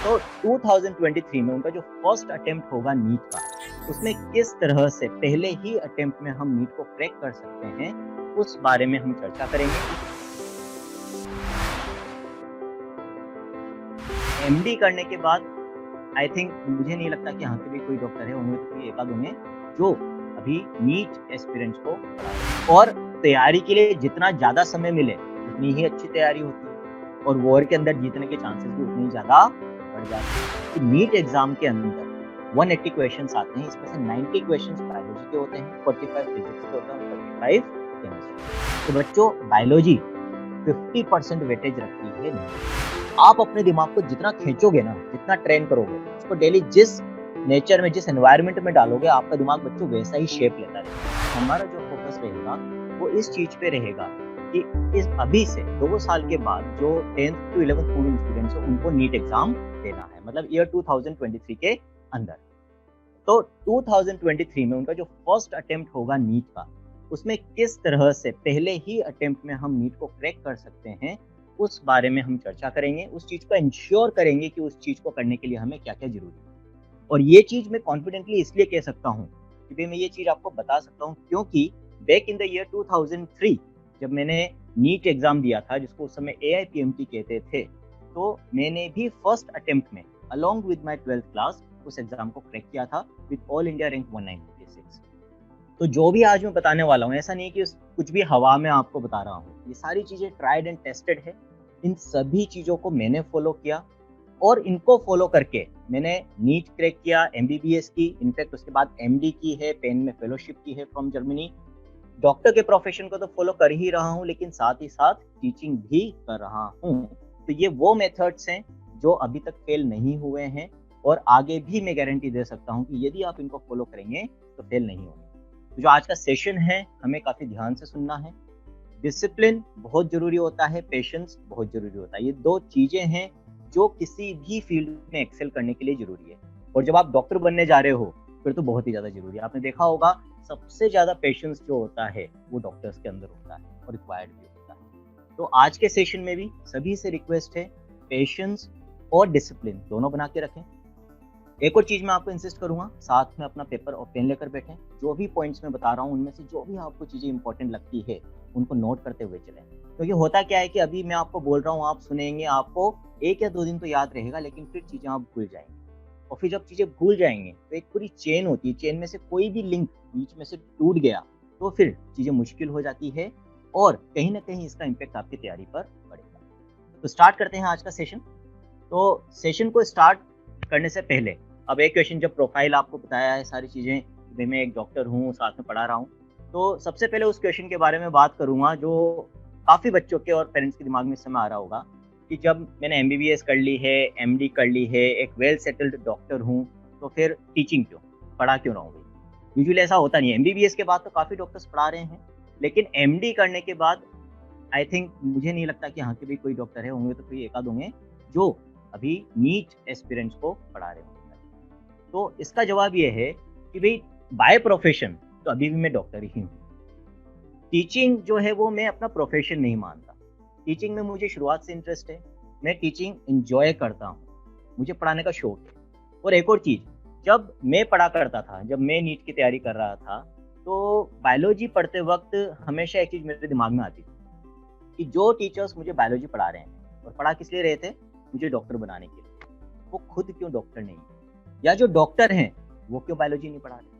तो 2023 में उनका जो फर्स्ट अटेम्प्ट होगा नीट का, उसमें किस तरह से पहले ही अटेम्प्ट में हम नीट को क्रैक कर सकते हैं, उस बारे में हम चर्चा करेंगे। एमडी करने के बाद आई थिंक मुझे नहीं लगता कि यहाँ पे भी कोई डॉक्टर है, होंगे तो कोई एक आध होंगे जो अभी नीट एस्पिरेंट्स को पढ़ा, और तैयारी के लिए जितना ज़्यादा समय मिले उतनी ही अच्छी तैयारी होती है और वॉर के अंदर जीतने के चांसेस भी उतनी ज़्यादा बढ़ जाते हैं। तो नीट एग्जाम के अंदर 180 क्वेश्चंस आते हैं, इसमें से 90 क्वेश्चंस बायोलॉजी के होते हैं, 45 फिजिक्स के होते हैं और 45 केमिस्ट्री। तो बच्चों, बायोलॉजी 50% वेटेज रखती है नीट। आप अपने दिमाग को जितना खींचोगे ना, जितना ट्रेन करोगे, उसको डेली जिस नेचर में, जिस एनवायरनमेंट में डालोगे, आपका दिमाग बच्चों वैसा ही शेप लेता रहेगा। हमारा जो फोकस रहेगा वो इस चीज पे रहेगा कि इस अभी से 2 साल के बाद जो 10th to 11th पूर्ण स्टूडेंट्स हैं उनको नीट एग्जाम देना है, मतलब ईयर 2023 के अंदर। तो 2023 में उनका जो फर्स्ट अटेम्प्ट होगा नीट का, उसमें किस तरह से पहले ही अटेम्प्ट में हम नीट को क्रैक कर सकते हैं, उस बारे में हम चर्चा करेंगे। उस चीज को इंश्योर करेंगे कि उस चीज को करने के लिए हमें क्या क्या जरूरी है। और ये चीज मैं कॉन्फिडेंटली इसलिए कह सकता हूँ कि मैं ये चीज आपको बता सकता हूँ क्योंकि बैक इन द ईयर 2003 जब मैंने नीट एग्जाम दिया था, जिसको उस समय AIPMT कहते थे, तो मैंने भी फर्स्ट अटेम्प्ट में along with my 12th class उस एग्जाम को क्रैक किया था विद ऑल इंडिया रैंक 196। तो जो भी आज मैं बताने वाला हूँ, ऐसा नहीं कि कुछ भी हवा में आपको बता रहा हूँ, ये सारी चीजें ट्राइड एंड टेस्टेड है। इन सभी चीजों को मैंने फॉलो किया और इनको फॉलो करके मैंने नीट क्रैक किया, MBBS की, इनफैक्ट उसके बाद MD की है, पेन में फेलोशिप की है फ्रॉम जर्मनी। डॉक्टर के प्रोफेशन को तो फॉलो कर ही रहा हूँ, लेकिन साथ ही साथ टीचिंग भी कर रहा हूँ। तो ये वो मेथड्स हैं जो अभी तक फेल नहीं हुए हैं और आगे भी मैं गारंटी दे सकता हूँ कि यदि आप इनको फॉलो करेंगे तो फेल नहीं होंगे। तो जो आज का सेशन है, हमें काफी ध्यान से सुनना है। डिसिप्लिन बहुत जरूरी होता है, पेशेंस बहुत जरूरी होता है। ये दो चीजें हैं जो किसी भी फील्ड में एक्सेल करने के लिए जरूरी है। और जब आप डॉक्टर बनने जा रहे हो फिर तो बहुत ही ज्यादा जरूरी है। आपने देखा होगा सबसे ज्यादा पेशेंस जो होता है वो डॉक्टर्स के अंदर होता है और रिक्वायर्ड भी होता है। तो आज के सेशन में भी सभी से रिक्वेस्ट है, पेशेंस और डिसिप्लिन दोनों बना के रखें। एक और चीज मैं आपको इंसिस्ट करूंगा, साथ में अपना पेपर और पेन लेकर बैठें। जो भी पॉइंट्स मैं बता रहा हूँ उनमें से जो भी आपको चीजें इंपॉर्टेंट लगती है उनको नोट करते हुए चलें। क्योंकि होता क्या है कि अभी मैं आपको बोल रहा हूँ, आप सुनेंगे, आपको 1 या 2 दिन तो याद रहेगा, लेकिन फिर चीजें आप भूल जाएंगे। और फिर जब चीजें भूल जाएंगे तो एक पूरी चेन होती है, चेन में से कोई भी लिंक बीच में से टूट गया तो फिर चीजें मुश्किल हो जाती है और कहीं ना कहीं इसका इम्पैक्ट आपकी तैयारी पर पड़ेगा। तो स्टार्ट करते हैं आज का सेशन। तो सेशन को स्टार्ट करने से पहले अब एक क्वेश्चन, जब प्रोफाइल आपको बताया है सारी चीजें, मैं एक डॉक्टर हूँ, साथ में पढ़ा रहा हूँ, तो सबसे पहले उस क्वेश्चन के बारे में बात करूंगा जो काफी बच्चों के और पेरेंट्स के दिमाग में इस समय आ रहा होगा कि जब मैंने MBBS कर ली है, MD कर ली है, एक वेल सेटल्ड डॉक्टर हूँ, तो फिर टीचिंग क्यों, पढ़ा क्यों ना होगी। यूजुअली ऐसा होता नहीं है। MBBS के बाद तो काफी डॉक्टर्स पढ़ा रहे हैं, लेकिन MD करने के बाद आई थिंक मुझे नहीं लगता कि यहाँ के भी कोई डॉक्टर है, होंगे तो कोई एक आध होंगे जो अभी नीट एस्पिरेंट्स को पढ़ा रहे होंगे। तो इसका जवाब ये है कि भाई बाय प्रोफेशन तो अभी भी मैं डॉक्टर ही हूँ। टीचिंग जो है वो मैं अपना प्रोफेशन नहीं मानता। टीचिंग में मुझे शुरुआत से इंटरेस्ट है, मैं टीचिंग एंजॉय करता हूँ, मुझे पढ़ाने का शौक है। और एक और चीज़, जब मैं पढ़ा करता था, जब मैं नीट की तैयारी कर रहा था, तो बायोलॉजी पढ़ते वक्त हमेशा एक चीज़ मेरे दिमाग में आती थी कि जो टीचर्स मुझे बायोलॉजी पढ़ा रहे हैं और पढ़ा किस लिए रहे थे, मुझे डॉक्टर बनाने के लिए, वो खुद क्यों डॉक्टर नहीं है, या जो डॉक्टर हैं वो क्यों बायोलॉजी नहीं पढ़ा रहे।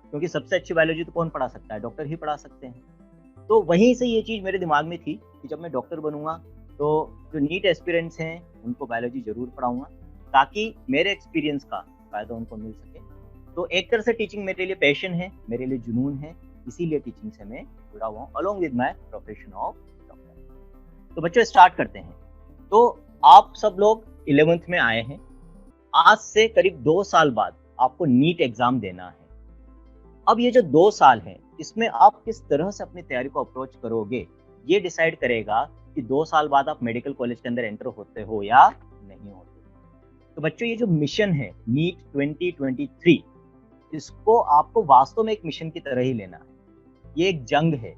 क्योंकि सबसे अच्छी बायोलॉजी तो कौन पढ़ा सकता है, डॉक्टर ही पढ़ा सकते हैं। तो वहीं से ये चीज़ मेरे दिमाग में थी कि जब मैं डॉक्टर बनूंगा तो जो नीट एस्पिरेंट्स हैं उनको बायोलॉजी जरूर पढ़ाऊंगा, ताकि मेरे एक्सपीरियंस का फायदा उनको मिल सके। तो एक तरह से टीचिंग मेरे लिए पैशन है, मेरे लिए जुनून है, इसीलिए टीचिंग से मैं जुड़ा हुआ हूँ along with my profession of doctor. तो बच्चों स्टार्ट करते हैं। तो आप सब लोग 11th में आए हैं, आज से करीब 2 साल बाद आपको नीट एग्जाम देना है। अब ये जो 2 साल है, इसमें आप किस तरह से अपनी तैयारी को अप्रोच करोगे, ये डिसाइड करेगा कि 2 साल बाद आप मेडिकल कॉलेज के अंदर एंटर होते हो या नहीं होते। तो बच्चों, ये जो मिशन है नीट 2023, इसको आपको वास्तव में एक मिशन की तरह ही लेना है। ये एक जंग है।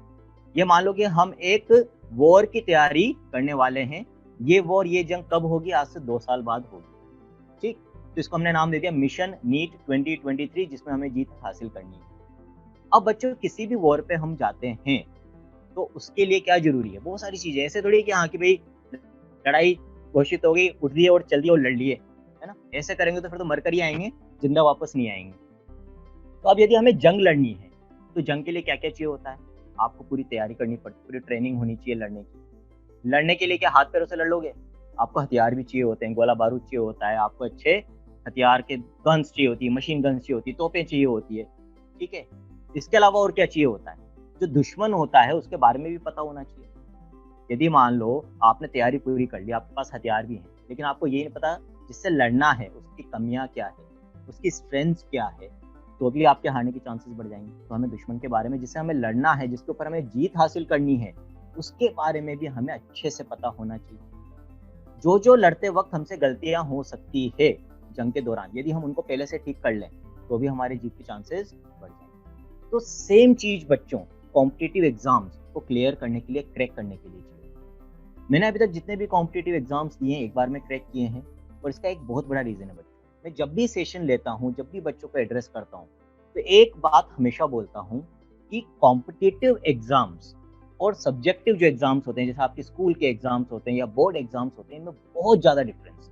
ये मान लो कि हम एक वॉर की तैयारी करने वाले हैं। ये वॉर, ये जंग कब होगी, आज से 2 साल बाद होगी। तो इसको हमने नाम दे दिया मिशन नीट 2023, जिसमें हमें जीत हासिल करनी है। अब बच्चों किसी भी वॉर पे हम जाते हैं तो उसके लिए क्या जरूरी है? बहुत सारी चीजें, ऐसे थोड़ी कि हाँ कि भाई लड़ाई घोषित हो गई, उठ लिए और चल दिए और लड़ लिए, है ना? ऐसे करेंगे तो फिर तो मरकर ही आएंगे, जिंदा वापस नहीं आएंगे। तो अब यदि हमें जंग लड़नी है तो जंग के लिए क्या क्या चाहिए होता है? आपको पूरी तैयारी करनी पड़ती है, पूरी ट्रेनिंग होनी चाहिए लड़ने की। लड़ने के लिए क्या हाथ पैरों से लड़ लोगे? आपको हथियार भी चाहिए होते हैं, गोला बारूद चाहिए होता है, आपको अच्छे हथियार के गन्स चाहिए होती है, मशीन गन्स चाहिए होती है, तोपें चाहिए होती है, ठीक है? इसके अलावा और क्या चाहिए होता है? जो दुश्मन होता है उसके बारे में भी पता होना चाहिए। यदि मान लो आपने तैयारी पूरी कर ली, आपके पास हथियार भी हैं, लेकिन आपको ये नहीं पता जिससे लड़ना है उसकी कमियां क्या है, उसकी स्ट्रेंथ क्या है, तो भी आपके हारने के चांसेस बढ़ जाएंगे। तो हमें दुश्मन के बारे में, जिससे हमें लड़ना है, जिसके ऊपर हमें जीत हासिल करनी है, उसके बारे में भी हमें अच्छे से पता होना चाहिए। जो जो लड़ते वक्त हमसे गलतियां हो सकती है जंग के दौरान, यदि हम उनको पहले से ठीक कर लें तो भी हमारी जीत के चांसेस बढ़ जाएंगे। तो सेम चीज बच्चों कॉम्पिटिटिव एग्जाम्स को क्लियर करने के लिए, क्रैक करने के लिए चाहिए। मैंने अभी तक जितने भी कॉम्पिटिटिव एग्जाम्स दिए हैं एक बार में क्रैक किए हैं, और इसका एक बहुत बड़ा रीजन है बच्चों, मैं जब भी सेशन लेता हूँ, जब भी बच्चों को एड्रेस करता हूँ, तो एक बात हमेशा बोलता हूँ कि कॉम्पिटिटिव एग्जाम्स और सब्जेक्टिव जो एग्जाम्स होते हैं, जैसे आपके स्कूल के एग्जाम्स होते हैं या बोर्ड एग्जाम्स होते हैं, इनमें बहुत ज़्यादा डिफरेंस है।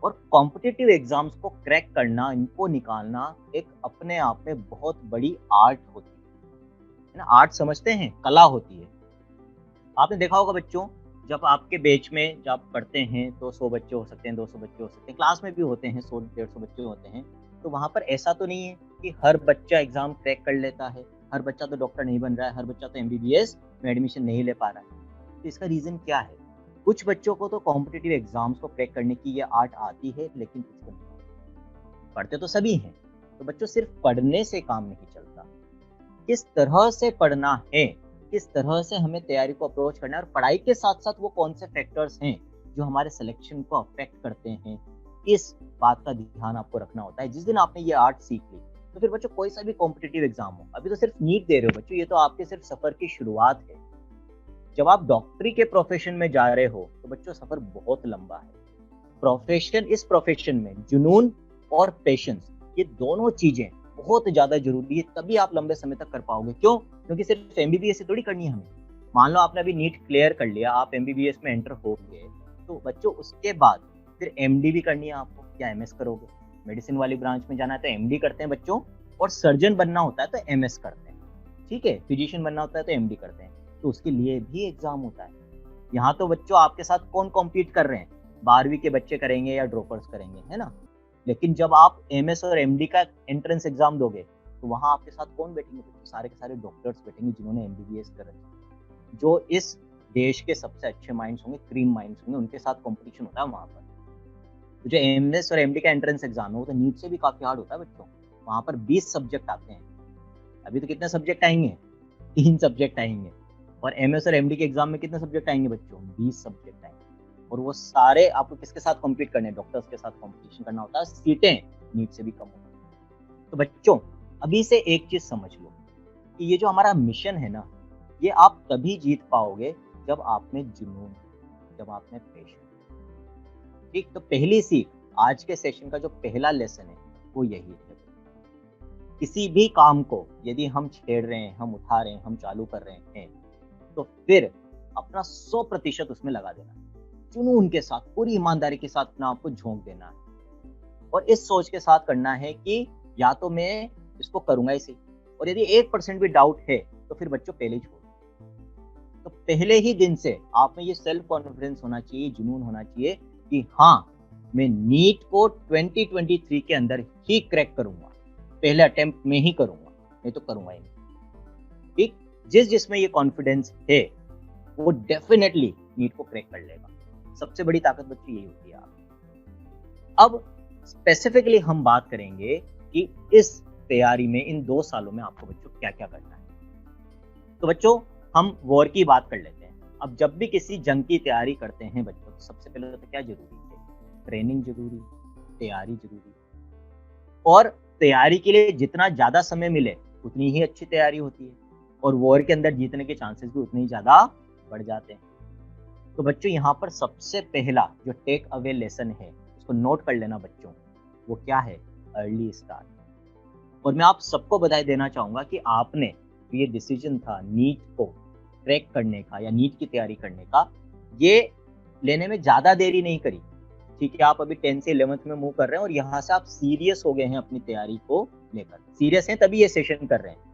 और कॉम्पिटिटिव एग्जाम्स को क्रैक करना, इनको निकालना एक अपने आप में बहुत बड़ी आर्ट होती है ना? आर्ट समझते हैं, कला होती है। आपने देखा होगा बच्चों, जब आपके बैच में जब आप पढ़ते हैं तो 100 बच्चे हो सकते हैं, 200 बच्चे हो सकते हैं, क्लास में भी होते हैं 100-150 बच्चे होते हैं। तो वहाँ पर ऐसा तो नहीं है कि हर बच्चा एग्जाम क्रैक कर लेता है, हर बच्चा तो डॉक्टर नहीं बन रहा है, हर बच्चा तो एमबीबीएस में एडमिशन नहीं ले पा रहा है। तो इसका रीजन क्या है? कुछ बच्चों को तो कॉम्पिटिटिव एग्जाम्स को क्रैक करने की ये आर्ट आती है, लेकिन कुछ को नहीं। पढ़ते तो सभी हैं, तो बच्चों सिर्फ पढ़ने से काम नहीं चलता। किस तरह से पढ़ना है, किस तरह से हमें तैयारी को अप्रोच करना है, और पढ़ाई के साथ साथ वो कौन से फैक्टर्स हैं जो हमारे सिलेक्शन को अफेक्ट करते हैं, इस बात का ध्यान आपको रखना होता है। जिस दिन आपने ये आर्ट सीख ली, तो फिर बच्चों कोई सा भी कॉम्पिटिटिव एग्जाम हो, अभी तो सिर्फ नीट दे रहे हो बच्चों, ये तो आपके सिर्फ सफर की शुरुआत है। जब आप डॉक्टरी के प्रोफेशन में जा रहे हो तो बच्चों सफर बहुत लंबा है। इस प्रोफेशन में जुनून और पेशेंस, ये दोनों चीजें बहुत ज्यादा जरूरी है, तभी आप लंबे समय तक कर पाओगे। क्यों? क्योंकि सिर्फ एमबीबीएस से थोड़ी करनी है हमें। मान लो आपने अभी नीट क्लियर कर लिया, आप एमबीबीएस में एंटर हो गए, तो बच्चों उसके बाद फिर एमडी भी करनी है आपको, या एमएस करोगे। मेडिसिन वाली ब्रांच में जाना है तो एमडी करते हैं बच्चों, और सर्जन बनना होता है तो एमएस करते हैं, ठीक है? फिजिशियन बनना होता है तो एमडी करते हैं। तो उसके लिए भी एग्जाम होता है। यहाँ तो बच्चों आपके साथ कौन कॉम्पीट कर रहे हैं? 12वीं के बच्चे करेंगे या ड्रॉपर्स करेंगे, है ना? लेकिन जब आप एमएस और एमडी का एंट्रेंस एग्जाम दोगे तो वहां आपके साथ कौन बैठेंगे? सारे के सारे डॉक्टर्स बैठेंगे जिन्होंने एमबीबीएस कर रखा है, जो इस देश के सबसे अच्छे माइंड्स होंगे, क्रीम माइंड्स होंगे, उनके साथ कंपटीशन होता है वहां पर। तो जो एमएस और एमडी का एंट्रेंस एग्जाम है वो तो नीट से भी काफी हार्ड होता है बच्चों। वहां पर 20 सब्जेक्ट आते हैं। अभी तो कितने सब्जेक्ट आएंगे? 3 सब्जेक्ट आएंगे। और एमएस और एमडी के एग्जाम में कितने सब्जेक्ट आएंगे बच्चों? 20 सब्जेक्ट आएंगे। और वो सारे आपको किसके साथ कॉम्पीट करने हैं? डॉक्टर्स के साथ कॉम्पिटिशन करना होता है। सीटें नीट से भी कम होती है। तो बच्चों अभी से एक चीज समझ लो कि ये जो हमारा मिशन है ना, ये आप तभी जीत पाओगे जब आप में जुनून, जब आप में पेशेंस। ठीक, तो पहली सीख, आज के सेशन का जो पहला लेसन है वो यही है। किसी भी काम को यदि हम छेड़ रहे हैं, हम उठा रहे हैं, हम चालू कर रहे हैं, तो फिर अपना 100% उसमें लगा देना है। जुनून के साथ, पूरी ईमानदारी के साथ अपना आपको झोंक देना है, और इस सोच के साथ करना है कि या तो मैं इसको करूंगा इसे, और यदि 1% भी डाउट है तो फिर बच्चों पहले ही छोड़। तो पहले ही दिन से आप में ये सेल्फ कॉन्फिडेंस होना चाहिए, जुनून होना चाहिए कि हाँ, मैं नीट को 2023 के अंदर ही क्रैक करूंगा, पहले अटेम्प्ट में ही करूंगा, नहीं तो करूंगा ही नहीं। ठीक, जिसमें ये कॉन्फिडेंस है वो डेफिनेटली नीट को क्रैक कर लेगा। सबसे बड़ी ताकत बच्चों यही होती है आप। अब स्पेसिफिकली हम बात करेंगे कि इस तैयारी में, इन 2 सालों में आपको बच्चों क्या क्या करना है। तो बच्चों हम वॉर की बात कर लेते हैं। अब जब भी किसी जंग की तैयारी करते हैं बच्चों, तो सबसे पहले तो क्या जरूरी है? ट्रेनिंग जरूरी, तैयारी जरूरी। और तैयारी के लिए जितना ज्यादा समय मिले उतनी ही अच्छी तैयारी होती है, और वॉर के अंदर जीतने के चांसेस भी उतने ही ज्यादा बढ़ जाते हैं। तो बच्चों यहाँ पर सबसे पहला जो टेक अवे लेसन है, उसको नोट कर लेना बच्चों, वो क्या है? Early start. और मैं आप सबको बधाई देना चाहूँगा कि आपने ये डिसीजन था नीट को क्रैक करने का या नीट की तैयारी करने का, ये लेने में ज़्यादा देरी नहीं करी। ठीक है, आप अभी 10th से 11th में मूव कर रहे हैं और यहाँ से आप सीरियस हो गए हैं अपनी तैयारी को लेकर। सीरियस हैं तभी ये सेशन कर रहे हैं।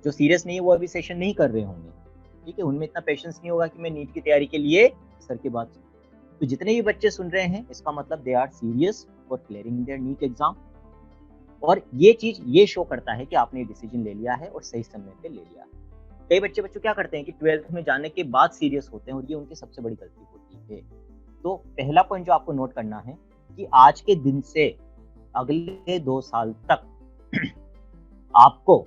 जो सीरियस नहीं है वो अभी सेशन नहीं कर रहे होंगे। ठीक है, उनमें इतना पेशेंस नहीं होगा कि मैं नीट की तैयारी के लिए सर की बात सुनूं। तो जितने भी बच्चे सुन रहे हैं इसका मतलब they are serious for clearing their NEET exam. और ये चीज ये शो करता है कि आपने डिसीजन ले लिया है और सही समय पे ले लिया है। कई बच्चे क्या करते हैं कि 12th में जाने के बाद सीरियस होते हैं और ये उनकी सबसे बड़ी गलती होती है। तो पहला पॉइंट जो आपको नोट करना है कि आज के दिन से अगले 2 साल तक आपको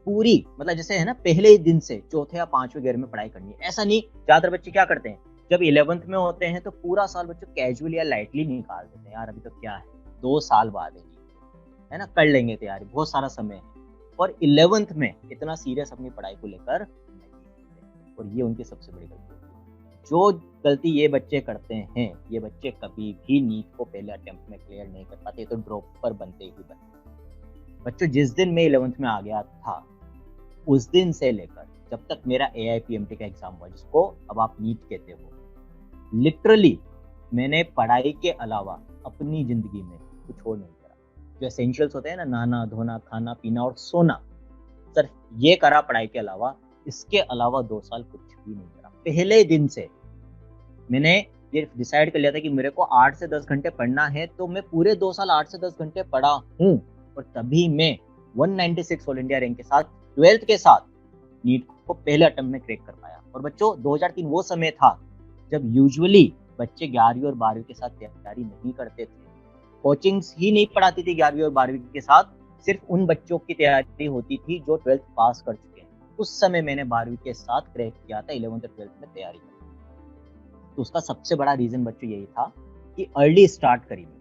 पूरी मतलब जैसे है ना पहले ही दिन से चौथे या 5वें गियर में पढ़ाई करनी है। ऐसा नहीं, ज्यादातर बच्चे क्या करते हैं जब 11th में होते हैं तो पूरा साल बच्चे कैजुअली या लाइटली निकाल देते हैं, यार अभी तो क्या है 2 साल बाद है ना, कर लेंगे तैयारी, बहुत सारा समय है। और 11th में इतना सीरियस अपनी पढ़ाई को लेकर नहीं होते और ये उनकी सबसे बड़ी गलती है। जो गलती ये बच्चे करते हैं, ये बच्चे कभी भी नीट को पहले अटेम्प्ट में क्लियर नहीं कर पाते, तो ड्रॉपर बनते ही बनते। बच्चों जिस दिन मैं 11th में आ गया था उस दिन से लेकर जब तक मेरा AIPMT का एग्जाम हुआ, जिसको अब आप नीट कहते हो, लिटरली मैंने पढ़ाई के अलावा अपनी जिंदगी में कुछ और नहीं करा। जो एसेंशियल्स होते हैं ना, नहाना धोना खाना पीना और सोना, सर ये करा पढ़ाई के अलावा। इसके अलावा 2 साल कुछ भी नहीं करा। पहले दिन से मैंने ये डिसाइड कर लिया था कि मेरे को 8 से 10 घंटे पढ़ना है, तो मैं पूरे 2 साल 8 से 10 घंटे पढ़ा हूँ और तभी मैं 196 ऑल इंडिया रैंक के साथ 12th के साथ नीट को पहले अटेम्प्ट में क्रैक कर पाया। और बच्चों 2003 वो समय था जब यूजुअली बच्चे 11वीं और 12वीं के साथ तैयारी नहीं करते थे, कोचिंग्स ही नहीं पढ़ाती थी 11वीं और 12वीं के साथ, सिर्फ उन बच्चों की तैयारी होती थी जो 12th पास कर चुके हैं। उस समय मैंने 12वीं के साथ क्रैक किया था 11th और 12th में तैयारी की। तो उसका सबसे बड़ा रीजन बच्चों यही था कि अर्ली स्टार्ट करी मैंने।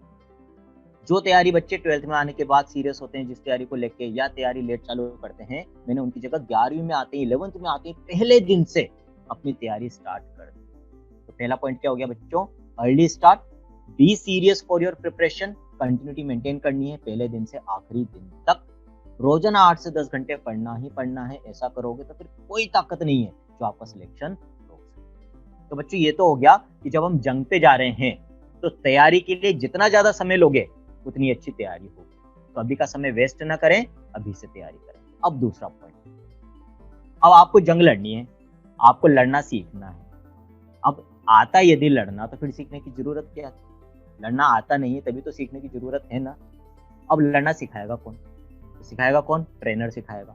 जो तैयारी बच्चे 12th में आने के बाद सीरियस होते हैं जिस तैयारी को लेके, या तैयारी लेट चालू करते हैं, मैंने उनकी जगह 11वीं में आते हैं 11th में आते हैं पहले दिन से अपनी तैयारी स्टार्ट कर दी। तो पहला पॉइंट क्या हो गया बच्चों? Early start, be serious for your preparation, continuity maintain करनी है पहले दिन से आखिरी दिन तक। रोजाना 8 से 10 घंटे पढ़ना ही पढ़ना है। ऐसा करोगे तो फिर कोई ताकत नहीं है जो आपका सिलेक्शन रोक सके। तो बच्चों ये तो हो गया कि जब हम जंग पे जा रहे हैं तो तैयारी के लिए जितना ज्यादा समय लोगे उतनी अच्छी तैयारी होगी। तो अभी का समय वेस्ट ना करें, अभी से तैयारी करें। अब दूसरा पॉइंट, अब आपको जंग लड़नी है, आपको लड़ना सीखना है। अब आता यदि लड़ना तो फिर सीखने की जरूरत क्या है? लड़ना आता नहीं है तभी तो सीखने की जरूरत है ना। अब लड़ना सिखाएगा कौन? तो सिखाएगा कौन? ट्रेनर सिखाएगा।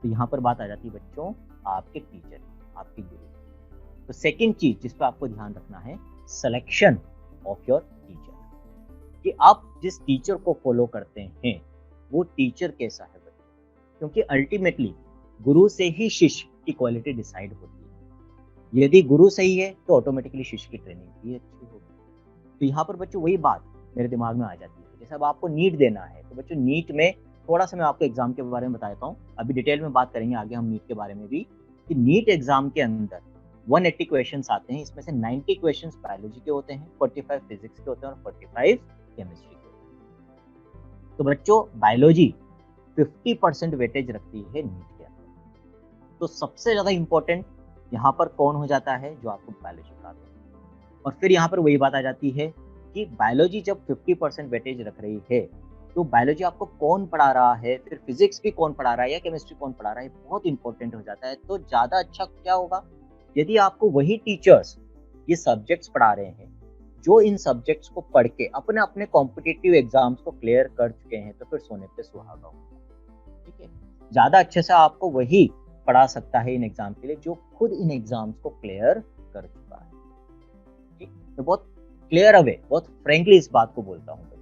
तो यहाँ पर बात आ जाती है बच्चों आपके टीचर, आपके गुरु। तो सेकंड चीज जिस पर आपको ध्यान रखना है, सिलेक्शन ऑफ योर टीचर, कि आप जिस टीचर को फॉलो करते हैं वो टीचर कैसा है बच्चों। क्योंकि अल्टीमेटली गुरु से ही शिष्य की क्वालिटी डिसाइड होती है। यदि गुरु सही है तो ऑटोमेटिकली शिष्य की ट्रेनिंग भी अच्छी होगी। तो यहाँ पर बच्चों वही बात मेरे दिमाग में आ जाती है। जैसे अब आपको नीट देना है तो बच्चों नीट में थोड़ा सा मैं आपको एग्जाम के बारे में बता देता हूँ। अभी डिटेल में बात करेंगे आगे हम नीट के बारे में भी, कि नीट एग्जाम के अंदर 180 क्वेश्चंस आते हैं। इसमें से 90 क्वेश्चंस बायोलॉजी के होते हैं, 45 फिजिक्स के होते हैं और 45 केमिस्ट्री के होते हैं। तो बच्चों बायोलॉजी 50% वेटेज रखती है नीट के अंदर। तो सबसे ज्यादा इंपॉर्टेंट यहाँ पर कौन हो जाता है? जो आपको बायोलॉजी पढ़ाते हैं। और फिर यहाँ पर वही बात आ जाती है कि बायोलॉजी जब 50% वेटेज रख रही है तो बायोलॉजी आपको कौन पढ़ा रहा है, फिर फिजिक्स भी कौन पढ़ा रहा है या केमिस्ट्री कौन पढ़ा रहा है, बहुत इंपॉर्टेंट हो जाता है। तो ज्यादा अच्छा क्या होगा यदि आपको वही टीचर्स ये सब्जेक्ट्स पढ़ा रहे हैं जो इन सब्जेक्ट्स को पढ़ के अपने अपने कॉम्पिटिटिव एग्जाम्स को क्लियर कर चुके हैं, तो फिर सोने पे सुहागा होगा। ठीक है, ज्यादा अच्छे से आपको वही पढ़ा सकता है इन एग्जाम के लिए जो खुद इन एग्जाम्स को क्लियर कर चुका है। ठीक, मैं बहुत क्लियर अवे, बहुत फ्रेंकली इस बात को बोलता हूँ बच्चों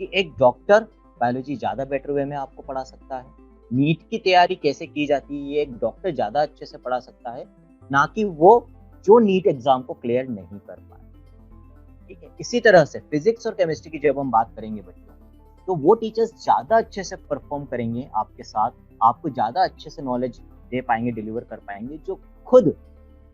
कि एक डॉक्टर बायोलॉजी ज्यादा बेटर वे में आपको पढ़ा सकता है। नीट की तैयारी कैसे की जाती है ये एक डॉक्टर ज्यादा अच्छे से पढ़ा सकता है, ना कि वो जो नीट एग्जाम को क्लियर नहीं कर पाए। ठीक है, इसी तरह से फिजिक्स और केमिस्ट्री की जब हम बात करेंगे बच्चों, तो वो टीचर्स ज्यादा अच्छे से परफॉर्म करेंगे आपके साथ, आपको ज्यादा अच्छे से नॉलेज दे पाएंगे, डिलीवर कर पाएंगे, जो खुद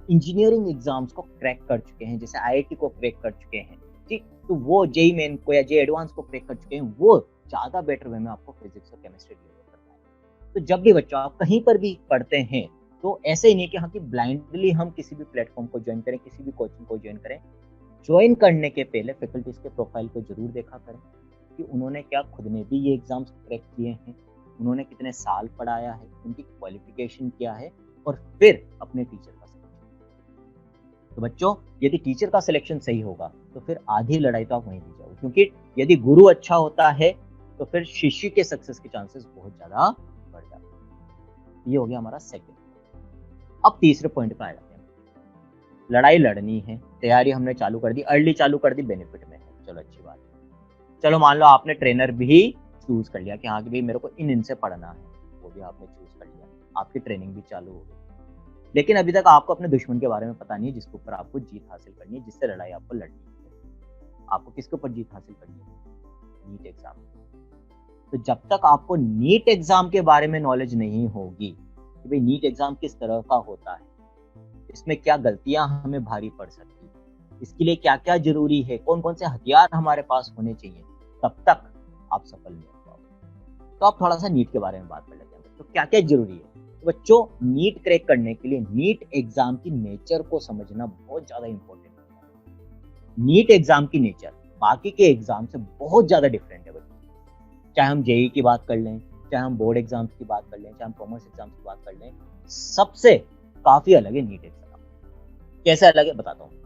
इंजीनियरिंग एग्जाम्स को क्रैक कर चुके हैं, जैसे IIT को क्रैक कर चुके हैं, ठीक, तो वो जेईई मेन को या जेईई एडवांस को क्रैक कर चुके हैं, वो ज़्यादा बेटर वे में आपको फिजिक्स और केमिस्ट्री डिलीवर करता है। तो जब भी बच्चों आप कहीं पर भी पढ़ते हैं, तो ऐसे ही नहीं कि हाँ कि ब्लाइंडली हम किसी भी प्लेटफॉर्म को ज्वाइन करें, किसी भी कोचिंग को ज्वाइन करें। ज्वाइन करने के पहले फैकल्टीज के प्रोफाइल को जरूर देखा करें कि उन्होंने क्या खुद ने भी ये एग्जाम्स क्रैक किए हैं, उन्होंने कितने साल पढ़ाया है, उनकी क्वालिफिकेशन क्या है, और फिर अपने टीचर का सिलेक्शन। तो बच्चों, यदि टीचर का सिलेक्शन सही होगा तो फिर आधी लड़ाई तो आप वहीं जीत जाओगे, क्योंकि यदि गुरु अच्छा होता है तो फिर शिष्य के सक्सेस के चांसेस बहुत ज्यादा बढ़ जाते हैं। ये हो गया हमारा सेकंड। अब तीसरे पॉइंट पे आ जाते हैं। लड़ाई लड़नी है, तैयारी हमने चालू कर दी, अर्ली चालू कर दी, बेनिफिट में है, चलो अच्छी बात है। चलो मान लो आपने ट्रेनर भी चूज कर लिया कि हाँ कि भाई मेरे को इनसे पढ़ना है, वो भी आपने चूज कर लिया, आपकी ट्रेनिंग भी चालू हो गई। लेकिन अभी तक आपको अपने दुश्मन के बारे में पता नहीं है जिसके ऊपर आपको जीत हासिल करनी है, जिससे लड़ाई आपको लड़नी है। आपको किसके ऊपर जीत हासिल करनी है? NEET exam. तो जब तक आपको नीट एग्जाम के बारे में नॉलेज नहीं होगी कि भाई नीट एग्जाम किस तरह का होता है, इसमें क्या गलतियां हमें भारी पड़ सकती है, इसके लिए क्या क्या जरूरी है, कौन कौन से हथियार हमारे पास होने चाहिए, तब तक आप सफल नहीं हो पाओगे। तो आप थोड़ा सा नीट के बारे में बात कर लेते हैं। तो क्या क्या जरूरी है? तो बच्चों, नीट क्रैक करने के लिए नीट एग्जाम की नेचर को समझना बहुत ज्यादा इंपॉर्टेंट है। नीट एग्जाम की नेचर बाकी के एग्जाम से बहुत ज्यादा डिफरेंट है बच्चों। चाहे हम जेईई की बात कर लें, चाहे हम बोर्ड एग्जाम्स की बात कर लें, चाहे हम कॉमर्स एग्जाम्स की बात कर लें, सबसे काफी अलग है नीट एग्जाम। कैसे अलग है बताता हूँ।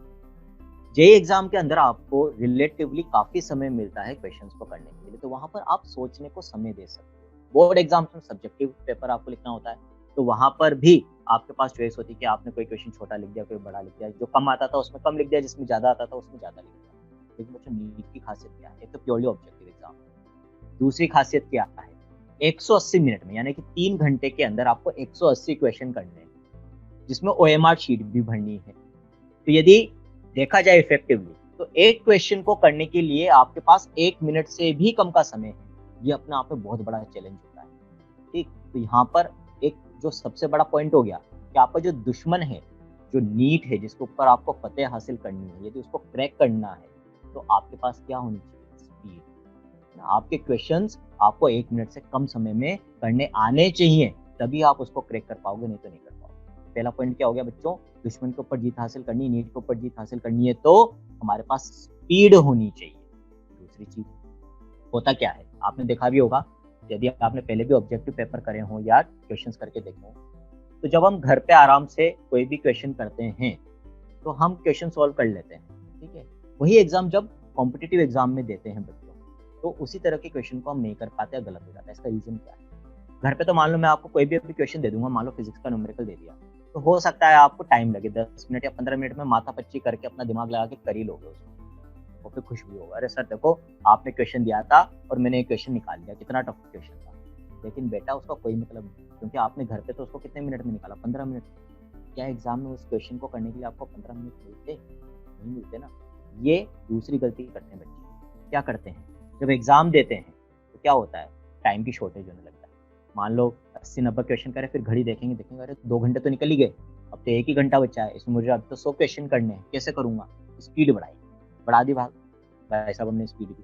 जेईई एग्जाम के अंदर आपको रिलेटिवली काफी समय मिलता है क्वेश्चंस को करने के लिए, तो वहां पर आप सोचने को समय दे सकते हो। बोर्ड एग्जाम में सब्जेक्टिव पेपर आपको लिखना होता है, तो वहां पर भी आपके पास चॉइस होती है कि आपने कोई क्वेश्चन छोटा लिख दिया, कोई बड़ा लिख दिया, जो कम आता था उसमें कम लिख दिया, जिसमें ज्यादा आता था उसमें ज्यादा लिख दिया। लेकिन बच्चों, नीट की खासियत क्या है? एक तो प्योरली ऑब्जेक्टिव एग्जाम, दूसरी खासियत क्या है? 180 मिनट में, यानी कि 3 घंटे के अंदर आपको 180 क्वेश्चन करने हैं, जिसमें ओएमआर शीट भी भरनी है। तो यदि देखा जाए इफेक्टिवली, तो एक क्वेश्चन को करने के लिए आपके पास 1 मिनट से भी कम का समय है। ये अपने आप में बहुत बड़ा चैलेंज होता है। ठीक, तो यहाँ पर एक जो सबसे बड़ा पॉइंट हो गया कि आपका जो दुश्मन है, जो नीट है, जिसके ऊपर आपको फतेह हासिल करनी है, यदि उसको क्रैक करना है, तो आपके पास क्या होनी चाहिए? स्पीड। आपके क्वेश्चंस आपको 1 मिनट से कम समय में करने आने चाहिए, तभी आप उसको क्रैक कर पाओगे, नहीं तो नहीं कर पाओगे। पहला पॉइंट क्या हो गया बच्चों? दुश्मन के ऊपर जीत हासिल करनी, नीट के ऊपर जीत हासिल करनी है तो हमारे पास स्पीड होनी चाहिए। दूसरी चीज होता क्या है, आपने देखा भी होगा, यदि आपने पहले भी ऑब्जेक्टिव पेपर करे हो या क्वेश्चंस करके देखे हो, तो जब हम घर पे आराम से कोई भी क्वेश्चन करते हैं तो हम क्वेश्चन सॉल्व कर लेते हैं, ठीक है। वही एग्जाम जब कॉम्पिटिटिव एग्जाम में देते हैं बच्चों, तो उसी तरह के क्वेश्चन को हम नहीं कर पाते, गलत हो जाता है। इसका रीजन क्या है? घर पे तो मान लो मैं आपको कोई भी क्वेश्चन दे दूंगा, मान लो फिजिक्स का न्यूमेरिकल दे दिया, तो हो सकता है आपको टाइम लगे, 10 मिनट या 15 मिनट में माथा पच्ची करके अपना दिमाग लगा के कर ही लोगे उसको, और फिर खुश भी होगा, अरे सर देखो आपने क्वेश्चन दिया था और मैंने एक क्वेश्चन निकाल लिया, कितना टफ क्वेश्चन था। लेकिन बेटा उसका कोई मतलब नहीं, क्योंकि आपने घर पे तो उसको कितने मिनट में निकाला? 15 मिनट। क्या एग्जाम में उस क्वेश्चन को करने के लिए आपको 15 मिनट मिलते? नहीं मिलते ना। ये दूसरी गलती करते हैं बच्चे। क्या करते हैं, जब एग्जाम देते हैं तो क्या होता है, टाइम की शॉर्टेज होने लगता है। मान लो 80-90 क्वेश्चन करे, फिर घड़ी देखेंगे, अरे 2 घंटे तो निकल ही गए, अब तो 1 ही घंटा बचा है, इसमें मुझे अब तो 100 क्वेश्चन करने हैं, कैसे करूंगा? स्पीड बढ़ाई, बढ़ा दी भाई साहब हमने स्पीड की।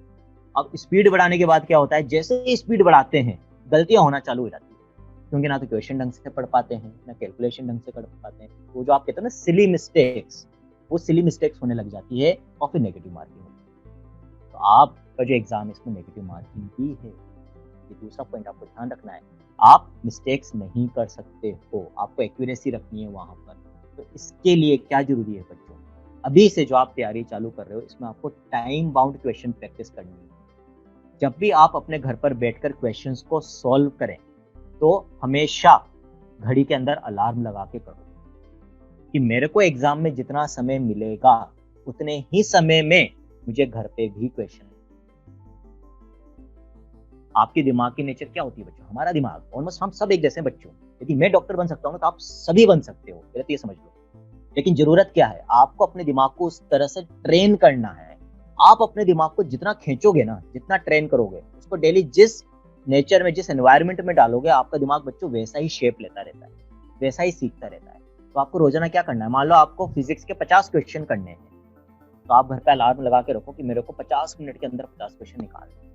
अब स्पीड बढ़ाने के बाद क्या होता है, जैसे ही स्पीड बढ़ाते हैं गलतियां होना चालू हो जाती है, क्योंकि ना तो क्वेश्चन ढंग से पढ़ पाते हैं, ना कैलकुलेशन ढंग से कर पाते हैं। वो जो आप कहते हैं ना सिली मिस्टेक्स, वो सिली मिस्टेक्स होने लग जाती है और फिर नेगेटिव मार्किंग होती है। तो आपका जो एग्जाम है इसमें नेगेटिव मार्किंग भी है। ये दूसरा पॉइंट आपको ध्यान रखना है, आप मिस्टेक्स नहीं कर सकते हो, आपको एक्यूरेसी रखनी है वहां पर। तो इसके लिए क्या जरूरी है बच्चों, अभी से जो आप तैयारी चालू कर रहे हो, इसमें आपको टाइम बाउंड क्वेश्चन प्रैक्टिस करनी है। जब भी आप अपने घर पर बैठकर क्वेश्चंस को सॉल्व करें, तो हमेशा घड़ी के अंदर अलार्म लगा के करो कि मेरे को एग्जाम में जितना समय मिलेगा उतने ही समय में मुझे घर पे भी क्वेश्चन। आपके दिमाग की नेचर क्या होती है बच्चों? हमारा दिमाग ऑलमोस्ट हम सब एक जैसे हैं बच्चों। यदि मैं डॉक्टर बन सकता हूँ तो आप सभी बन सकते हो, पहले तो ये समझ लो। लेकिन जरूरत क्या है, आपको अपने दिमाग को उस तरह से ट्रेन करना है। आप अपने दिमाग को जितना खींचोगे ना, जितना ट्रेन करोगे, उसको डेली जिस नेचर में, जिस एनवायरनमेंट में डालोगे, आपका दिमाग बच्चों वैसा ही शेप लेता रहता है, वैसा ही सीखता रहता है। तो आपको रोजाना क्या करना है, मान लो आपको फिजिक्स के 50 क्वेश्चन करने हैं, तो रात भर का अलार्म लगा के रखो कि मेरे को 50 मिनट के अंदर 50 क्वेश्चन निकालने हैं।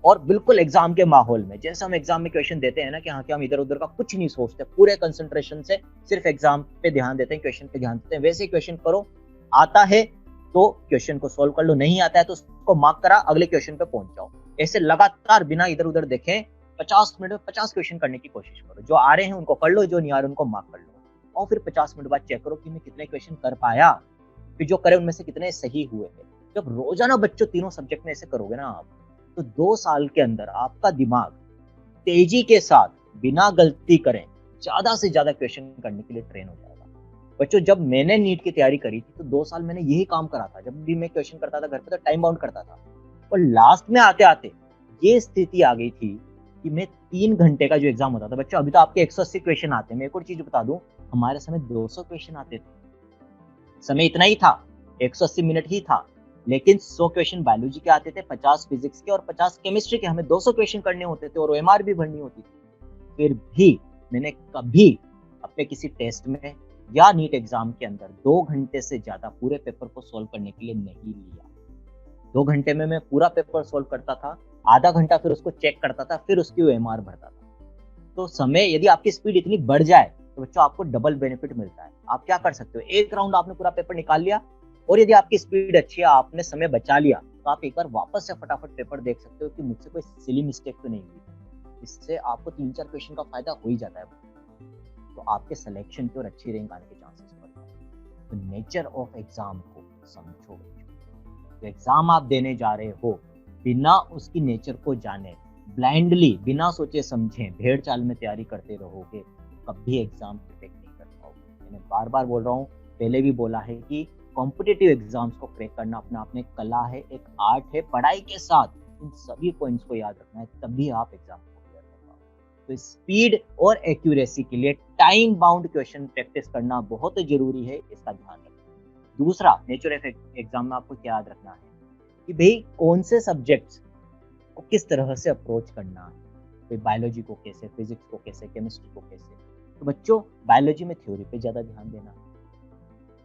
और बिल्कुल एग्जाम के माहौल में, जैसे हम एग्जाम में क्वेश्चन देते हैं ना कि हाँ कि हम इधर उधर का कुछ नहीं सोचते, पूरे कंसंट्रेशन से सिर्फ एग्जाम पे ध्यान देते हैं, क्वेश्चन पे ध्यान देते हैं, वैसे क्वेश्चन करो। आता है तो क्वेश्चन को सोल्व कर लो, नहीं आता है तो उसको मार्क करा, अगले क्वेश्चन पे पहुंच जाओ। ऐसे लगातार बिना इधर उधर देखे 50 मिनट में 50 क्वेश्चन करने की कोशिश करो। जो आ रहे हैं उनको कर लो, जो नहीं आ रहे उनको मार्क कर लो, और फिर 50 मिनट बाद चेक करो कि मैं कितने क्वेश्चन कर पाया, फिर जो करे उनमें से कितने सही हुए। जब रोजाना बच्चों तीनों सब्जेक्ट में ऐसे करोगे ना आप, तो 2 साल के अंदर आपका दिमाग तेजी के साथ बिना गलती करें ज्यादा से ज्यादा क्वेश्चन करने के लिए ट्रेन हो जाएगा। बच्चों, जब मैंने नीट की तैयारी करी थी तो 2 साल मैंने यही काम करा था। जब भी मैं क्वेश्चन करता था घर पे तो टाइम बाउंड करता था, और लास्ट में आते आते ये स्थिति आ गई थी कि मैं 3 घंटे का जो एग्जाम होता था, बच्चों अभी तो आपके 180 क्वेश्चन आते हैं। मैं एक और चीज बता दूं, हमारे समय 200 क्वेश्चन आते थे। समय इतना ही था, 180 मिनट ही था, लेकिन 100 क्वेश्चन बायोलॉजी के आते थे, 50 फिजिक्स के और 50 केमिस्ट्री के। हमें 200 क्वेश्चन करने होते थे और ओएमआर भी भरनी होती थी। फिर भी मैंने कभी अपने किसी टेस्ट में या नीट एग्जाम के अंदर 2 घंटे से ज्यादा पूरे पेपर को सोल्व करने के लिए नहीं लिया। 2 घंटे में मैं पूरा पेपर सोल्व करता था, आधा घंटा फिर उसको चेक करता था, फिर उसकी ओएमआर भरता था। तो समय, यदि आपकी स्पीड इतनी बढ़ जाए तो बच्चों आपको डबल बेनिफिट मिलता है। आप क्या कर सकते हो, एक राउंड आपने पूरा पेपर निकाल लिया, और यदि आपकी स्पीड अच्छी है, आपने समय बचा लिया, तो आप एक बार वापस से फटाफट पेपर देख सकते हो कि मुझसे कोई सिली मिस्टेक तो नहीं हुई। इससे आपको 3-4 क्वेश्चन का फायदा हो ही जाता है, तो आपके सिलेक्शन की और अच्छी रैंक आने के चांसेस बढ़ते हैं। तो नेचर ऑफ एग्जाम को समझो बच्चों। तो एग्जाम आप देने जा रहे हो, बिना उसकी नेचर को जाने, ब्लाइंडली, बिना सोचे समझे भेड़ चाल में तैयारी करते रहोगे, कभी एग्जाम क्रैक नहीं कर पाओगे। मैंने बार बार बोल रहा हूँ, पहले भी बोला है कि कॉम्पिटिटिव एग्जाम्स को क्रैक करना अपने आप में एक कला है, एक आर्ट है। पढ़ाई के साथ इन सभी पॉइंट्स को याद रखना है, तभी आप एग्जाम को क्लियर कर पाओगे। तो स्पीड और एक्यूरेसी के लिए टाइम बाउंड क्वेश्चन प्रैक्टिस करना बहुत जरूरी है, इसका ध्यान रखना। दूसरा, नेचर ऑफ एग्जाम में आपको क्या याद रखना है कि भाई कौन से सब्जेक्ट्स को किस तरह से अप्रोच करना है। तो बायोलॉजी को कैसे, फिजिक्स को कैसे, केमिस्ट्री को कैसे। तो बच्चों, बायोलॉजी में थ्योरी पे ज्यादा ध्यान देना,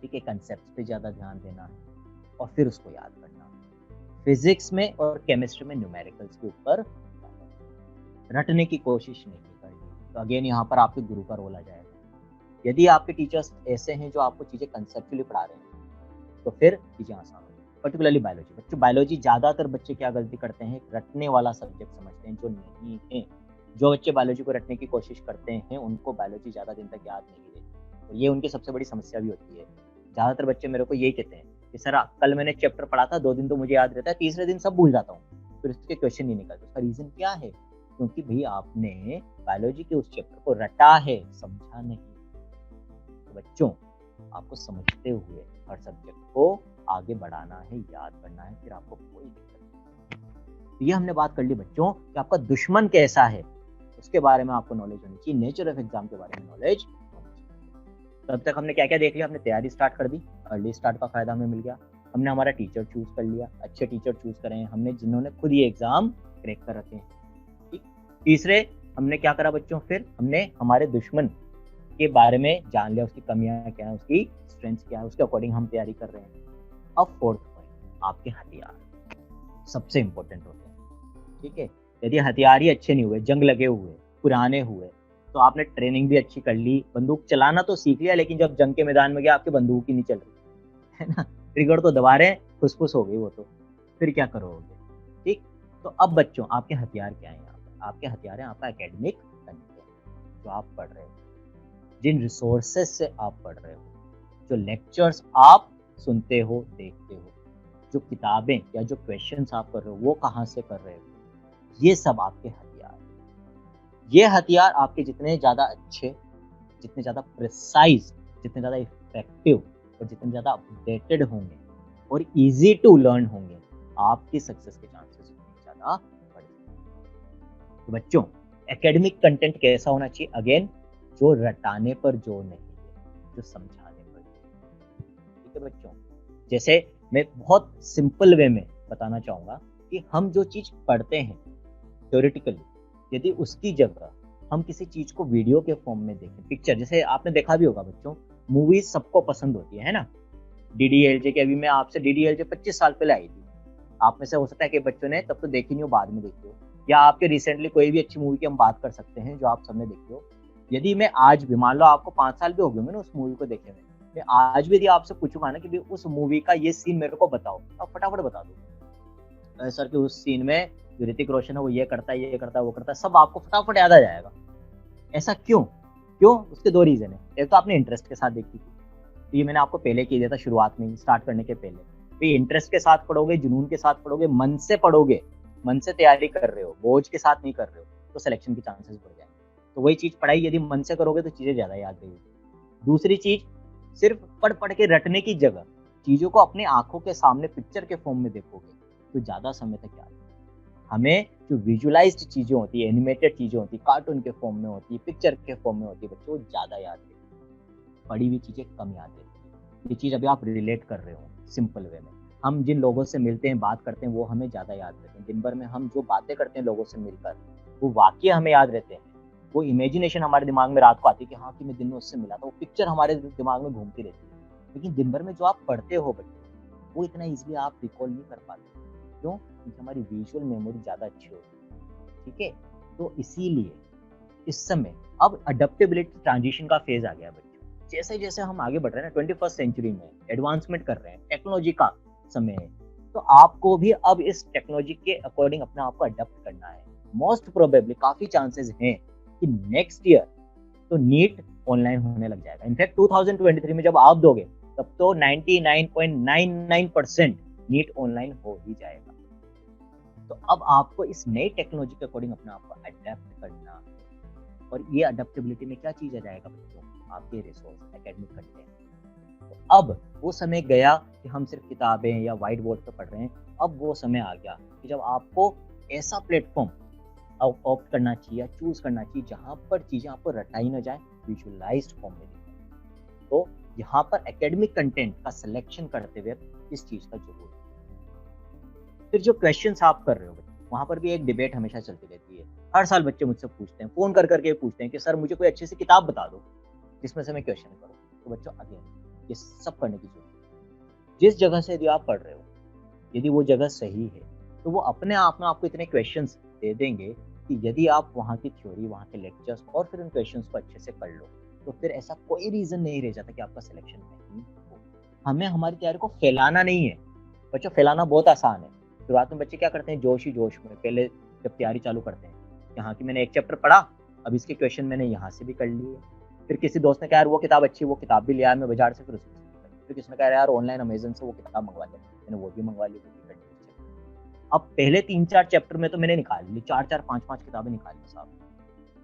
ठीक है, कंसेप्ट पे ज्यादा ध्यान देना है, और फिर उसको याद करना। फिजिक्स में और केमिस्ट्री में न्यूमेरिकल्स के ऊपर रटने की कोशिश नहीं करनी। तो अगेन यहाँ पर आपके गुरु का रोल आ जाएगा। यदि आपके टीचर्स ऐसे हैं जो आपको चीजें कंसेप्चुअली पढ़ा रहे हैं, तो फिर चीजें आसान हो जाएगी। पर्टिकुलरली बायोलॉजी, बच्चों बायोलॉजी ज्यादातर बच्चे क्या गलती करते हैं, रटने वाला सब्जेक्ट समझते हैं, जो नहीं है। जो बच्चे बायोलॉजी को रटने की कोशिश करते हैं, उनको बायोलॉजी ज्यादा दिन तक याद नहीं रहती, तो ये उनकी सबसे बड़ी समस्या भी होती है। ज्यादातर बच्चे मेरे को यही कहते हैं कि सर कल मैंने चैप्टर पढ़ा था, 2 दिन तो मुझे याद रहता है, तीसरे दिन सब भूल जाता हूँ, फिर उसके क्वेश्चन नहीं निकलते। उसका रीजन क्या है? क्योंकि भाई आपने बायोलॉजी के उस चैप्टर को रटा है, समझा नहीं। तो बच्चों, आपको समझते हुए हर सब्जेक्ट को आगे बढ़ाना है, याद करना है, फिर आपको कोई दिक्कत नहीं। तो ये हमने बात कर ली बच्चों कि आपका दुश्मन कैसा है, उसके बारे में आपको नॉलेज होनी चाहिए, नेचर ऑफ एग्जाम के बारे में नॉलेज। तब तक हमने क्या क्या देख लिया, हमने तैयारी स्टार्ट कर दी, अर्ली स्टार्ट का फायदा हमें मिल गया, हमने हमारा टीचर चूज कर लिया, अच्छे टीचर चूज करें हमने जिन्होंने खुद ये एग्जाम क्रैक कर रखे हैं। ठीक, तीसरे हमने क्या करा बच्चों, फिर हमने हमारे दुश्मन के बारे में जान लिया, उसकी कमियां क्या है, उसकी स्ट्रेंथ क्या है, उसके अकॉर्डिंग हम तैयारी कर रहे हैं। अब फोर्थ पॉइंट, आपके हथियार सबसे इंपॉर्टेंट होते हैं। ठीक है, यदि हथियार ही अच्छे नहीं हुए, जंग लगे हुए, पुराने हुए, तो आपने ट्रेनिंग भी अच्छी कर ली, बंदूक चलाना तो सीख लिया, लेकिन जब जंग के मैदान में गया आपकी बंदूक ही नहीं चल रही है ना, ट्रिगर तो दबा रहे हैं, फुसफुस हो गई वो, तो फिर क्या करोगे। ठीक, तो अब बच्चों आपके हथियार क्या है यहाँ पर? आपके हथियार है आपका एकेडमिक कंटेंट, जो आप पढ़ रहे हो, जिन रिसोर्सेज से आप पढ़ रहे हो, जो लेक्चर्स आप सुनते हो, देखते हो, जो किताबें या जो क्वेश्चंस आप कर रहे हो वो कहाँ से कर रहे हो, ये सब आपके हथियार। ये हथियार आपके जितने ज़्यादा अच्छे, जितने ज़्यादा प्रिसाइज, जितने ज़्यादा इफेक्टिव और जितने ज़्यादा अपडेटेड होंगे और इजी टू लर्न होंगे, आपकी सक्सेस के चांसेस उतने ज़्यादा बढ़ जाएंगे। तो बच्चों, एकेडमिक कंटेंट कैसा होना चाहिए? अगेन, जो रटाने पर जोर नहीं है, जो समझाने पर जोर। ठीक है बच्चों, जैसे मैं बहुत सिंपल वे में बताना चाहूँगा कि हम जो चीज़ पढ़ते हैं थ्योरेटिकली, यदि उसकी जगह हम किसी चीज को वीडियो के फॉर्म में देखें, पिक्चर, जैसे आपने देखा भी होगा बच्चों, मूवीज सबको पसंद होती है ना, डीडीएलजे की, अभी मैं आपसे डीडीएलजे 25 साल पहले आई थी। आप में से हो सकता है कि बच्चों ने तब तो देखी नहीं हो, बाद में देखी हो, या आपके रिसेंटली कोई भी अच्छी मूवी की हम बात कर सकते हैं जो आप सबने देखी हो। यदि मैं आज भी, मान लो आपको 5 साल भी हो गए होंगे ना उस मूवी को देखे हुए, मैं आज भी यदि आपसे पूछूंगा ना कि भाई उस मूवी का ये सीन मेरे को बताओ, आप फटाफट बता दो सर कि उस सीन में जो ऋतिक रोशन है वो ये करता है, ये करता है, वो करता है, सब आपको फटाफट याद आ जाएगा। ऐसा क्यों? क्यों? उसके 2 रीजन है। एक तो आपने इंटरेस्ट के साथ देखी थी, तो ये मैंने आपको पहले कह दिया था शुरुआत में, स्टार्ट करने के पहले। तो इंटरेस्ट के साथ पढ़ोगे, जुनून के साथ पढ़ोगे, मन से पढ़ोगे, मन से तैयारी कर रहे हो, बोझ के साथ नहीं कर रहे हो, तो सिलेक्शन के चांसेस बढ़ जाएंगे। तो वही चीज पढ़ाई यदि मन से करोगे तो चीजें ज्यादा याद रहेगी। दूसरी चीज, सिर्फ पढ़ पढ़ के रटने की जगह चीजों को अपनी आंखों के सामने पिक्चर के फॉर्म में देखोगे तो ज्यादा समय तक याद है। हमें जो विजुअलाइज्ड चीजें होती है, एनिमेटेड चीजें होती है, कार्टून के फॉर्म में होती है, पिक्चर के फॉर्म में होती है, बच्चों ज्यादा याद रहती है, पढ़ी हुई चीजें कम याद रहती है। ये चीज अभी आप रिलेट कर रहे हो सिंपल वे में। हम जिन लोगों से मिलते हैं, बात करते हैं, वो हमें ज्यादा याद रहते हैं। दिन भर में हम जो बातें करते हैं लोगों से मिलकर, वो वाक्य हमें याद रहते हैं। वो इमेजिनेशन हमारे दिमाग में रात को आती है कि हाँ कि मैं दिन में उससे मिला था, वो पिक्चर हमारे दिमाग में घूमती रहती है। लेकिन दिन भर में जो आप पढ़ते हो बच्चों, वो इतना इजीली आप रिकॉल नहीं कर पाते। क्यों? क्योंकि हमारी विजुअल मेमोरी ज़्यादा अच्छी होती है। ठीक है, तो इसीलिए इस समय अब अडेप्टेबिलिटी ट्रांजिशन का फेज आ गया बच्चों। जैसे जैसे हम आगे बढ़ रहे हैं ना 21st सेंचुरी में, एडवांसमेंट कर रहे हैं, टेक्नोलॉजी का समय है, तो आपको भी अब इस टेक्नोलॉजी के अकॉर्डिंग अपने आप को अडेप्ट करना है। मोस्ट प्रोबेबली काफी चांसेस हैं कि नेक्स्ट ईयर तो नीट ऑनलाइन होने लग जाएगा। इनफैक्ट 2023 में जब आप दोगे तब तो 99.99% नीट ऑनलाइन हो ही जाएगा। तो अब आपको इस नई टेक्नोलॉजी के अकॉर्डिंग अपने आप को अडेप्ट करना है। और ये अडेप्टेबिलिटी में क्या चीज आ जाएगा बच्चों? आपके रिसोर्स, एकेडमिक कंटेंट। तो अब वो समय गया कि हम सिर्फ किताबें या व्हाइट बोर्ड पे पढ़ रहे हैं। अब वो समय आ गया कि जब आपको ऐसा प्लेटफॉर्म ऑप्ट करना चाहिए, चूज करना चाहिए जहां पर चीजें आपको रटाई न जाए, विजुअलाइज्ड फॉर्म में दिखाई। तो यहाँ पर एकेडमिक कंटेंट का सिलेक्शन करते हुए इस चीज का जरूर। फिर जो क्वेश्चंस आप कर रहे हो वहां पर भी एक डिबेट हमेशा चलती रहती है। हर साल बच्चे मुझसे पूछते हैं, फोन कर करके पूछते हैं कि सर मुझे कोई अच्छी सी किताब बता दो जिसमें से मैं क्वेश्चन करूँ। तो बच्चों अगेन ये सब करने की जरूरत है। जिस जगह से यदि आप पढ़ रहे हो, यदि वो जगह सही है, तो वो अपने आप में आपको इतने क्वेश्चंस दे देंगे कि यदि आप वहाँ की थ्योरी, वहाँ के लेक्चर्स और फिर उन क्वेश्चंस को अच्छे से कर लो, तो फिर ऐसा कोई रीजन नहीं रह जाता कि आपका सिलेक्शन नहीं हो। हमें हमारी तैयारी को फैलाना नहीं है बच्चों। फैलाना बहुत आसान है। शुरुआत में बच्चे क्या करते हैं, जोश ही जोश में पहले जब तैयारी चालू करते हैं, यहाँ की मैंने एक चैप्टर पढ़ा, अब इसके क्वेश्चन मैंने यहाँ से भी कर लिए। फिर किसी दोस्त ने कहा यार वो किताब अच्छी, वो किताब भी लिया मैं बाजार से, फिर उसको फिर किसी ने कहा यार ऑनलाइन अमेजन से वो किताब मंगवा लिया, मैंने वो भी मंगवा ली। अब पहले 3-4 चैप्टर में तो मैंने निकाल ली, 4-4 5-5 किताबें निकाल ली साहब।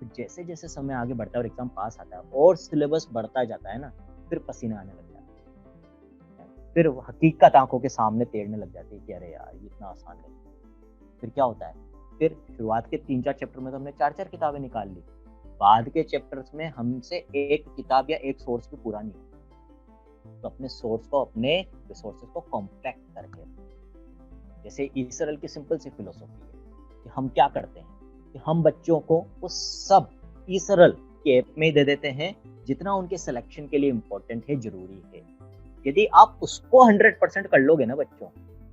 तो जैसे जैसे समय आगे बढ़ता है और एग्जाम पास आता है और सिलेबस बढ़ता जाता है ना, फिर पसीना आने लग जाता है, फिर हकीकत आंखों के सामने तैरने लग जाती है कि अरे यार ये इतना आसान नहीं। फिर क्या होता है, फिर शुरुआत के 3-4 चैप्टर में तो हमने 4-4 किताबें निकाल ली, बाद के चैप्टर्स में हमसे एक किताब या एक सोर्स भी पूरा नहीं होता। तो अपने सोर्स को, अपने रिसोर्सेज को कॉम्पैक्ट करके, जैसे ईसरल की सिंपल सी फिलोसॉफी है कि हम क्या करते हैं कि हम बच्चों को वो सब ईसरल के ऐप में दे देते हैं जितना उनके सिलेक्शन के लिए इम्पोर्टेंट है, जरूरी है। यदि आप उसको 100% कर लोगे ना बच्चों,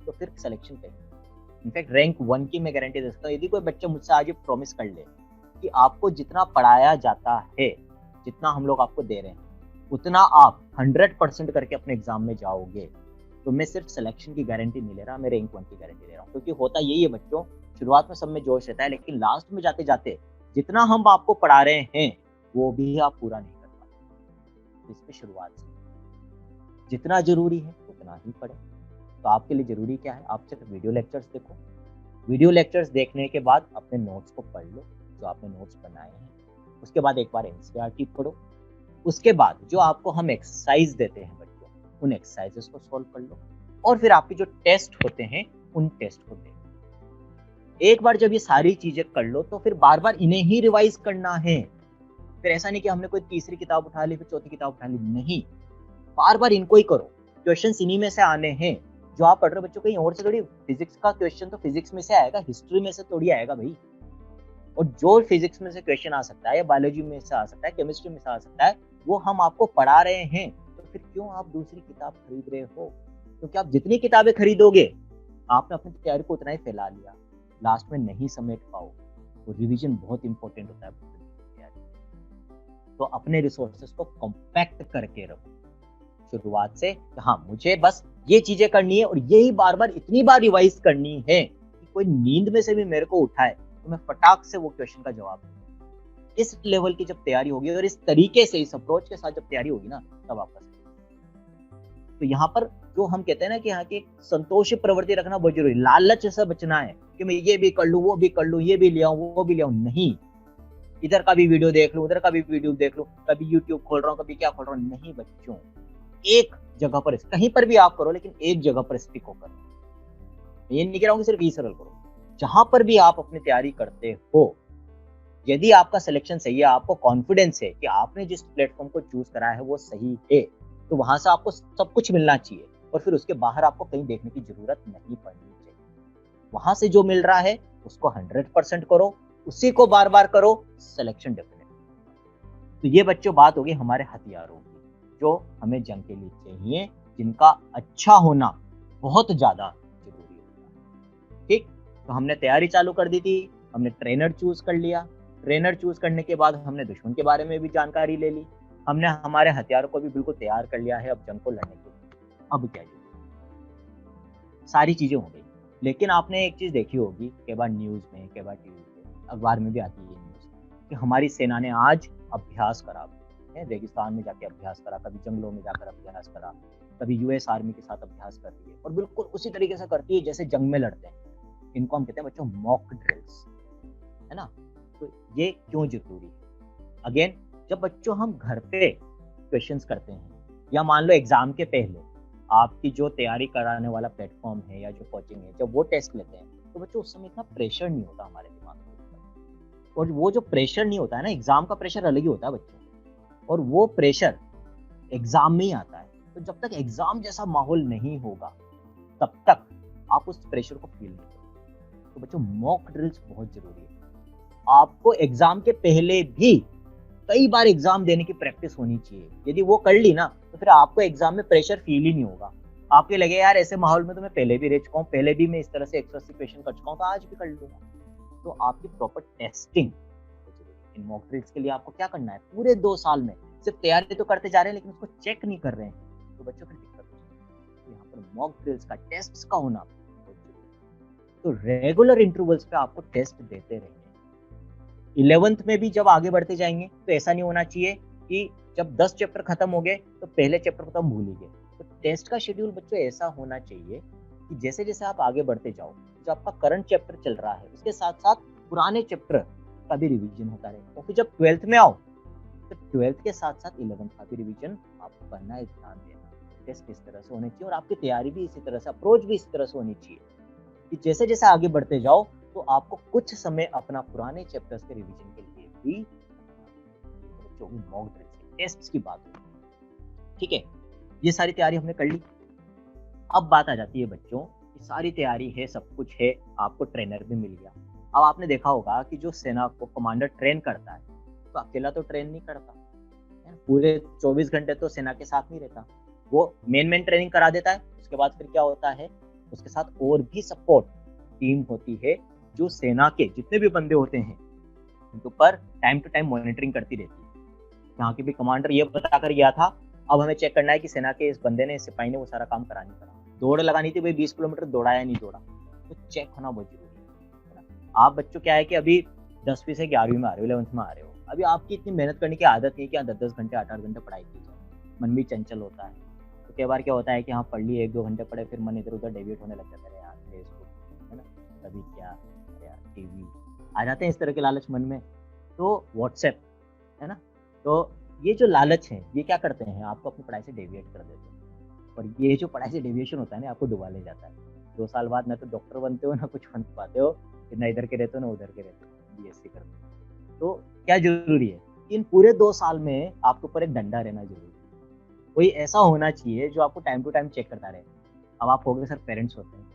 तो फिर सिलेक्शन करेंगे। इनफैक्ट रैंक 1 की मैं गारंटी दे सकता हूँ। यदि कोई बच्चा मुझसे आज प्रॉमिस कर ले कि आपको जितना पढ़ाया जाता है, जितना हम लोग आपको दे रहे हैं, उतना आप 100% करके अपने एग्जाम में जाओगे, तो मैं सिर्फ सिलेक्शन की गारंटी नहीं ले रहा, मैं रैंक 1 की गारंटी ले रहा हूँ। क्योंकि होता यही है बच्चों, शुरुआत में सब में जोश रहता है, लेकिन लास्ट में जाते जाते जितना हम आपको पढ़ा रहे हैं वो भी आप पूरा नहीं कर पाते। इसमें शुरुआत से जितना जरूरी है उतना ही पढ़े। तो आपके लिए जरूरी क्या है, आप सिर्फ वीडियो लेक्चर्स देखो। वीडियो लेक्चर्स देखने के बाद अपने नोट्स को पढ़ लो जो आपने नोट्स बनाए हैं। उसके बाद एक बार एनसीईआरटी पढ़ो। उसके बाद जो आपको हम एक्सरसाइज देते हैं बच्चों, उन एक्सरसाइजेस को सॉल्व कर लो। और फिर आपके जो टेस्ट होते हैं उन टेस्ट को देखो। एक बार जब ये सारी चीजें कर लो तो फिर बार बार इन्हें ही रिवाइज करना है। फिर ऐसा नहीं कि हमने कोई तीसरी किताब उठा ली फिर चौथी किताब उठा ली, नहीं, बार बार इनको ही करो। क्वेश्चन इन्हीं में से आने हैं जो आप पढ़ रहे हो बच्चों। कहीं और से थोड़ी, फिजिक्स का क्वेश्चन तो फिजिक्स में से आएगा, हिस्ट्री में से थोड़ी आएगा भाई। और जो फिजिक्स में से क्वेश्चन आ सकता है या बायोलॉजी में से आ सकता है, केमिस्ट्री में से आ सकता है, वो हम आपको पढ़ा रहे हैं, तो फिर क्यों आप दूसरी किताब खरीद रहे हो? क्योंकि आप जितनी किताबें खरीदोगे, आपने अपनी तैयारी को उतना ही फैला लिया, लास्ट में नहीं समेट पाओगे। तो रिवीजन बहुत इंपॉर्टेंट होता है तैयारी। तो अपने रिसोर्सेस को कॉम्पैक्ट करके रखो शुरुआत से, हाँ मुझे बस ये चीजें करनी है और यही बार बार इतनी बार रिवाइज करनी है कि कोई नींद में से भी मेरे को उठाए तो मैं फटाक से वो क्वेश्चन का जवाब दूं। इस लेवल की जब तैयारी होगी और इस तरीके से, इस अप्रोच के साथ जब तैयारी होगी ना, तब आपका सही। तो यहाँ पर जो हम कहते हैं ना कि यहाँ की संतोषी प्रवृत्ति रखना बहुत जरूरी, लालच से बचना है कि मैं ये भी कर लूं, वो भी कर लूं, ये भी ले आऊं, वो भी ले आऊं, नहीं। इधर का भी वीडियो देख लूं, उधर का भी वीडियो देख लूं, कभी यूट्यूब खोल रहा हूँ, कभी क्या खोल रहा हूँ, नहीं बच्चों। एक जगह पर, कहीं पर भी आप करो, लेकिन एक जगह पर स्टिक होकर। ये नहीं कह रहा हूँ कि सिर्फ सरल करो, जहां पर भी आप अपनी तैयारी करते हो, यदि आपका सिलेक्शन सही है, आपको कॉन्फिडेंस है कि आपने जिस प्लेटफॉर्म को चूज करा है वो सही है, तो वहां से आपको सब कुछ मिलना चाहिए और फिर उसके बाहर आपको कहीं देखने की जरूरत नहीं पड़नी चाहिए। वहां से जो मिल रहा है उसको 100% करो, उसी को बार बार करो, सिलेक्शन डेफिनेट। तो ये बच्चों बात होगी हमारे हथियारों की, जो हमें जंग के लिए चाहिए, जिनका अच्छा होना बहुत ज्यादा जरूरी होता है। ठीक, तो हमने तैयारी चालू कर दी थी, हमने ट्रेनर चूज कर लिया, ट्रेनर चूज करने के बाद हमने दुश्मन के बारे में भी जानकारी ले ली, हमने हमारे हथियारों को भी बिल्कुल तैयार कर लिया है अब जंग को लड़ने के लिए। अब क्या जरूरी, सारी चीजें हो गई। लेकिन आपने एक चीज देखी होगी, कई बार न्यूज में, कई बार टीवी पे, अखबार में भी आती है न्यूज कि हमारी सेना ने आज अभ्यास करा, रेगिस्तान में जाके अभ्यास करा, कभी जंगलों में जाकर अभ्यास करा, कभी यूएस आर्मी के साथ अभ्यास कर रही है और बिल्कुल उसी तरीके से करती है जैसे जंग में लड़ते हैं। इनको हम कहते हैं बच्चों मॉक ड्रिल्स, है ना। तो ये क्यों जरूरी है? अगेन, जब बच्चों हम घर पे क्वेश्चंस करते हैं या मान लो एग्जाम के पहले आपकी जो तैयारी कराने वाला प्लेटफॉर्म है या जो कोचिंग है, जब वो टेस्ट लेते हैं तो बच्चों उस समय इतना प्रेशर नहीं होता हमारे दिमाग में। और वो जो प्रेशर नहीं होता है ना, एग्जाम का प्रेशर अलग ही होता है बच्चों, और वो प्रेशर एग्जाम में ही आता है। तो जब तक एग्जाम जैसा माहौल नहीं होगा तब तक आप उस प्रेशर को फील नहीं करोगे। तो बच्चों मॉक ड्रिल्स बहुत जरूरी है। आपको एग्जाम के पहले भी कई बार एग्जाम देने की प्रैक्टिस होनी चाहिए। यदि वो कर ली ना तो फिर आपको एग्जाम में प्रेशर फील ही नहीं होगा। आपके लगे यार ऐसे माहौल में तो मैं पहले भी रह चुका हूँ, पहले भी मैं इस तरह से 180 क्वेश्चन कर चुका हूँ, तो आज भी कर लूंगा। तो आपकी proper testing in mock drills के लिए आपको क्या करना है, पूरे 2 साल में सिर्फ तैयारी तो करते जा रहे हैं लेकिन उसको चेक नहीं कर रहे हैं, तो बच्चों फिर दिक्कत हो जाती है। यहाँ पर मॉक ड्रिल्स का, टेस्ट का होना बहुत जरूरी है। तो रेगुलर इंटरवल्स पे आपको टेस्ट देते रहेंगे। 11th में भी जब आगे बढ़ते जाएंगे तो ऐसा नहीं होना चाहिए कि जब 10 चैप्टर खत्म हो गए तो पहले चैप्टर को तो हम भूल ही गए। तो टेस्ट का शेड्यूल बच्चों ऐसा होना चाहिए कि जैसे जैसे आप आगे बढ़ते जाओ, जो आपका करंट चैप्टर चल रहा है उसके साथ साथ पुराने चैप्टर का भी रिवीजन होता रहे। और फिर जब 12th में आओ तो 12th के साथ साथ 11th का भी रिवीजन आपको करना है, ध्यान देना। टेस्ट इस तरह से होने चाहिए और आपकी तैयारी भी इसी तरह से, अप्रोच भी इस तरह से होनी चाहिए कि जैसे जैसे आगे बढ़ते जाओ तो आपको कुछ समय अपना पुराने चैप्टर्स के रिवीजन के लिए भी बच्चों की मॉक ड्रिल्स, टेस्ट्स की बात होगी। ठीक है, ये सारी तैयारी हमने कर ली। अब बात आ जाती है बच्चों कि सारी तैयारी है, सब कुछ है, आपको ट्रेनर भी मिल गया। अब आपने देखा होगा कि जो सेना को कमांडर ट्रेन करता है तो अकेला तो ट्रेन नहीं करता, पूरे 24 घंटे तो सेना के साथ नहीं रहता। वो मेन ट्रेनिंग करा देता है, उसके बाद फिर क्या होता है, उसके साथ और भी सपोर्ट टीम होती है जो सेना के जितने भी बंदे होते हैं उनके ऊपर टाइम टू टाइम मॉनिटरिंग करती रहती है। यहाँ के भी कमांडर ये बताकर गया था, अब हमें चेक करना है कि सेना के इस बंदे ने, इस सिपाही ने वो सारा काम करा नहीं करा। दौड़ लगानी थी भाई, 20 किलोमीटर दौड़ा या नहीं दौड़ा, तो चेक होना बहुत जरूरी है ना। आप बच्चों क्या है कि अभी 10वीं से 11वीं में आ रहे हो, 11th में आ रहे हो, अभी आपकी इतनी मेहनत करने की आदत नहीं है कि 10-10 घंटे 8-8 घंटे पढ़ाई की जाए, मन भी चंचल होता है। तो कई बार क्या होता है कि हाँ पढ़ लिए 1-2 घंटे पढ़े, फिर मन इधर उधर डेविएट होने लग जाता है, यार फेसबुक है ना, कभी क्या यार टीवी, आ जाते हैं इस तरह के लालच मन में। तो व्हाट्सएप है ना, तो ये जो लालच है ये क्या करते हैं, आपको अपनी पढ़ाई से डेविएट कर देते हैं। और ये जो पढ़ाई से डेविएशन होता है ना, आपको डुबा ले जाता है। 2 साल बाद ना तो डॉक्टर बनते हो, ना कुछ बन पाते हो, ना इधर के रहते हो ना उधर के रहते हो, बीएससी करते हो। तो क्या जरूरी है, इन पूरे 2 साल में आपके ऊपर एक डंडा रहना जरूरी है। कोई ऐसा होना चाहिए जो आपको टाइम टू टाइम चेक करता रहे। अब आप कहोगे सर पेरेंट्स होते हैं,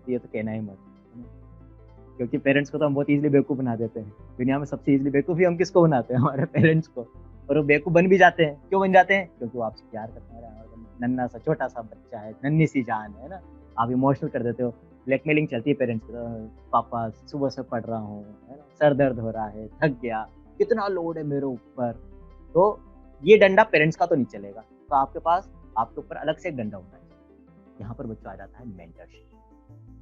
तो ये तो कहना ही मत, क्योंकि पेरेंट्स को तो हम बहुत इजीली बेवकूफ़ बना देते हैं। दुनिया में सबसे इजीली बेवकूफ़ी हम किसको बनाते हैं, हमारे पेरेंट्स को। और वो बेवकूफ़ बन भी जाते हैं। क्यों बन जाते हैं? क्योंकि वो आपसे प्यार करता है, नन्हा सा छोटा-सा बच्चा है, नन्ही सी जान है ना? आप इमोशनल कर देते हो। ब्लैकमेलिंग चलती है पेरेंट्स की, पापा सुबह से पढ़ रहा हूँ, है ना? सर दर्द हो रहा है, थक गया, कितना लोड है मेरे ऊपर। तो ये डंडा पेरेंट्स का तो नहीं चलेगा, तो आपके ऊपर अलग से एक डंडा होना चाहिए। यहाँ पर बच्चों आ जाता है मेंटरशिप,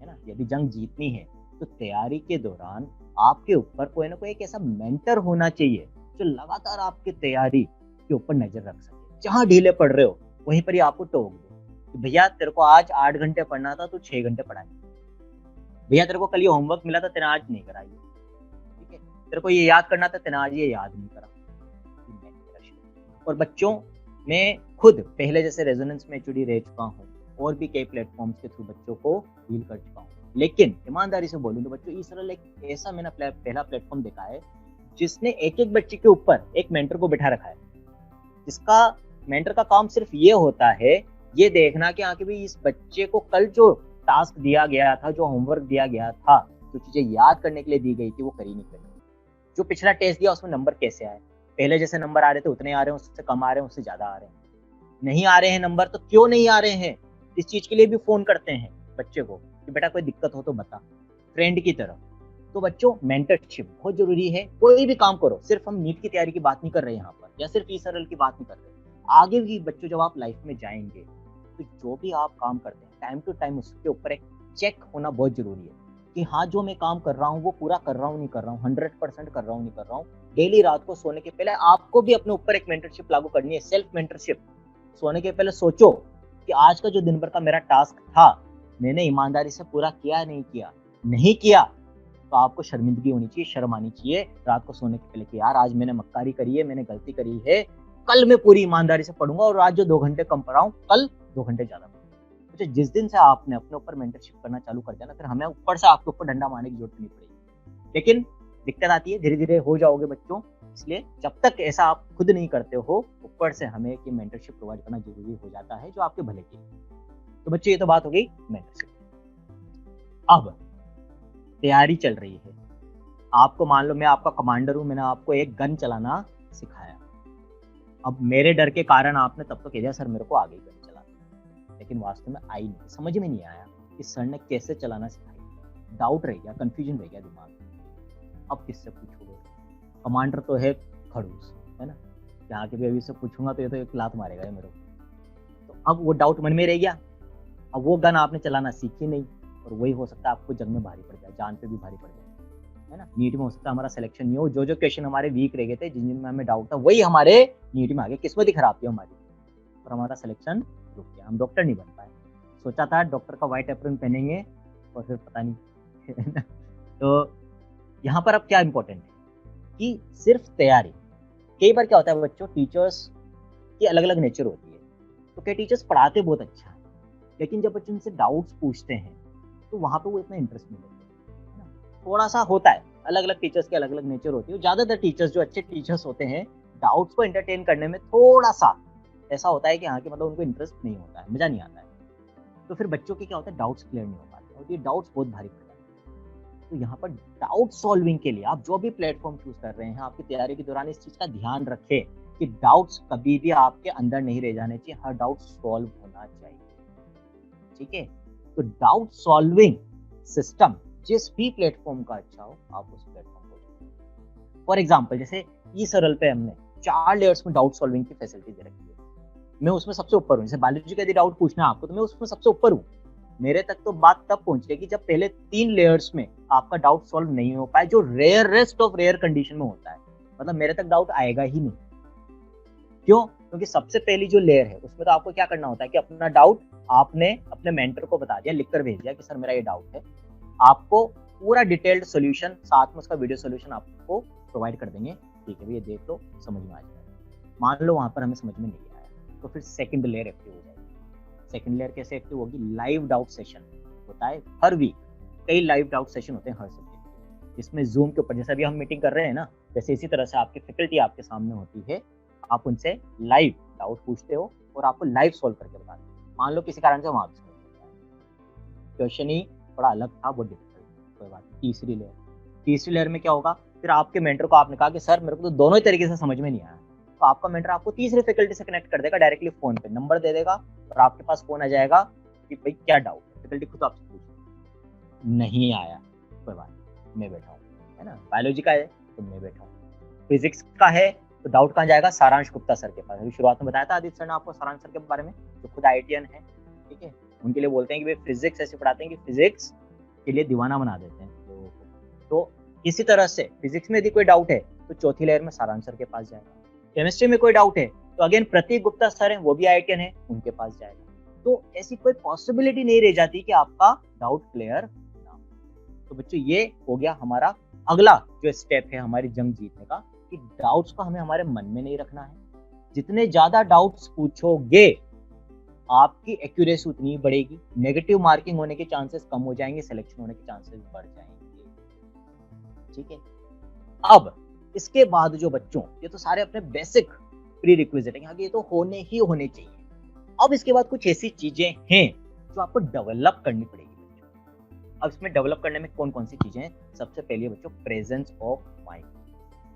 है ना? यदि जंग जीतनी है, तो तैयारी के दौरान आपके ऊपर कोई ना कोई एक ऐसा मेंटर होना चाहिए, जो लगातार आपकी तैयारी के ऊपर नज़र रख सके। जहाँ ढीले पड़ रहे हो, वहीं पर ही आपको टोक दे कि भैया तेरे को आज 8 घंटे पढ़ना था, तू 6 घंटे पढ़ा है। भैया तेरे को कल ये होमवर्क मिला था, तूने आज नहीं करा ये, ठीक है? तेरे को ये याद करना था, तूने आज ये याद नहीं करा। और बच्चों, मैं खुद पहले जैसे रेजोनेंस में एचओडी रह चुका हूँ और भी कई प्लेटफॉर्म्स के थ्रू बच्चों को डील कर चुका हूँ। लेकिन ईमानदारी से बोलूँ तो बच्चों, ई-सरल एक ऐसा मैंने पहला प्लेटफॉर्म देखा है जिसने एक-एक बच्चे के ऊपर एक मेंटर को बिठा रखा है। जिसका मेंटर का काम सिर्फ ये होता है, ये देखना कि हाँ कि भाई इस बच्चे को कल जो टास्क दिया गया था, जो होमवर्क दिया गया था, जो चीज़ें याद करने के लिए दी गई थी, वो करी नहीं करी। जो पिछला टेस्ट दिया उसमें नंबर कैसे आए? पहले जैसे नंबर आ रहे थे उतने आ रहे हैं, उससे कम आ रहे हैं, उससे ज़्यादा आ रहे हैं। नहीं आ रहे हैं नंबर तो क्यों नहीं आ रहे हैं? इस चीज़ के लिए भी फ़ोन करते हैं बच्चे को कि बेटा कोई दिक्कत हो तो बता, फ्रेंड की तरह। तो बच्चों, मेंटरशिप बहुत ज़रूरी है। कोई भी काम करो, सिर्फ हम नीट की तैयारी की बात नहीं कर रहे हैं यहाँ पर, या सिर्फ ई-सरल की बात नहीं कर रहे। आगे भी बच्चों जब आप लाइफ में जाएँगे, तो जो भी आप काम करते हैं, टाइम टू टाइम उसके ऊपर एक चेक होना बहुत ज़रूरी है कि हाँ, जो मैं काम कर रहा हूँ वो पूरा कर रहा हूँ, नहीं कर रहा हूँ, 100% कर रहा हूँ, नहीं कर रहा हूँ। डेली रात को सोने के पहले आपको भी अपने ऊपर एक मेंटरशिप लागू करनी है, सेल्फ मेंटरशिप। सोने के पहले सोचो कि आज का जो दिन भर का मेरा टास्क था, मैंने ईमानदारी से पूरा किया, नहीं किया। नहीं किया तो आपको शर्मिंदगी होनी चाहिए, शर्म आनी चाहिए रात को सोने के पहले कि यार आज मैंने मक्कारी करी है, मैंने गलती करी है, कल मैं पूरी ईमानदारी से पढ़ूंगा और आज जो 2 घंटे कम पढ़ा हूँ, कल 2 घंटे ज़्यादा पढ़ूंगा। अच्छा, जिस दिन से आपने अपने ऊपर मेंटरशिप करना चालू कर दिया ना, फिर हमें ऊपर से आपके ऊपर डंडा मारने की जरूरत नहीं पड़ेगी। लेकिन दिक्कत आती है, धीरे-धीरे हो जाओगे बच्चों, इसलिए जब तक ऐसा आप खुद नहीं करते हो, ऊपर से हमें ये मेंटरशिप प्रोवाइड करना ज़रूरी हो जाता है, जो आपके भले के लिए। तो बच्चों, ये तो बात हो गई मेंटरशिप। अब तैयारी चल रही है, आपको मान लो मैं आपका कमांडर हूँ, मैंने आपको एक गन चलाना सिखाया। अब मेरे डर के कारण आपने तब तो कह दिया सर मेरे को आगे ही गन चलाना, लेकिन वास्तव में आई नहीं, समझ में नहीं आया कि सर ने कैसे चलाना सिखाई। डाउट रह गया, कंफ्यूजन रह गया दिमाग में। अब किससे पूछोगे? कमांडर तो है खड़ूस, है ना? यहाँ के भी अभी से पूछूंगा तो ये तो एक लात मारेगा ये मेरे को। तो अब वो डाउट मन में रह गया। अब वो गन आपने चलाना सीखी नहीं, और वही हो सकता है आपको जंग में भारी पड़ जाए, जान पे भी भारी पड़ जाए, है ना? नीट में हो सकता है हमारा सिलेक्शन नहीं हो, जो क्वेश्चन हमारे वीक रह गए थे, जिनमें हमें डाउट था, वही हमारे नीट में आ गए। किस्मत ही खराब थी हमारी, और हमारा सिलेक्शन रुक गया, हम डॉक्टर नहीं बन पाए। सोचा था डॉक्टर का व्हाइट एप्रन पहनेंगे, और फिर पता नहीं है ना? तो यहाँ पर अब क्या इंपॉर्टेंट है कि सिर्फ तैयारी। कई बार क्या होता है बच्चों, टीचर्स की अलग अलग नेचर होती है। तो कई टीचर्स पढ़ाते बहुत अच्छा है, लेकिन जब बच्चे उनसे डाउट्स पूछते हैं तो वहाँ पे वो इतना इंटरेस्ट नहीं लेते, है ना? थोड़ा सा होता है, अलग अलग टीचर्स की अलग अलग नेचर होती है। ज़्यादातर टीचर्स जो अच्छे टीचर्स होते हैं, डाउट्स को एंटरटेन करने में थोड़ा सा ऐसा होता है कि हाँ कि मतलब उनको इंटरेस्ट नहीं होता है, मज़ा नहीं आता है। तो फिर बच्चों के क्या होता है, डाउट्स क्लियर नहीं हो पाते, और ये डाउट्स बहुत भारी पड़ जाते हैं। तो यहाँ पर डाउट सॉल्विंग के लिए आप जो भी प्लेटफॉर्म चूज कर रहे हैं, आपकी तैयारी के दौरान इस चीज़ का ध्यान रखें कि डाउट्स कभी भी आपके अंदर नहीं रह जाने चाहिए, हर डाउट सॉल्व होना चाहिए। ठीक है? तो डाउट सॉल्विंग सिस्टम जिस भी प्लेटफॉर्म का अच्छा हो, आप उस प्लेटफॉर्म को। फॉर एग्जांपल, जैसे ई-सरल पे हमने 4 लेयर्स में डाउट सॉल्विंग की फैसिलिटी दे रखी है। मैं उसमें सबसे ऊपर हूँ। जैसे बायोलॉजी का यदि डाउट पूछना है आपको, तो मैं उसमें सबसे ऊपर हूँ। मेरे तक तो बात तब पहुंचेगी जब पहले 3 लेयर्स में आपका डाउट सॉल्व नहीं हो पाए, जो रेयरेस्ट ऑफ रेयर कंडीशन में होता है। मतलब मेरे तक डाउट आएगा ही नहीं। क्यों? क्योंकि सबसे पहली जो लेयर है, उसमें तो आपको क्या करना होता है कि अपना डाउट आपने अपने मेंटर को बता दिया, लिखकर भेज दिया कि सर मेरा ये डाउट है। आपको पूरा डिटेल्ड सॉल्यूशन, साथ में उसका वीडियो सॉल्यूशन आपको प्रोवाइड कर देंगे। ठीक है भैया, देख लो, समझ में आ जाएगा। मान लो वहां पर हमें समझ में नहीं आया, तो फिर सेकंड लेयर एक्टिव हो जाएगी। सेकंड लेयर कैसे एक्टिव होगी? लाइव डाउट सेशन होता है हर वीक। कई लाइव डाउट सेशन होते हैं हर सब्जेक्ट, जिसमें जूम के ऊपर, जैसे अभी हम मीटिंग कर रहे हैं ना, वैसे इसी तरह से आपकी फैकल्टी आपके सामने होती है। आप उनसे लाइव डाउट पूछते हो और आपको लाइव सॉल्व करके बताते हैं। मान लो किसी कारण से वहां भी क्वेश्चन ही थोड़ा अलग था, बहुत डिफिकल्ट, कोई बात नहीं। तीसरी लेयर में क्या होगा? फिर आपके मेंटर को आपने कहा कि सर मेरे को तो दोनों ही तरीके से समझ में नहीं आया, तो आपका मेंटर आपको तीसरे फैकल्टी से कनेक्ट कर देगा डायरेक्टली फोन पे, नंबर दे देगा और आपके पास फोन आ जाएगा कि भाई क्या डाउट है, फैकल्टी खुद आपसे पूछेगा। नहीं आया कोई बात नहीं, मैं बैठा हूँ, है ना। बायोलॉजी का है तो मैं बैठा हूँ, फिजिक्स का है तो डाउट कहाँ जाएगा, सारांश गुप्ता सर के पास। अभी शुरुआत में बताया था आदित्य सर ने आपको सारांश सर के बारे में, जो खुद आईआईटीएन है, ठीक है। उनके लिए बोलते हैं कि भाई फिजिक्स ऐसे पढ़ाते हैं कि फिजिक्स के लिए दीवाना बना देते हैं लोगों को। तो इसी तरह से फिजिक्स में यदि कोई डाउट है तो चौथी लेयर में सारांश सर के पास जाएगा। केमिस्ट्री में कोई डाउट है तो अगेन प्रतीक गुप्ता सर हैं, वो भी आईआईटीएन है, उनके पास जाएगा। तो ऐसी कोई पॉसिबिलिटी नहीं रह जाती कि आपका डाउट क्लियर ना हो। तो बच्चों ये हो गया हमारा अगला जो स्टेप है हमारी जंग जीतने का, कि डाउट्स को हमें हमारे मन में नहीं रखना है। जितने ज्यादा डाउट्स पूछोगे आपकी एक्यूरेसी उतनी ही बढ़ेगी, नेगेटिव मार्किंग होने के चांसेस कम हो जाएंगे, सिलेक्शन होने के चांसेस बढ़ जाएंगे, ठीक है। अब इसके बाद जो बच्चों, ये तो सारे अपने बेसिक प्री रिक्विजिट है, ये तो होने ही होने चाहिए। अब इसके बाद कुछ ऐसी चीजें हैं जो आपको डेवलप करनी पड़ेगी बच्चों। अब इसमें डेवलप करने में कौन कौन सी चीजें हैं? सबसे पहले बच्चों प्रेजेंस ऑफ माइंड,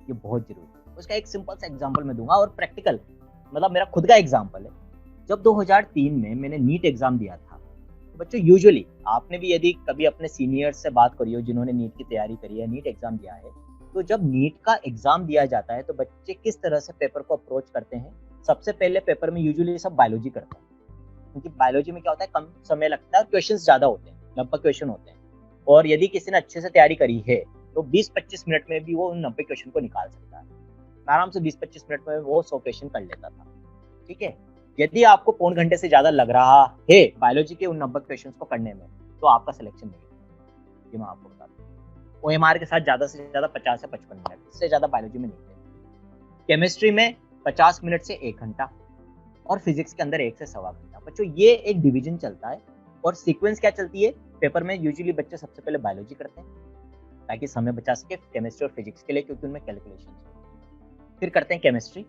ये बहुत जरूरी है। उसका एक सिंपल सा एग्जांपल मैं दूंगा और प्रैक्टिकल, मतलब मेरा खुद का एग्जांपल है। जब 2003 में मैंने नीट एग्जाम दिया था, तो बच्चों यूजुअली आपने भी यदि कभी अपने सीनियर्स से बात करी हो जिन्होंने नीट की तैयारी करी है, नीट एग्जाम दिया है, तो जब नीट का एग्जाम दिया जाता है तो बच्चे किस तरह से पेपर को अप्रोच करते हैं? सबसे पहले पेपर में यूजुअली सब बायोलॉजी करते हैं, क्योंकि बायोलॉजी में क्या होता है, कम समय लगता है और क्वेश्चंस ज्यादा होते हैं, 90 क्वेश्चन होते हैं। और यदि किसी ने अच्छे से तैयारी करी है तो 20-25 मिनट में भी वो उन 90 क्वेश्चन को निकाल सकता है आराम से। 20-25 मिनट में वो 100 क्वेश्चन कर लेता था, ठीक है। यदि आपको पौन घंटे से ज्यादा लग रहा है बायोलॉजी के उन 90 क्वेश्चन को करने में, तो आपका सिलेक्शन नहीं है, ये मैं आपको बता दूं। ओएमआर के साथ ज्यादा से ज्यादा 50 से 55 मिनट, इससे ज्यादा बायोलॉजी में नहीं है। केमिस्ट्री में 50 मिनट से 1 घंटा और फिजिक्स के अंदर 1 से सवा घंटा। बच्चों ये एक डिवीजन चलता है और सीक्वेंस क्या चलती है पेपर में? यूजुअली बच्चे सबसे पहले बायोलॉजी करते हैं ताकि समय बचा सके केमिस्ट्री और फिजिक्स के लिए, क्योंकि उनमें कैलकुलेशन, फिर करते हैं केमिस्ट्री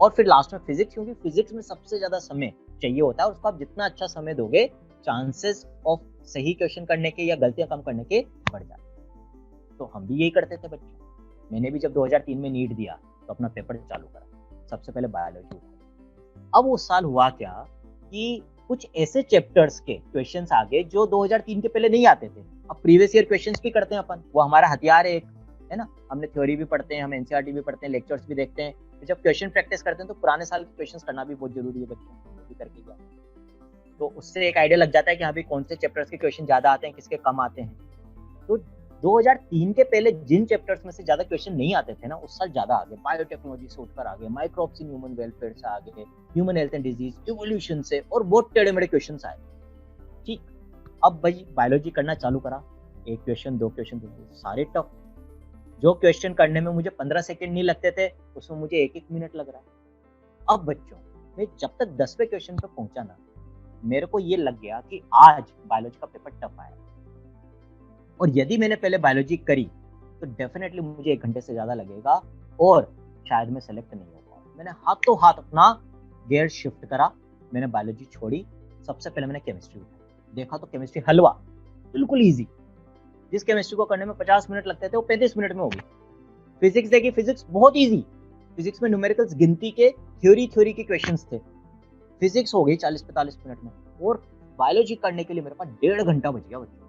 और फिर लास्ट में फिजिक्स, क्योंकि फिजिक्स में सबसे ज्यादा समय चाहिए होता है। उसको आप जितना अच्छा समय दोगे, चांसेस ऑफ सही क्वेश्चन करने के या गलतियां कम करने के बढ़ जाते हैं। तो हम भी यही करते थे बच्चों। मैंने भी जब 2003 में नीट दिया तो अपना पेपर चालू करा, सबसे पहले बायोलॉजी उठाई। अब उस साल हुआ क्या कि कुछ ऐसे चैप्टर्स के क्वेश्चंस आ गए जो 2003 के पहले नहीं आते थे। अब प्रीवियस ईयर क्वेश्चंस भी करते हैं अपन, वो हमारा हथियार है एक, है ना। हमने थ्योरी भी पढ़ते हैं, हम एनसीईआरटी भी पढ़ते हैं, लेक्चर्स भी देखते हैं। तो जब क्वेश्चन प्रैक्टिस करते हैं तो पुराने साल के क्वेश्चंस करना भी बहुत जरूरी है बच्चों, भी करके गया। तो उससे एक आइडिया लग जाता है कि हाँ भाई कौन से चैप्टर्स के क्वेश्चन ज्यादा आते हैं, किसके कम आते हैं। तो 2003 के पहले जिन चैप्टर्स में से ज्यादा क्वेश्चन नहीं आते थे ना, उस साल ज्यादा आगे बायोटेक्नोलॉजी से उठकर आगे, माइक्रोब्स इन ह्यूमन वेलफेयर से आगे, human health and disease, evolution से, और बहुत टेढ़े मेढ़े क्वेश्चन आए, ठीक। अब भाई बायोलॉजी करना चालू करा, 1 क्वेश्चन 2 क्वेश्चन सारे टफ। जो क्वेश्चन करने में मुझे 15 सेकंड नहीं लगते थे, उसमें मुझे 1-1 मिनट लग रहा है। अब बच्चों मैं जब तक 10वें क्वेश्चन पे पहुंचा ना, मेरे को ये लग गया कि आज बायोलॉजी का पेपर टफ आया, और यदि मैंने पहले बायोलॉजी करी तो डेफिनेटली मुझे 1 घंटे से ज्यादा लगेगा और शायद मैं सेलेक्ट नहीं हो पाऊँ। मैंने हाथों हाथ अपना गियर शिफ्ट करा, मैंने बायोलॉजी छोड़ी, सबसे पहले मैंने केमिस्ट्री उठाई। देखा तो केमिस्ट्री हलवा, बिल्कुल ईजी। जिस केमिस्ट्री को करने में 50 मिनट लगते थे वो 35 मिनट में होगी। फिजिक्स देखिए, फिजिक्स बहुत ईजी, फिजिक्स में न्यूमेरिकल्स गिनती के थ्योरी के क्वेश्चंस थे, फिजिक्स हो गई 40-45 मिनट में। और बायोलॉजी करने के लिए मेरे पास 1.5 घंटा बच गया बच्चों।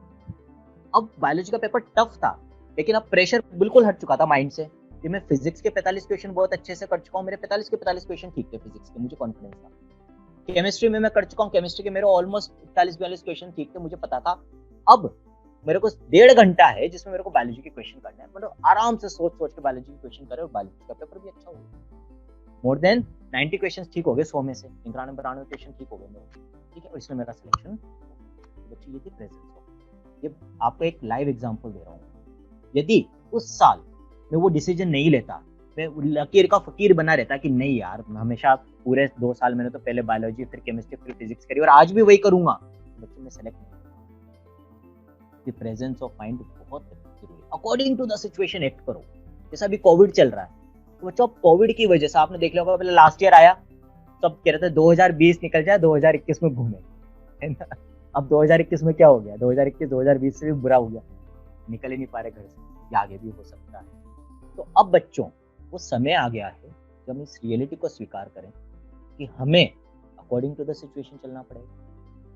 अब बायोलॉजी का पेपर टफ था, लेकिन अब प्रेशर बिल्कुल हट चुका था माइंड से कि मैं फिजिक्स के 45 क्वेश्चन बहुत अच्छे से कर चुका हूँ। मेरे 45 के 45 क्वेश्चन ठीक थे फिजिक्स के, मुझे कॉन्फिडेंस था। केमिस्ट्री में मैं कर चुका हूँ, केमिस्ट्री के मेरे ऑलमोस्ट 41-42 क्वेश्चन ठीक थे, मुझे पता था। अब मेरे को 1.5 घंटा है जिसमें मेरे को बायोलॉजी के क्वेश्चन करना है, मतलब आराम से सोच के बायोलॉजी के क्वेश्चन करे और बायोलॉजी का पेपर भी अच्छा होगा। मोर देन 90 क्वेश्चन ठीक हो गए, 100 में से 91-92 क्वेश्चन ठीक हो गए मेरे, ठीक है। और इसमें मेरा सिलेक्शन, बच्चों ये थी प्रेजेंस। ये आपको एक लाइव एग्जांपल दे रहा हूँ। यदि उस साल मैं वो डिसीजन नहीं लेता, मैं लकीर का फकीर बना रहता कि नहीं यार हमेशा पूरे 2 साल मैंने तो पहले बायोलॉजी फिर केमिस्ट्री फिर फिजिक्स करी और आज भी वही करूंगा, तो बच्चों में सेलेक्ट नहीं। प्रेजेंस ऑफ माइंड बहुत जरूरी है। According to the situation act करो। जैसा अभी कोविड चल रहा है, तो बच्चों कोविड की वजह से आपने देख लिया होगा, पहले लास्ट ईयर आया, सब कह रहे थे 2020 निकल जाए 2021 में घूमे, है ना। अब 2021 में क्या हो गया, 2021 2020 से भी बुरा हो गया, निकल ही नहीं पा रहे घर से, ये आगे भी हो सकता है। तो अब बच्चों वो समय आ गया है जब हम इस रियलिटी को स्वीकार करें कि हमें अकॉर्डिंग टू द सिचुएशन चलना पड़ेगा,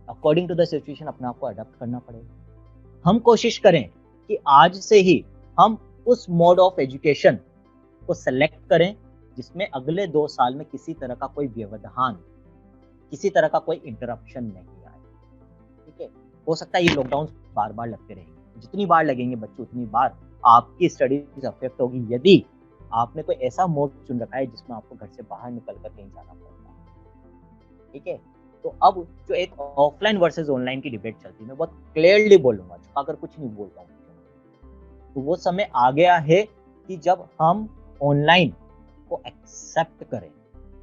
अकॉर्डिंग टू द सिचुएशन अपने आप को अडॉप्ट करना पड़ेगा। हम कोशिश करें कि आज से ही हम उस मोड ऑफ एजुकेशन को सेलेक्ट करें जिसमें अगले 2 साल में किसी तरह का कोई व्यवधान, किसी तरह का कोई इंटरप्शन नहीं आए। ठीक है, हो सकता है ये लॉकडाउन बार बार लगते रहेंगे, जितनी बार लगेंगे बच्चों उतनी बार आपकी स्टडीज अफेक्ट होगी, यदि आपने कोई ऐसा मोड चुन रखा है जिसमें आपको घर से बाहर निकल कर कहीं जाना पड़ता है। ठीक है, तो अब जो एक ऑफलाइन वर्सेस ऑनलाइन की डिबेट चलती है, मैं बहुत क्लियरली बोलूंगा, छुपाकर कुछ नहीं बोलता हूँ, तो वो समय आ गया है कि जब हम ऑनलाइन को एक्सेप्ट करें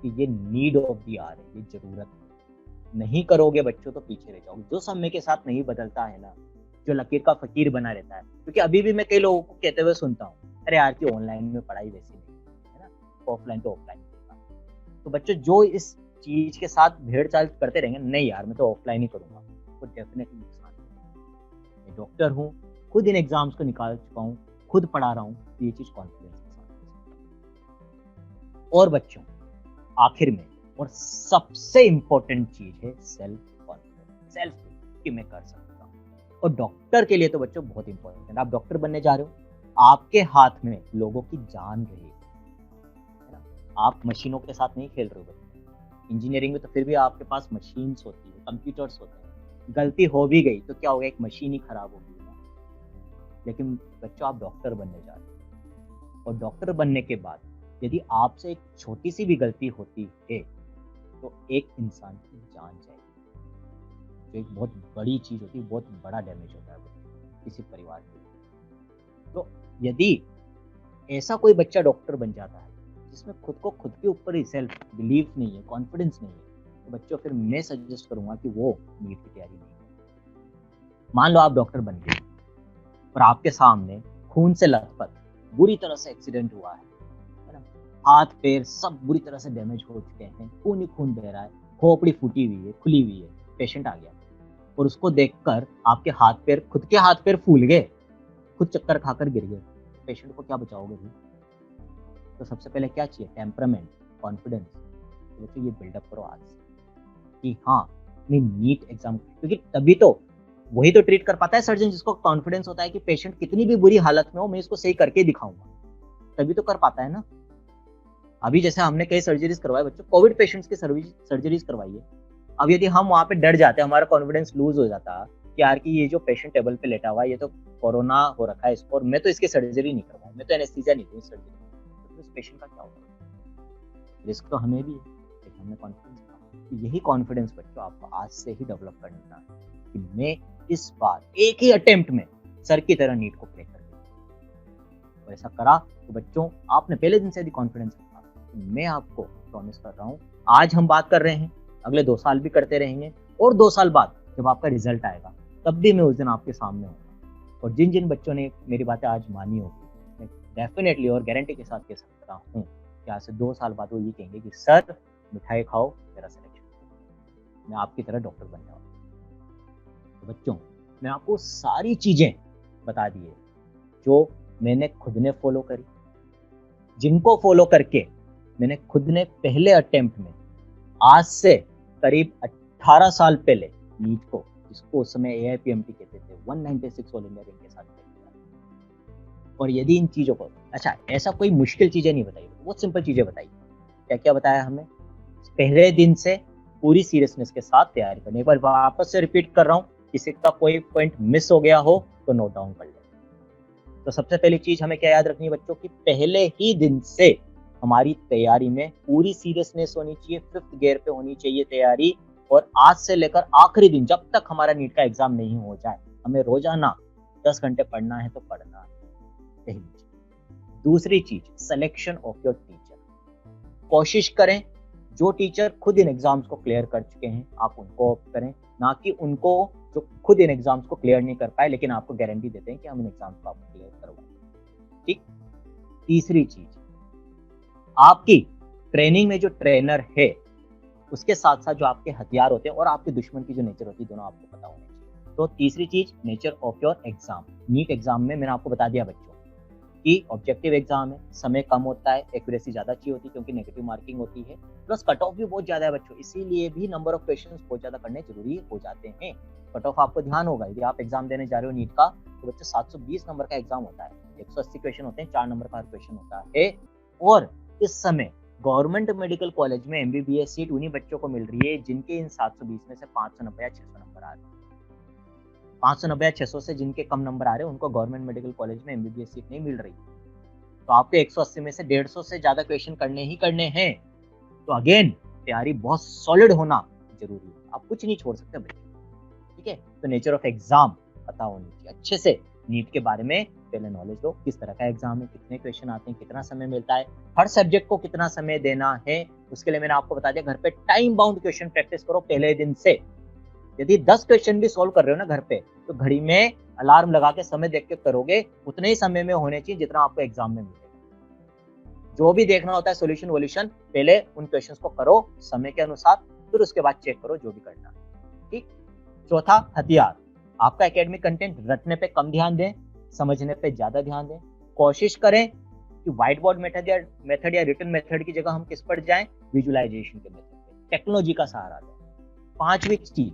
कि ये नीड ऑफ द आवर है, ये जरूरत है। नहीं करोगे बच्चों तो पीछे रह जाओगे। जो समय के साथ नहीं बदलता है ना, जो लकीर का फकीर बना रहता है, क्योंकि अभी भी मैं कई लोगों को कहते हुए सुनता हूँ, अरे यार की ऑनलाइन में पढ़ाई वैसी नहीं है ना, ऑफलाइन तो ऑफलाइन। तो बच्चों जो इस चीज के साथ भेड़ चाल करते रहेंगे, नहीं यार मैं तो ऑफलाइन ही करूंगा, तो डेफिनेटली नुकसान है। मैं डॉक्टर हूँ, खुद इन एग्जाम्स को निकाल चुका हूँ, खुद पढ़ा रहा हूँ, तो ये चीज कॉन्फिडेंस के साथ। और बच्चों आखिर में और सबसे इंपॉर्टेंट चीज है सेल्फ कॉन्फिडेंस, सेल्फ कि मैं कर सकता हूँ। और डॉक्टर के लिए तो बच्चों बहुत इंपॉर्टेंट है। आप डॉक्टर बनने जा रहे हो, आपके हाथ में लोगों की जान रहेगी, है ना, आप मशीनों के साथ नहीं खेल रहे हो। इंजीनियरिंग में तो फिर भी आपके पास मशीन्स होती है, कंप्यूटर्स होते हैं, गलती हो भी गई तो क्या होगा, एक मशीन ही खराब होगी ना। लेकिन बच्चों आप डॉक्टर बनने जा रहे हो, और डॉक्टर बनने के बाद यदि आपसे एक छोटी सी भी गलती होती है तो एक इंसान की जान जाएगी, जो एक बहुत बड़ी चीज होती है, बहुत बड़ा डैमेज होता है किसी परिवार के लिए। तो यदि ऐसा कोई बच्चा डॉक्टर बन जाता है जिसमें खुद को खुद के ऊपर ही सेल्फ बिलीफ नहीं है, कॉन्फिडेंस नहीं है, तो बच्चों फिर मैं सजेस्ट करूंगा कि वो नीट की तैयारी नहीं करे। मान लो आप डॉक्टर बन गए और आपके सामने खून से लथपथ बुरी तरह से एक्सीडेंट हुआ है ना, हाथ पैर सब बुरी तरह से डैमेज हो चुके हैं, खून ही खून बह रहा है, खोपड़ी फूटी हुई है, खुली हुई है, पेशेंट आ गया और उसको देखकर आपके हाथ पैर, खुद के हाथ पैर फूल गए, खुद चक्कर खाकर गिर गए, पेशेंट को क्या बचाओगे भाई? तो सबसे पहले क्या चाहिए? Temperament, confidence. तो बच्चों ये बिल्डअप करो आज से कि हाँ मैं नीट एग्जाम, क्योंकि तभी तो वही तो ट्रीट कर पाता है सर्जन जिसको कॉन्फिडेंस होता है कि पेशेंट कितनी भी बुरी हालत में हो मैं इसको सही करके दिखाऊंगा, तभी तो कर पाता है ना। अभी जैसे हमने कई सर्जरीज करवाए बच्चों, कोविड पेशेंट्स की सर्जरीज करवाई है। अब यदि हम वहां पे डर जाते, हमारा कॉन्फिडेंस लूज हो जाता कि यार कि ये जो पेशेंट टेबल पे लेटा हुआ है ये तो कोरोना हो रखा है इसको, और मैं तो इसकी सर्जरी नहीं करवाऊँ, मैं तो एनेस्थीसिया नहीं दूँ सर्जरी, तो उस पेशेंट का क्या होगा? रिस्क तो हमें भी है, लेकिन हमने कॉन्फिडेंस कहा। तो यही कॉन्फिडेंस बच्चों आपको आज से ही डेवलप करना है कि मैं इस बार एक ही अटेम्प्ट में सर की तरह नीट को क्रैक कर दूंगा। और ऐसा करा तो बच्चों आपने पहले दिन से यदि कॉन्फिडेंस रखा, तो मैं आपको प्रॉमिस कर रहा हूँ, आज हम बात कर रहे हैं, अगले 2 साल भी करते रहेंगे, और 2 साल बाद जब आपका रिजल्ट आएगा तब भी मैं उस दिन आपके सामने हूँ। और जिन जिन बच्चों ने मेरी बातें आज मानी होगी, मैं डेफिनेटली और गारंटी के साथ कह सकता हूँ कि आज से 2 साल बाद वो ये कहेंगे कि सर मिठाई खाओ, मेरा सिलेक्शन, मैं आपकी तरह डॉक्टर बनने वाला हूँ। तो बच्चों मैं आपको सारी चीजें बता दी है जो मैंने खुद ने फॉलो करी, जिनको फॉलो करके मैंने खुद ने पहले अटेम्प्ट में आज से करीब 18 साल पहले नीट को, जिसको उस समय AIPMT कहते थे, 196 ऑल इंडिया रैंक के साथ किया। और यदि इन चीजों को, अच्छा ऐसा कोई मुश्किल चीजें नहीं बताई, बहुत सिंपल चीजें बताई। क्या क्या बताया हमें? पहले दिन से पूरी सीरियसनेस के साथ तैयारी करनी। एक बार वापस से रिपीट कर रहा हूँ, किसी का कोई पॉइंट मिस हो गया हो तो नोट डाउन कर ले। तो सबसे पहली चीज हमें क्या याद रखनी है बच्चों की, पहले ही दिन से हमारी तैयारी में पूरी सीरियसनेस होनी चाहिए, 5th गियर पे होनी चाहिए तैयारी। और आज से लेकर आखिरी दिन, जब तक हमारा नीट का एग्जाम नहीं हो जाए, हमें रोजाना 10 घंटे पढ़ना है तो पढ़ना है। पहली चीज। दूसरी चीज, सिलेक्शन ऑफ योर टीचर। कोशिश करें जो टीचर खुद इन एग्जाम्स को क्लियर कर चुके हैं आप उनको ऑप्ट करें, ना कि उनको जो खुद इन एग्जाम्स को क्लियर नहीं कर पाए लेकिन आपको गारंटी देते हैं कि हम इन एग्जाम्स को आपको क्लियर करवाएंगे। ठीक। तीसरी चीज, आपकी ट्रेनिंग में जो ट्रेनर है उसके साथ साथ जो आपके हथियार होते हैं और आपके दुश्मन की जो नेचर होती है, दोनों आपको पता होने चाहिए। तो तीसरी चीज, nature of your exam. NEET exam में मैंने आपको बता दिया बच्चों कि ऑब्जेक्टिव एग्जाम है, समय कम होता है, एक्यूरेसी ज़्यादा अच्छी होती है क्योंकि नेगेटिव मार्किंग होती है, प्लस कट ऑफ भी बहुत ज़्यादा है बच्चों, इसीलिए भी नंबर ऑफ क्वेश्चंस बहुत ज़्यादा करने जरूरी हो जाते हैं। कट ऑफ आपको ध्यान होगा, यदि आप एग्जाम देने जा रहे हो नीट का तो बच्चों 720 नंबर का एग्जाम होता है, 180 क्वेश्चन होते हैं, 4 नंबर का हर क्वेश्चन होता है। और इस समय गवर्नमेंट मेडिकल कॉलेज में एमबीबीएस सीट उन्हीं बच्चों को मिल रही है जिनके इन 720 में से 590 या 600 नंबर आ रहे हैं। 590 या 600 से जिनके कम नंबर आ रहे हैं उनको गवर्नमेंट मेडिकल कॉलेज में एमबीबीएस सीट नहीं मिल रही, तो आपको 180 में से 150 से ज्यादा क्वेश्चन करने ही करने हैं। तो अगेन तैयारी बहुत सॉलिड होना जरूरी है, आप कुछ नहीं छोड़ सकते बच्चे, ठीक है। तो नेचर ऑफ एग्जाम पता होनी चाहिए, अच्छे से नीट के बारे में पहले नॉलेज लो, किस तरह का एग्जाम है, कितने क्वेश्चन आते हैं, कितना समय मिलता है, हर सब्जेक्ट को कितना समय देना है। उसके लिए मैंने आपको बता दिया, घर पे टाइम बाउंड क्वेश्चन प्रैक्टिस करो पहले दिन से। यदि 10 क्वेश्चन भी सॉल्व कर रहे हो ना घर पे, तो घड़ी में अलार्म लगा के समय देख के करोगे, उतने ही समय में होने चाहिए जितना आपको एग्जाम में मिलेगा। जो भी देखना होता है सोल्यूशन वोल्यूशन, पहले उन क्वेश्चंस को करो समय के अनुसार, फिर उसके बाद चेक करो जो भी करना है, ठीक। चौथा, हथियार, आपका एकेडमिक कंटेंट रटने पे कम ध्यान दें, समझने पे ज्यादा ध्यान दें। कोशिश करें कि व्हाइट बोर्ड मेथड या रिटन मेथड की जगह हम किस पर जाएं, विजुअलाइजेशन के मेथड पे, टेक्नोलॉजी का सहारा दें। पांचवी चीज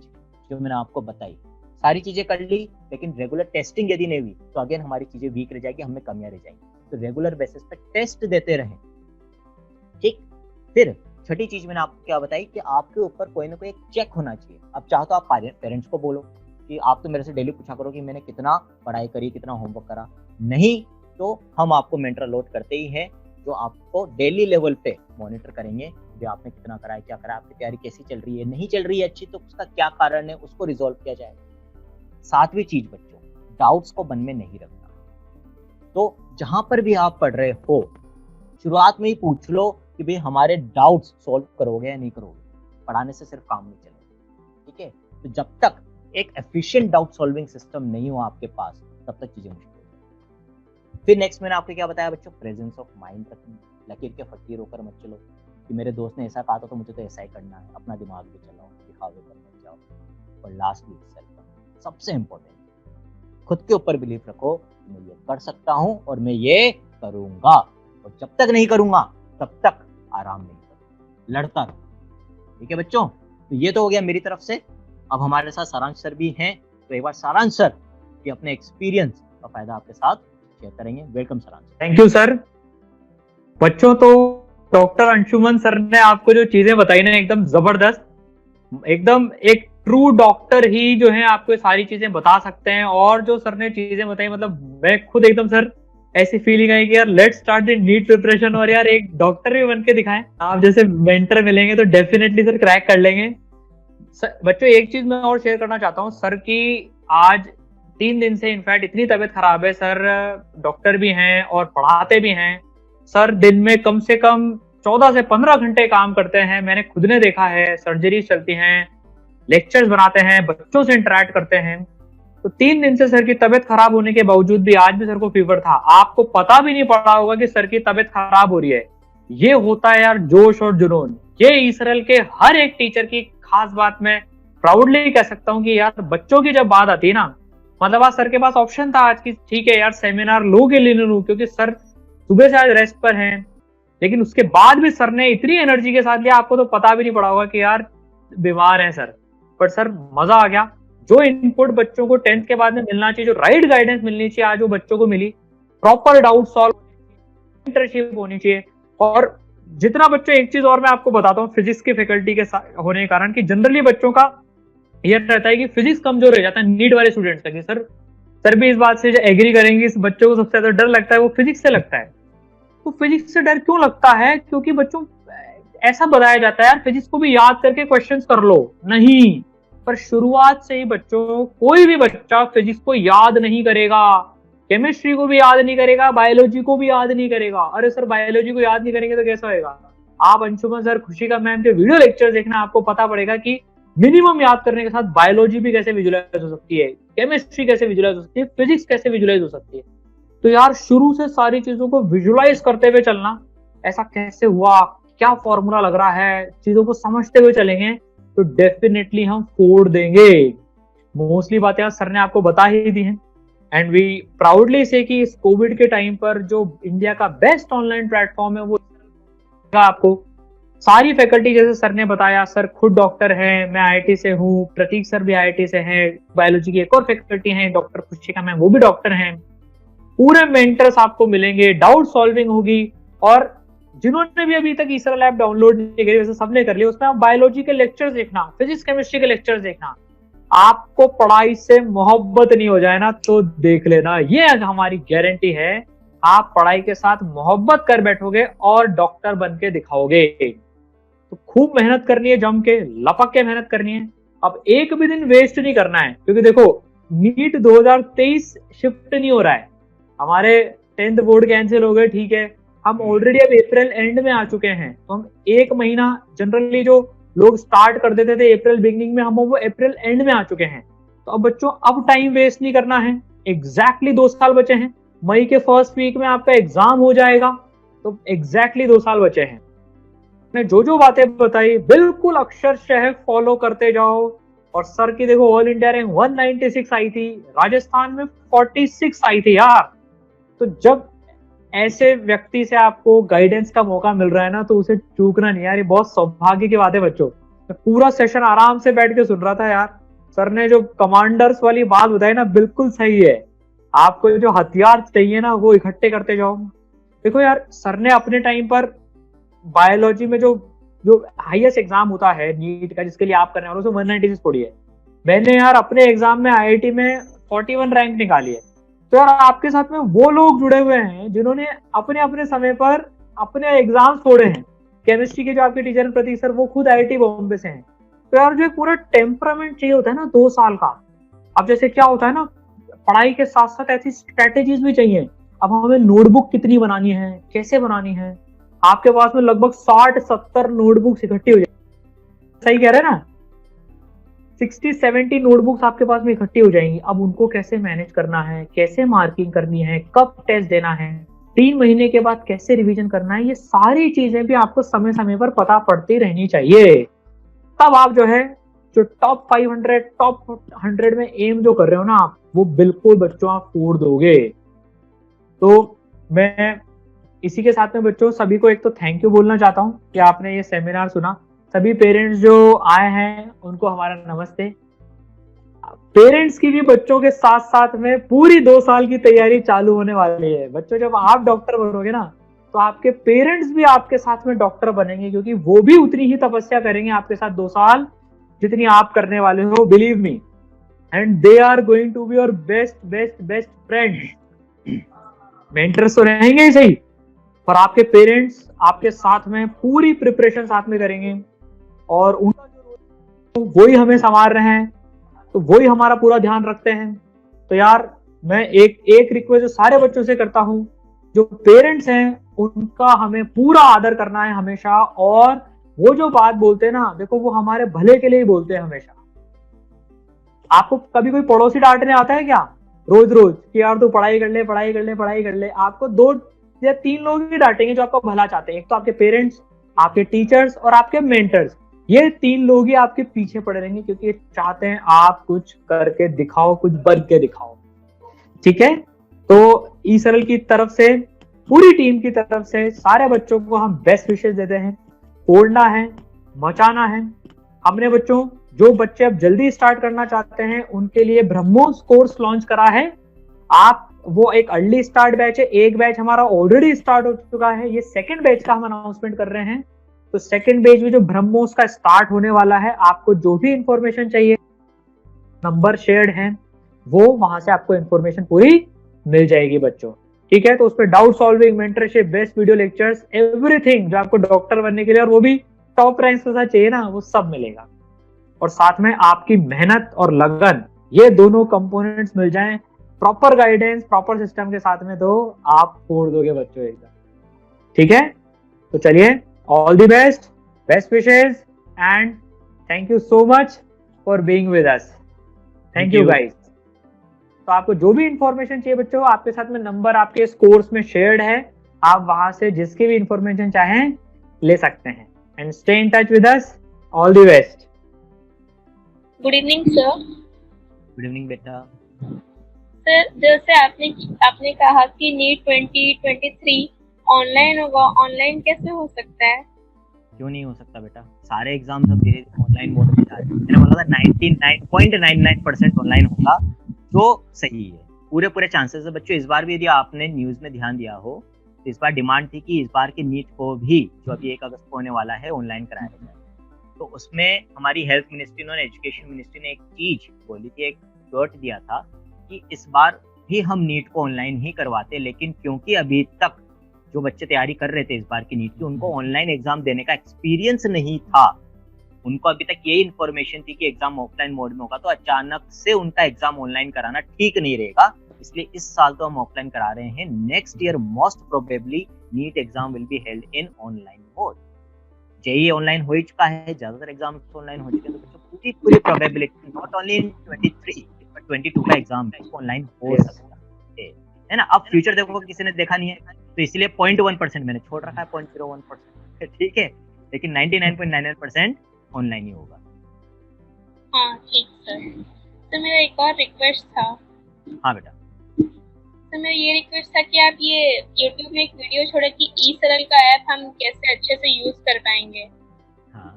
जो मैंने आपको बताई, सारी चीजें कर ली लेकिन रेगुलर टेस्टिंग यदि नहीं हुई तो अगेन हमारी चीजें वीक रह जाएगी, हमें कमियां रह जाएंगी। तो रेगुलर बेसिस पे टेस्ट देते रहें, ठीक। फिर छठी चीज मैंने आपको क्या बताई कि आपके ऊपर कोई ना कोई एक चेक होना चाहिए। अब चाहो तो आप पेरेंट्स को बोलो कि आप तो मेरे से डेली पूछा करो कि मैंने कितना पढ़ाई करी, कितना होमवर्क करा, नहीं तो हम आपको मेंटर अलॉट करते ही हैं जो आपको डेली लेवल पे मॉनिटर करेंगे कि आपने कितना करा है, क्या करा, आपकी तैयारी कैसी चल रही है, नहीं चल रही है अच्छी तो उसका क्या कारण है, उसको रिजॉल्व किया जाएगा। सातवीं चीज बच्चों, डाउट्स को मन में नहीं रखना। तो जहां पर भी आप पढ़ रहे हो शुरुआत में ही पूछ लो कि भाई हमारे डाउट्स सॉल्व करोगे या नहीं करोगे, पढ़ाने से सिर्फ काम नहीं चलेगा, ठीक है। तो जब तक एक एफिशिएंट डाउट सॉल्विंग सिस्टम नहीं हो आपके पास तब तक चीजें मुश्किल है। फिर नेक्स्ट मैंने आपको क्या बताया बच्चों, प्रेजेंस ऑफ माइंड रखनी, लकीर के फकीर होकर मत चलो कि मेरे दोस्त ने ऐसा कहा था तो मुझे तो ऐसा ही करना है, अपना दिमाग भी चलाओ, दिखावे पर मत जाओ। और लास्टली सेल्फ, सबसे इंपॉर्टेंट, खुद के ऊपर बिलीफ रखो, मैं ये कर सकता हूं और मैं ये करूंगा, और जब तक नहीं करूंगा तब तक आराम नहीं करूंगा, लड़ता रहूंगा, ठीक है बच्चों। तो ये तो हो गया मेरी तरफ से। अब हमारे साथ सारांश सर भी हैं, तो एक बार सारांश सर कि अपने एक्सपीरियंस का फायदा आपके साथ शेयर करेंगे। वेलकम सारांश। Thank you sir. बच्चों, तो डॉक्टर अंशुमन सर ने आपको जो चीजें बताई ना एकदम जबरदस्त, एकदम एक ट्रू डॉक्टर ही जो है आपको ये सारी चीजें बता सकते हैं। और जो सर ने चीजें बताई, मतलब मैं खुद एकदम सर ऐसी फीलिंग आई कि यार let's start the NEET preparation, और यार एक डॉक्टर भी बन के दिखाएं। आप जैसे मेंटर मिलेंगे तो डेफिनेटली सर क्रैक कर लेंगे। बच्चों, एक चीज मैं और शेयर करना चाहता हूँ सर की, आज 3 दिन से इनफैक्ट इतनी तबीयत खराब है। सर डॉक्टर भी हैं और पढ़ाते भी हैं। सर दिन में कम से कम 14 से 15 घंटे काम करते हैं, मैंने खुद ने देखा है। सर्जरी चलती हैं, लेक्चर्स बनाते हैं, बच्चों से इंटरेक्ट करते हैं। तो 3 दिन से सर की तबीयत खराब होने के बावजूद भी आज भी सर को फीवर था। आपको पता भी नहीं पड़ा होगा कि सर की तबीयत खराब हो रही है। ये होता है यार जोश और जुनून। ये इसराइल के हर एक टीचर की खास बात, मैं प्राउडली कह सकता हूँ कि यार बच्चों की जब बात आती है ना, मतलब आज सर के पास ऑप्शन था आज की, ठीक है यार सेमिनार लो के लिए लूं क्योंकि सर सुबह से आज रेस्ट पर हैं, लेकिन उसके बाद भी सर ने इतनी एनर्जी के साथ लिया, आपको तो पता भी नहीं पड़ा होगा कि यार बीमार है सर। पर सर मजा आ गया। जो इनपुट बच्चों को 10th के बाद में मिलना चाहिए, जो राइट गाइडेंस मिलनी चाहिए, आज वो बच्चों को मिली। प्रॉपर डाउट सॉल्व, मेंटरशिप होनी चाहिए। और जितना बच्चों, एक चीज और मैं आपको बताता हूँ, फिजिक्स की फैकल्टी के होने के कारण कि जनरली बच्चों का यह रहता है कि फिजिक्स कमजोर रह जाता है नीट वाले स्टूडेंट्स का। कि सर भी इस बात से एग्री करेंगे, इस बच्चों को सबसे ज्यादा डर लगता है वो फिजिक्स से लगता है। तो फिजिक्स से डर क्यों लगता है? क्योंकि बच्चों ऐसा बताया जाता है यार फिजिक्स को भी याद करके क्वेश्चंस कर लो, नहीं। पर शुरुआत से ही बच्चों, कोई भी बच्चा फिजिक्स को याद नहीं करेगा, केमिस्ट्री को भी याद नहीं करेगा, बायोलॉजी को भी याद नहीं करेगा। अरे सर बायोलॉजी को याद नहीं करेंगे तो कैसा होगा? आप अंशुमन सर, खुशिका मैम के वीडियो लेक्चर देखना, आपको पता पड़ेगा कि मिनिमम याद करने के साथ बायोलॉजी भी कैसे विजुलाइज हो सकती है, केमिस्ट्री कैसे विजुलाइज हो सकती है, फिजिक्स कैसे विजुलाइज हो सकती है। तो यार शुरू से सारी चीजों को विजुलाइज करते हुए चलना, ऐसा कैसे हुआ, क्या फॉर्मूला लग रहा है, चीजों को समझते हुए चलेंगे तो डेफिनेटली हम फोड़ देंगे। मोस्टली बातें सर ने आपको बता ही दी हैं, एंड वी प्राउडली से कि इस कोविड के टाइम पर जो इंडिया का बेस्ट ऑनलाइन प्लेटफॉर्म है वो आपको सारी फैकल्टी, जैसे सर ने बताया, सर खुद डॉक्टर हैं, मैं आईआईटी से हूँ, प्रतीक सर भी आईआईटी से हैं, बायोलॉजी की एक और फैकल्टी हैं डॉक्टर पुष्टिका मैम, वो भी डॉक्टर हैं, पूरे मेंटर्स आपको मिलेंगे, डाउट सॉल्विंग होगी। और जिन्होंने भी अभी तक ईसरा लैब डाउनलोड नहीं करी, वैसे सबने कर लिया, उसमें आप बायोलॉजी के लेक्चर्स देखना, फिजिक्स केमिस्ट्री के लेक्चर्स देखना, आपको पढ़ाई से मोहब्बत नहीं हो जाए ना तो देख लेना, ये हमारी गारंटी है, आप पढ़ाई के साथ मोहब्बत कर बैठोगे और डॉक्टर बन के दिखाओगे। तो खूब मेहनत करनी है, जम के लपक के मेहनत करनी है। अब एक भी दिन वेस्ट नहीं करना है, क्योंकि देखो नीट 2023 शिफ्ट नहीं हो रहा है, हमारे 10th बोर्ड कैंसिल हो गए, ठीक है, हम ऑलरेडी अब अप्रैल एंड में आ चुके हैं, तो हम एक महीना जनरली जो लोग स्टार्ट कर देते थे अप्रैल बिगनिंग में, हम वो अप्रैल एंड में आ चुके हैं। तो अब बच्चों अब टाइम वेस्ट नहीं करना है, एग्जैक्टली 2 साल बचे हैं, मई के फर्स्ट वीक में आपका एग्जाम हो जाएगा, तो एग्जैक्टली 2 साल बचे हैं। मैंने जो बातें बताई बिल्कुल अक्षरशः फॉलो करते जाओ। और सर की देखो ऑल इंडिया रैंक 196 आई थी, राजस्थान में 46 आई थी यार। तो जब ऐसे व्यक्ति से आपको गाइडेंस का मौका मिल रहा है ना, तो उसे चूकना नहीं यार, ये बहुत सौभाग्य की बात है बच्चों। मैं पूरा सेशन आराम से बैठ के सुन रहा था यार, सर ने जो कमांडर्स वाली बात बताई ना बिल्कुल सही है, आपको जो हथियार चाहिए ना वो इकट्ठे करते जाओ। देखो यार, सर ने अपने टाइम पर बायोलॉजी में जो हाईएस्ट एग्जाम होता है नीट का, जिसके लिए आप करने वाले हो, 196 पड़ी है, मैंने यार अपने एग्जाम में आईआईटी में 41 रैंक निकाली है। तो यार आपके साथ में वो लोग जुड़े हुए हैं जिन्होंने अपने अपने समय पर अपने एग्जाम छोड़े हैं। केमिस्ट्री के जो आपके टीचर प्रतीक सर, वो खुद आईआईटी बॉम्बे से हैं। तो यार जो एक पूरा टेम्परामेंट चाहिए होता है ना 2 साल का, अब जैसे क्या होता है ना, पढ़ाई के साथ साथ ऐसी स्ट्रेटेजीज भी चाहिए। अब हमें नोटबुक कितनी बनानी है, कैसे बनानी है, आपके पास में लगभग 60-70 नोटबुक्स इकट्ठी हो जाएगी, सही कह रहे हैं ना, 60-70 नोटबुक्स आपके पास में इकट्ठी हो जाएंगी। अब उनको कैसे मैनेज करना है, कैसे मार्किंग करनी है, कब टेस्ट देना है, 3 महीने के बाद कैसे रिवीजन करना है, ये सारी चीजें भी आपको समय समय पर पता पड़ती रहनी चाहिए। तब आप जो है जो टॉप 500 टॉप 100 में एम जो कर रहे हो ना आप, वो बिल्कुल बच्चों आप फोड़ दोगे। तो मैं इसी के साथ में बच्चों सभी को एक तो थैंक यू बोलना चाहता हूँ कि आपने ये सेमिनार सुना। सभी पेरेंट्स जो आए हैं उनको हमारा नमस्ते। पेरेंट्स की भी बच्चों के साथ साथ में पूरी 2 साल की तैयारी चालू होने वाली है। बच्चों जब आप डॉक्टर बनोगे ना, तो आपके पेरेंट्स भी आपके साथ में डॉक्टर बनेंगे, क्योंकि वो भी उतनी ही तपस्या करेंगे आपके साथ 2 साल जितनी आप करने वाले हो, believe me, and they are going to be your best best best friends. Mentors तो रहेंगे ही सही, पर आपके पेरेंट्स आपके साथ में पूरी प्रिपरेशन साथ में करेंगे, और उनका जो वही हमें संभाल रहे हैं, तो वही हमारा पूरा ध्यान रखते हैं। तो यार मैं एक रिक्वेस्ट जो सारे बच्चों से करता हूँ, जो पेरेंट्स हैं उनका हमें पूरा आदर करना है हमेशा, और वो जो बात बोलते हैं ना, देखो वो हमारे भले के लिए ही बोलते हैं हमेशा। आपको कभी कोई पड़ोसी डांटने आता है क्या रोज रोज कि यार तू पढ़ाई कर ले पढ़ाई कर ले पढ़ाई कर ले? आपको 2 या 3 लोग ही डांटेंगे जो आपका भला चाहते हैं। एक तो आपके पेरेंट्स, आपके टीचर्स और आपके मेंटर्स। ये 3 लोग ही आपके पीछे पड़े रहेंगे, क्योंकि चाहते हैं आप कुछ करके दिखाओ, कुछ बन के दिखाओ। ठीक है, तो ईसरल की तरफ से, पूरी टीम की तरफ से सारे बच्चों को हम बेस्ट विशेष देते हैं। तोड़ना है, मचाना है। हमने बच्चों, जो बच्चे अब जल्दी स्टार्ट करना चाहते हैं उनके लिए ब्रह्मोस कोर्स लॉन्च करा है। आप वो एक अर्ली स्टार्ट बैच है, एक बैच हमारा ऑलरेडी स्टार्ट हो चुका है, ये सेकंड बैच का हम अनाउंसमेंट कर रहे हैं। तो सेकंड बैच में जो ब्रह्मोस का स्टार्ट होने वाला है, आपको जो भी इंफॉर्मेशन चाहिए, नंबर शेयर्ड है, वो वहां से आपको इंफॉर्मेशन पूरी मिल जाएगी बच्चों। ठीक है, तो उस पर doubt solving, mentorship, best video lectures, everything जो आपको डॉक्टर बनने के लिए, और वो भी टॉप रैंक के साथ चाहिए ना, वो सब मिलेगा। और साथ में आपकी मेहनत और लगन, ये दोनों कंपोनेंट्स मिल जाएं, प्रॉपर गाइडेंस, प्रॉपर सिस्टम के साथ में, तो आप फोड़ दोगे बच्चों एकदम। ठीक है, तो चलिए, all the best, best wishes, and thank you so much for being with us. Thank you guys. तो आपको जो भी इंफॉर्मेशन चाहिए बच्चों, आपके साथ में नंबर आपके इस कोर्स में शेयर्ड है, आप वहां से जिसकी भी इंफॉर्मेशन चाहें ले सकते हैं। And stay in touch with us. All the best. Good evening sir. Good evening बेटा। सर जैसे आपने कहा कि नीट 2023 ऑनलाइन होगा, ऑनलाइन कैसे हो सकता है? क्यों नहीं हो सकता बेटा? सारे एग्जाम्स अब धीरे धीरे ऑनलाइन मोड में जा रहे हैं। मैंने बोला था 99.99% ऑनलाइन होगा, जो सही है। पूरे पूरे चांसेस है बच्चों। इस बार भी यदि आपने न्यूज में ध्यान दिया हो तो इस बार डिमांड थी कि इस बार के नीट को भी, जो अभी 1 अगस्त को होने वाला है, ऑनलाइन कराया जाए। तो उसमें हमारी हेल्थ मिनिस्ट्री और एजुकेशन मिनिस्ट्री ने एक चीज बोली थी, एक डॉट दिया था कि इस बार भी हम नीट को ऑनलाइन ही करवाते, लेकिन क्योंकि अभी तक जो बच्चे तैयारी कर रहे थे इस बार की नीट की, उनको ऑनलाइन एग्जाम देने का एक्सपीरियंस नहीं था, उनको अभी तक यही इन्फॉर्मेशन थी कि एग्जाम ऑफलाइन मोड में होगा, तो अचानक से उनका एग्जाम ऑनलाइन कराना ठीक नहीं रहेगा, इसलिए इस साल तो हम ऑफलाइन करा रहे हैं। Next year most probably NEET exam will be held in online mode. JEE online हो ही चुका है, ज्यादातर एग्जाम ऑनलाइन हो चुके हैं, तो पूरी पूरी probability not only in 23 but 22 का एग्जाम ऑनलाइन हो सकता है ना। अब फ्यूचर देखो, किसी ने देखा नहीं है, तो इसलिए 0.1% मैंने छोड़ रखा है, 0.01%, ठीक है, लेकिन 99.99% ऑनलाइन ही होगा। हाँ ठीक सर। तो मेरा एक और रिक्वेस्ट था। हाँ बेटा। तो मेरा ये रिक्वेस्ट था कि आप ये YouTube में एक वीडियो छोड़े कि ई सरल का ऐप हम कैसे अच्छे से यूज कर पाएंगे। हाँ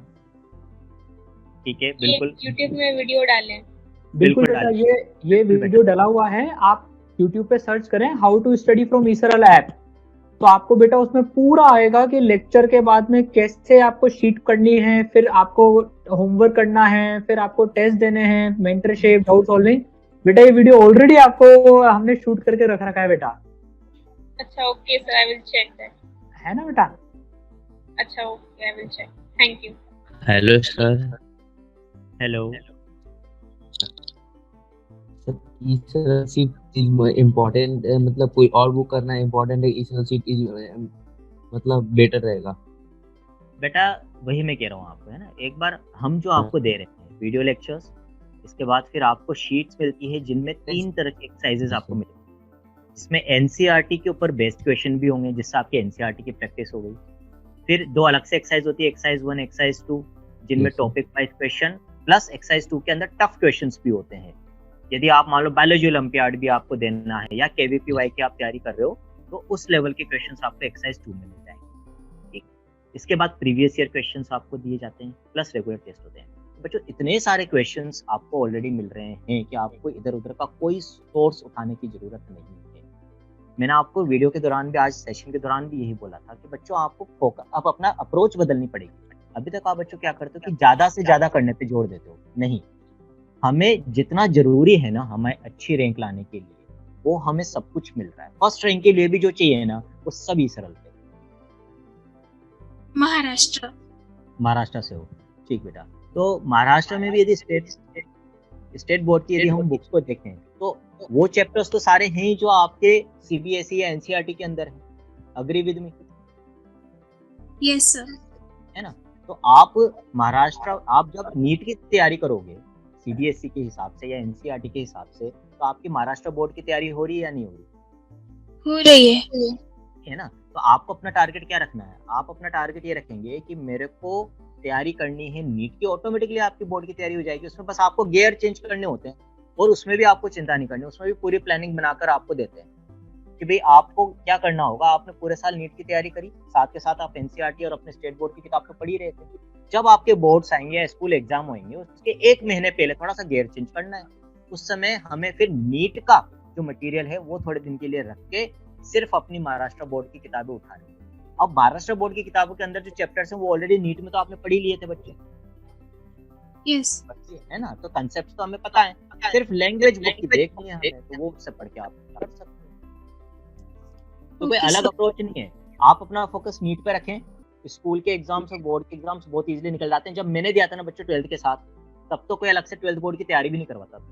ठीक है, बिल्कुल YouTube में वीडियो डालें। बिल्कुल बेटा, ये वीडियो डला हुआ है, आप YouTube पे सर्च करें हाउ टू स्टडी फ्रॉम ई सरल ऐप, तो आपको बेटा उसमें पूरा आएगा कि लेक्चर के बाद में कैसे आपको शीट करनी है, फिर आपको होमवर्क करना है, फिर आपको टेस्ट देने हैं, मेंटरशिप, डाउट सॉल्विंग। बेटा ये वीडियो ऑलरेडी आपको हमने शूट करके रख रखा है बेटा। अच्छा okay sir, I will check that. है ना बेटा? अच्छा okay, I will check. Thank you. Hello sir. Hello sir is it important, मतलब कोई और बुक करना इम्पोर्टेंट है, ई सीट मतलब बेटर रहेगा बेटा? वही मैं कह रहा हूँ आपको, है ना। एक बार हम जो आपको दे रहे हैं वीडियो लेक्चर्स, इसके बाद फिर आपको शीट्स मिलती है जिनमें 3 तरह के एक्सरसाइजेस आपको मिलेंगे, जिसमें एनसीईआरटी के ऊपर बेस्ड क्वेश्चन भी होंगे, जिससे आपकी एनसीईआरटी की प्रैक्टिस हो गई। फिर 2 अलग से एक्सरसाइज होती है, एक्सरसाइज 1, एक्सरसाइज 2, जिनमें topic wise question plus exercise 2 के अंदर टफ क्वेश्चंस भी होते हैं। यदि आप मान लो बायोलॉजी ओलंपियाड भी आपको देना है या केवीपीवाई की आप तैयारी कर रहे हो, तो उस लेवल के क्वेश्चंस आपको एक्सरसाइज 2 में मिल जाएंगे। ठीक, इसके बाद प्रीवियस ईयर क्वेश्चंस आपको दिए जाते हैं, प्लस रेगुलर टेस्ट होते हैं। तो बच्चों इतने सारे क्वेश्चंस आपको ऑलरेडी मिल रहे हैं कि आपको इधर उधर का कोई सोर्स उठाने की जरूरत नहीं है। मैंने आपको वीडियो के दौरान भी, आज सेशन के दौरान भी यही बोला था कि बच्चों आपको फोकस, आप अपना अप्रोच बदलनी पड़ेगी। अभी तक आप बच्चों क्या करते हो कि ज्यादा से ज्यादा करने पे जोर देते हो, नहीं, हमें जितना जरूरी है ना हमें अच्छी रैंक लाने के लिए, वो हमें सब कुछ मिल रहा है। फर्स्ट रैंक के लिए भी जो चाहिए ना, वो सब ई सरल थे। महाराष्ट्र से हो? ठीक बेटा। तो महाराष्ट्र में भी यदि स्टेट बोर्ड की यदि हम बुक्स को देखें तो वो चैप्टर्स तो सारे हैं ही जो आपके सीबीएसई या एनसीईआरटी के अंदर है। Agree with me? Yes sir. है ना। तो आप महाराष्ट्र, आप जब नीट की तैयारी करोगे सीबीएसई के हिसाब से या एनसीईआरटी के हिसाब से, तो आपकी महाराष्ट्र बोर्ड की तैयारी हो रही है या नहीं हो रही? हो रही है ना। तो आपको अपना टारगेट क्या रखना है? आप अपना टारगेट ये रखेंगे कि मेरे को तैयारी करनी है नीट की, ऑटोमेटिकली आपकी बोर्ड की तैयारी हो जाएगी। उसमें बस आपको गियर चेंज करने होते हैं और उसमें भी आपको चिंता नहीं करनी, उसमें भी पूरी प्लानिंग बनाकर आपको देते हैं कि भाई आपको क्या करना होगा। आपने पूरे साल नीट की तैयारी करी, साथ के साथ आप एनसीईआरटी और अपने स्टेट बोर्ड की किताब तो पढ़ ही रहे थे। जब आपके बोर्ड्स आएंगे या स्कूल एग्जाम होंगे, उसके 1 महीने पहले थोड़ा सा गियर चेंज करना है। उस समय हमें फिर नीट का जो मटेरियल है वो थोड़े दिन के लिए रख के सिर्फ अपनी महाराष्ट्र बोर्ड की किताबें उठानी है। अब महाराष्ट्र बोर्ड की किताबों के अंदर जो चैप्टर्स हैं वो ऑलरेडी नीट में तो आपने पढ़ ही लिए थे बच्चे। यस बच्चे है ना, तो कंसेप्ट तो हमें पता है, सिर्फ लैंग्वेज बुक की देखनी है हमें, तो वो उससे पढ़ के आप कर सकते हैं। तो कोई अलग अप्रोच नहीं है। आप अपना फोकस नीट पे रखें। स्कूल के एग्जाम्स और बोर्ड के एग्जाम्स बहुत इजीली निकल जाते हैं। जब मैंने दिया था ना बच्चों 12th के साथ, तब तो कोई अलग से 12th बोर्ड की तैयारी भी नहीं करवाता था,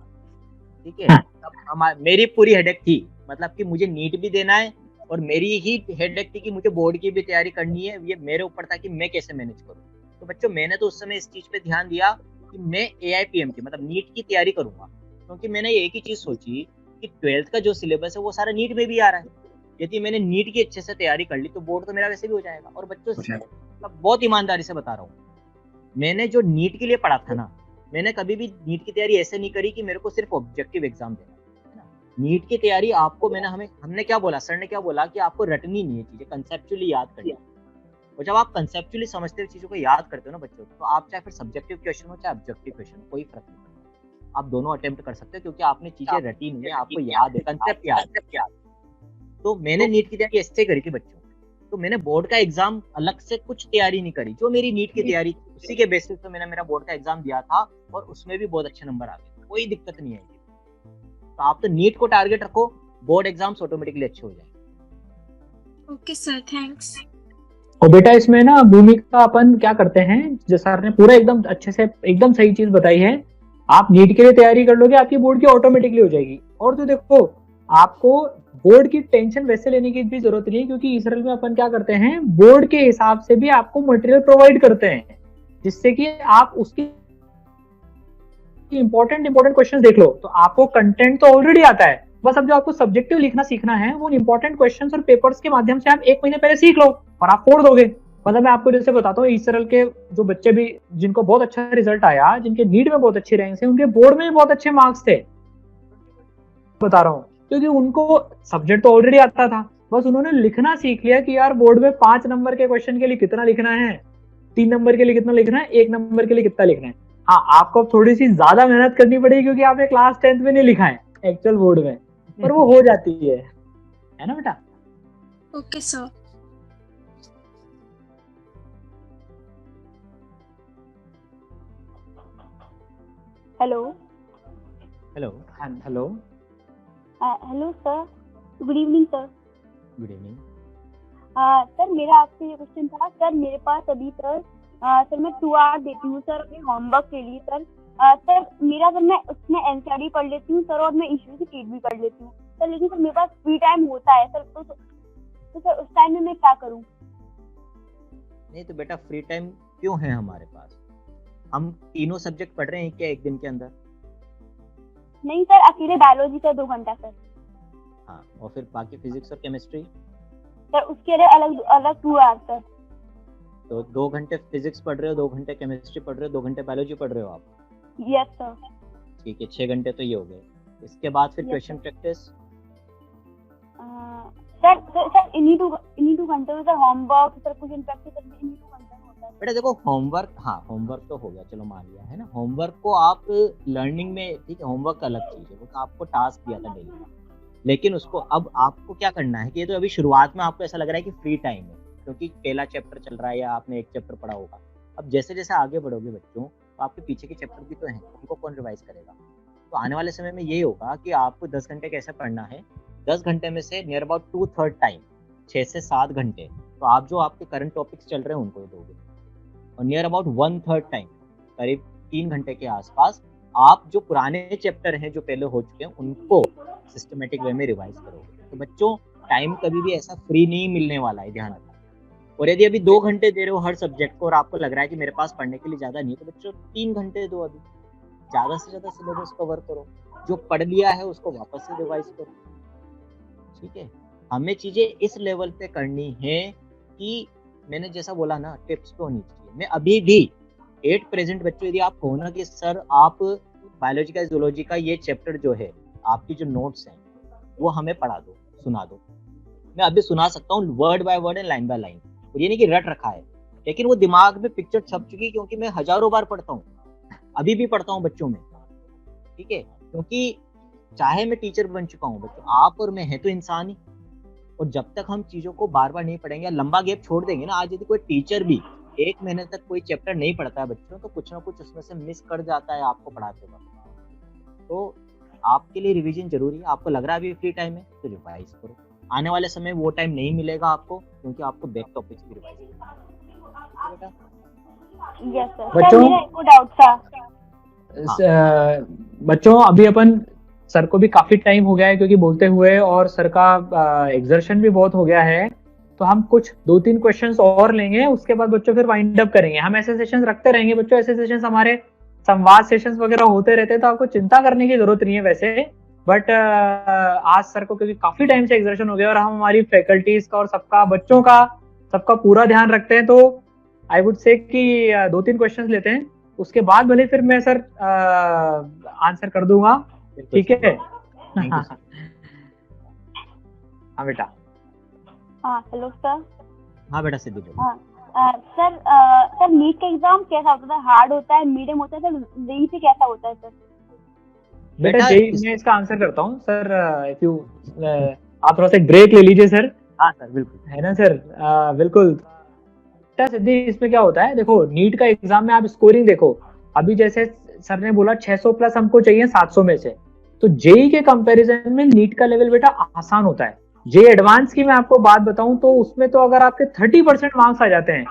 ठीक है। तब मेरी पूरी हेडेक थी, मतलब कि मुझे नीट भी देना है और मेरी ही हेडेक थी कि मुझे बोर्ड की भी तैयारी करनी है। ये मेरे ऊपर था कि मैं कैसे मैनेज करूँ। तो बच्चों मैंने तो उस समय इस चीज पे ध्यान दिया कि मैं AIPM की मतलब नीट की तैयारी करूंगा, क्योंकि मैंने एक ही चीज सोची कि 12th का जो सिलेबस है वो सारा नीट में भी आ रहा है। यदि मैंने नीट की अच्छे से तैयारी कर ली तो बोर्ड तो मेरा वैसे भी हो जाएगा। और बच्चों मतलब बहुत ईमानदारी से बता रहा हूँ, मैंने जो नीट के लिए पढ़ा था ना, मैंने कभी भी नीट की तैयारी ऐसे नहीं करी कि मेरे को सिर्फ ऑब्जेक्टिव एग्जाम देना है ना। नीट की तैयारी आपको हमने क्या बोला, सर ने क्या बोला कि आपको रटनी नहीं है चीजें, कंसेप्चुअली याद करनी है। और जब आप कंसेप्चुअली समझते हुए चीजों को याद करते हो ना बच्चों, तो आप चाहे फिर सब्जेक्टिव क्वेश्चन हो चाहे ऑब्जेक्टिव क्वेश्चन हो, कोई फर्क नहीं पड़ता, आप दोनों अटेम्प्ट कर सकते हो क्योंकि आपने चीजें रटी नहीं है, आपको याद है, कंसेप्ट याद है। तो मैंने नीट की तैयारी ऐसे करी थी बच्चों, तो मैंने बोर्ड का एग्जाम अलग से कुछ तैयारी नहीं करी, जो मेरी नीट की तैयारी थी उसी के बेसिस पे मैंने मेरा बोर्ड का एग्जाम दिया था और उसमें भी बहुत अच्छे नंबर आ गए, कोई दिक्कत नहीं आई। तो आप तो नीट को टारगेट रखो, बोर्ड एग्जाम्स ऑटोमेटिकली अच्छे हो जाएंगे। Okay sir, thanks. और बेटा इसमें ना भूमिका अपन क्या करते हैं, जो सर ने पूरा एकदम अच्छे से एकदम सही चीज बताई है, आप नीट के लिए तैयारी कर लोगे आपकी बोर्ड की ऑटोमेटिकली हो जाएगी। और तो देखो आपको बोर्ड की टेंशन वैसे लेने की भी जरूरत नहीं है, क्योंकि इसरल में अपन क्या करते हैं, बोर्ड के हिसाब से भी आपको मटेरियल प्रोवाइड करते हैं, जिससे कि आप उसकी इंपॉर्टेंट क्वेश्चन देख लो, तो आपको कंटेंट तो ऑलरेडी आता है, बस अब जो आपको सब्जेक्टिव लिखना सीखना है वो इंपॉर्टेंट क्वेश्चंस और पेपर्स के माध्यम से आप 1 महीने पहले सीख लो और आप फोड़ दोगे। मतलब मैं आपको जैसे बताता हूँ, इसरल के जो बच्चे भी जिनको बहुत अच्छा रिजल्ट आया, जिनके नीट में बहुत अच्छी रैंक है, उनके बोर्ड में भी बहुत अच्छे मार्क्स थे, बता रहा हूँ, क्योंकि उनको सब्जेक्ट तो ऑलरेडी आता था, बस उन्होंने लिखना सीख लिया कि यार बोर्ड में 5 नंबर के क्वेश्चन के लिए कितना लिखना है, 3 नंबर के लिए कितना लिखना है, 1 नंबर के लिए कितना लिखना है। हाँ, आपको थोड़ी सी ज्यादा मेहनत करनी पड़ेगी क्योंकि आपने क्लास 10th में नहीं लिखा है एक्चुअल बोर्ड में, पर वो हो जाती है ना बेटा। Okay sir. Hello hello hello hello sir, good evening sir. Good evening. Sir मेरा आपसे ये क्वेश्चन था सर, मेरे पास अभी सर सर मैं 2 आवर देती हूँ सर अपने होमवर्क के लिए सर। सर मेरा सर मैं उसमें एनसीईआरटी पढ़ लेती हूँ सर और मैं ईश्वरी से टीट भी कर लेती हूँ सर, लेकिन सर मेरे पास फ्री टाइम होता है सर, तो सर उस टाइम में मैं क्या करूँ? नहीं तो बेटा फ्री टाइम क्यों है हमारे पास, हम तीनों सब्जेक्ट पढ़ रहे हैं क्या एक दिन के अंदर? नहीं सर, अकेले बायोलॉजी का 2 घंटा सर। हाँ, और फिर बाकी फिजिक्स और केमिस्ट्री सर उसके लिए अलग अलग 2 आवर सर। तो 2 घंटे फिजिक्स पढ़ रहे हो, 2 घंटे केमिस्ट्री पढ़ रहे हो, 2 घंटे बायोलॉजी पढ़ रहे हो आप? Yes sir. ठीक है, 6 घंटे तो ये हो गए। इसके बाद फिर Yes, question sir. Practice. Sir इन्हीं 2 घंटे में sir homework sir question practice इन्हीं 2 घंटे में होता है। बेटा देखो होमवर्क, हाँ होमवर्क तो हो गया, चलो मान लिया है ना, होमवर्क को आप लर्निंग में, ठीक है होमवर्क अलग चीज है, वो आपको टास्क दिया था डेली में, लेकिन उसको अब आपको क्या करना है कि ये तो अभी शुरुआत में आपको ऐसा लग रहा है कि फ्री टाइम है क्योंकि पहला चैप्टर चल रहा है या आपने एक चैप्टर पढ़ा होगा। अब जैसे जैसे आगे बढ़ोगे बच्चों, तो आपके पीछे के चैप्टर भी तो हैं, उनको कौन रिवाइज करेगा? तो आने वाले समय में ये होगा कि आपको 10 घंटे कैसे पढ़ना है, 10 घंटे में से नियर अबाउट 2/3 टाइम 6 से 7 घंटे तो आप जो आपके करंट टॉपिक्स चल रहे हैं उनको दोगे, और नियर अबाउट 1/3 टाइम करीब 3 घंटे के आसपास आप जो पुराने चैप्टर हैं जो पहले हो चुके हैं उनको सिस्टमेटिक वे में रिवाइज करोगे। तो बच्चों टाइम कभी भी ऐसा फ्री नहीं मिलने वाला है, ध्यान रखना। और यदि अभी 2 घंटे दे रहे हो हर सब्जेक्ट को और आपको लग रहा है कि मेरे पास पढ़ने के लिए ज्यादा नहीं है, तो बच्चों 3 घंटे दो, अभी ज्यादा से ज्यादा सिलेबस कवर करो, जो पढ़ लिया है उसको वापस से रिवाइज करो, ठीक है। हमें चीजें इस लेवल पे करनी है कि मैंने जैसा बोला ना, टिप्स तो होनी चाहिए। मैं अभी भी 8 प्रेजेंट बच्चों, यदि आप कहो ना कि सर आप बायोलॉजी का जूलॉजी का ये चैप्टर जो है आपकी जो नोट्स हैं वो हमें पढ़ा दो, सुना दो, मैं अभी सुना सकता हूँ word by word and line by line, और ये नहीं कि रट रखा है, लेकिन वो दिमाग में पिक्चर छप चुकी, क्योंकि मैं हजारों बार पढ़ता हूँ, अभी भी पढ़ता हूँ बच्चों में, ठीक है। क्योंकि चाहे मैं टीचर बन चुका हूँ, बच्चों आप और मैं है तो इंसान ही, और जब तक हम चीजों को बार बार नहीं पढ़ेंगे, लंबा गैप छोड़ देंगे ना, आज यदि कोई टीचर भी 1 महीने तक कोई चैप्टर नहीं पढ़ता है बच्चों, तो कुछ ना कुछ उसमें से मिस कर जाता है आपको पढ़ाते वक्त। तो आपके लिए रिवीजन जरूरी है, आपको लग रहा है अभी फ्री टाइम है तो रिवाइज करो, आने वाले समय वो टाइम नहीं मिलेगा आपको, क्योंकि आपको बैक टॉपिक्स भी रिवाइज करना है। Yes sir. बच्चों, मेरा एक डाउट था। बच्चों अभी अपन सर को भी काफी टाइम हो गया है क्योंकि बोलते हुए, और सर का एग्जर्शन भी बहुत हो गया है, तो हम कुछ 2-3 क्वेश्चंस और लेंगे, उसके बाद बच्चों फिर वाइंड अप करेंगे। हम ऐसे सेशंस रखते रहेंगे बच्चों, ऐसे सेशंस हमारे संवाद सेशंस वगैरह होते रहते हैं, तो आपको चिंता करने की जरूरत नहीं है वैसे। बट आज सर को क्योंकि काफी टाइम से एग्जर्शन हो गया और हम हमारी फैकल्टीज का और सबका बच्चों का सबका पूरा ध्यान रखते हैं, तो आई वुड से कि 2-3 क्वेश्चंस लेते हैं, उसके बाद भले फिर मैं सर आंसर कर दूंगा, ठीक है। हाँ बेटा। हाँ हेलो सर। हाँ बेटा सिद्धू बोलो। हाँ सर सर नीट का एग्जाम कैसा होता है? हार्ड होता है, मीडियम होता है सर? जेई से कैसा होता है सर? बेटा बेटा, जेई मैं इसका आंसर करता हूँ सर। इफ यू आप थोड़ा सा ब्रेक ले लीजिए सर, हाँ सर बिल्कुल। है ना सर? बिल्कुल। बेटा सिद्धि, इसमें क्या होता है, देखो नीट का एग्जाम में आप स्कोरिंग देखो, अभी जैसे सर ने बोला 600 प्लस हमको चाहिए 700 में से, तो जेई के कंपैरिजन में नीट का लेवल बेटा आसान होता है। जेई एडवांस की मैं आपको बात बताऊं तो उसमें तो अगर आपके 30% मार्क्स आ जाते हैं,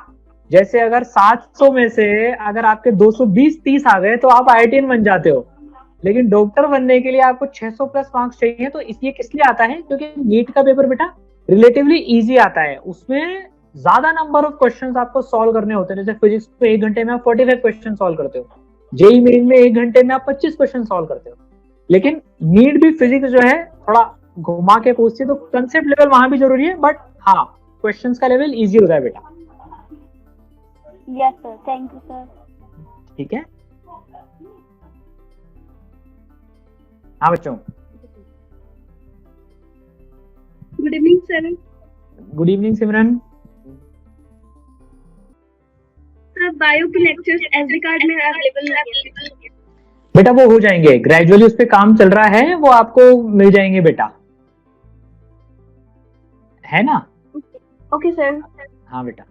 जैसे अगर 700 में से अगर आपके 220-30 आ गए तो आप IITian बन जाते हो। लेकिन डॉक्टर बनने के लिए आपको 600 प्लस मार्क्स चाहिए, तो इसलिए किस लिए आता है, क्योंकि नीट का पेपर बेटा रिलेटिवली इजी आता है, उसमें ज्यादा नंबर ऑफ क्वेश्चंस आपको सॉल्व करने होते हैं। जैसे फिजिक्स में 1 घंटे में आप 45 क्वेश्चन सॉल्व करते हो, जेई मेन में 1 घंटे में आप 25 क्वेश्चन सॉल्व करते हो। लेकिन नीट भी फिजिक्स जो है थोड़ा घुमा के पूछती है, तो कंसेप्ट लेवल वहां भी जरूरी है, बट हाँ क्वेश्चंस का लेवल इजी होता है बेटा। Yes sir, thank you sir. ठीक है, हाँ बच्चों। Good evening sir. Good evening Simran. Sir bio के लेक्चर्स एसडी कार्ड में अवेलेबल नहीं है। बेटा वो हो जाएंगे, ग्रेजुअली उस पे काम चल रहा है, वो आपको मिल जाएंगे बेटा, है ना? Okay sir. हाँ बेटा।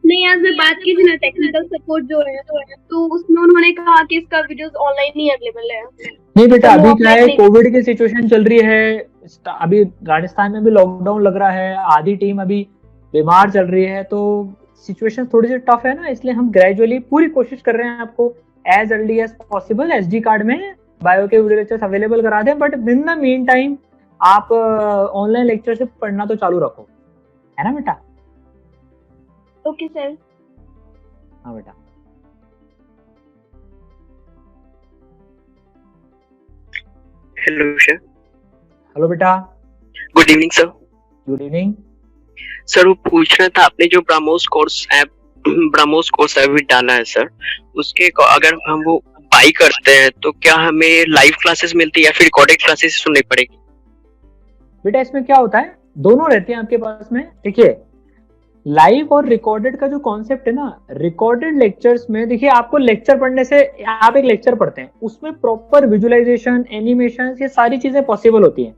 नहीं, आज मैं बात की थी ना टेक्निकल सपोर्ट जो है, तो उसमें उन्होंने कहा कि इसका वीडियोस ऑनलाइन नहीं अवेलेबल है। नहीं बेटा, तो अभी वो क्या है, offline कोविड की सिचुएशन चल रही है, अभी राजस्थान में भी लॉकडाउन लग रहा है, आधी टीम अभी बीमार चल रही है, तो सिचुएशन थोड़ी सी टफ है ना, इसलिए हम ग्रेजुअली पूरी कोशिश कर रहे हैं आपको as early as possible SD card में बायो के वीडियो लेक्चर्स अवेलेबल करा दें। But in the mean time आप ऑनलाइन लेक्चर से पढ़ना तो चालू रखो, है ना बेटा? Okay sir. हाँ बेटा। Hello sir. हेलो बेटा। Good evening sir. Good evening sir, वो पूछना था, आपने जो ब्रह्मोस कोर्स अभी डाला है सर, उसके अगर हम वो बाई करते हैं तो क्या हमें लाइव क्लासेस मिलती है या फिर रिकॉर्डेड क्लासेस सुननी पड़ेगी? बेटा इसमें क्या होता है, दोनों रहते हैं आपके पास में। देखिए लाइव और रिकॉर्डेड का जो कॉन्सेप्ट है ना, रिकॉर्डेड लेक्चर्स में देखिए आपको लेक्चर पढ़ने से, आप एक लेक्चर पढ़ते हैं उसमें प्रॉपर विजुअलाइजेशन, एनिमेशन, ये सारी चीजें पॉसिबल होती हैं।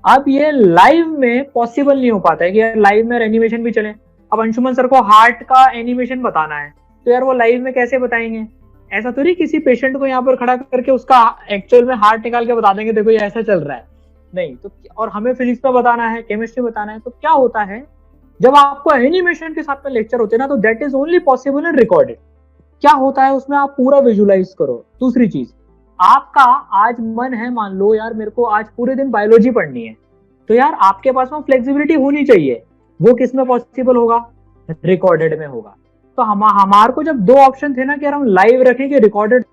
अब ये लाइव में पॉसिबल नहीं हो पाता है कि यार लाइव में एनिमेशन भी चले। अब अंशुमन सर को हार्ट का एनिमेशन बताना है, तो यार वो लाइव में कैसे बताएंगे? ऐसा तो नहीं किसी पेशेंट को यहाँ पर खड़ा करके उसका एक्चुअल में हार्ट निकाल के बता देंगे देखो ये ऐसा चल रहा है, नहीं तो। और हमें फिजिक्स में बताना है, केमिस्ट्री बताना है, तो क्या होता है जब आपको एनिमेशन के साथ में लेक्चर होते हैं ना, तो that is only possible in recorded. क्या होता है उसमें, आप पूरा विजुअलाइज करो। दूसरी चीज, आपका आज मन है, मान लो यार मेरे को आज पूरे दिन बायोलॉजी पढ़नी है, तो यार आपके पास में फ्लेक्सिबिलिटी होनी चाहिए। वो किस में पॉसिबल होगा? रिकॉर्डेड में होगा। तो हमारे को जब दो ऑप्शन थे ना कि यार हम लाइव रखें कि रिकॉर्डेड,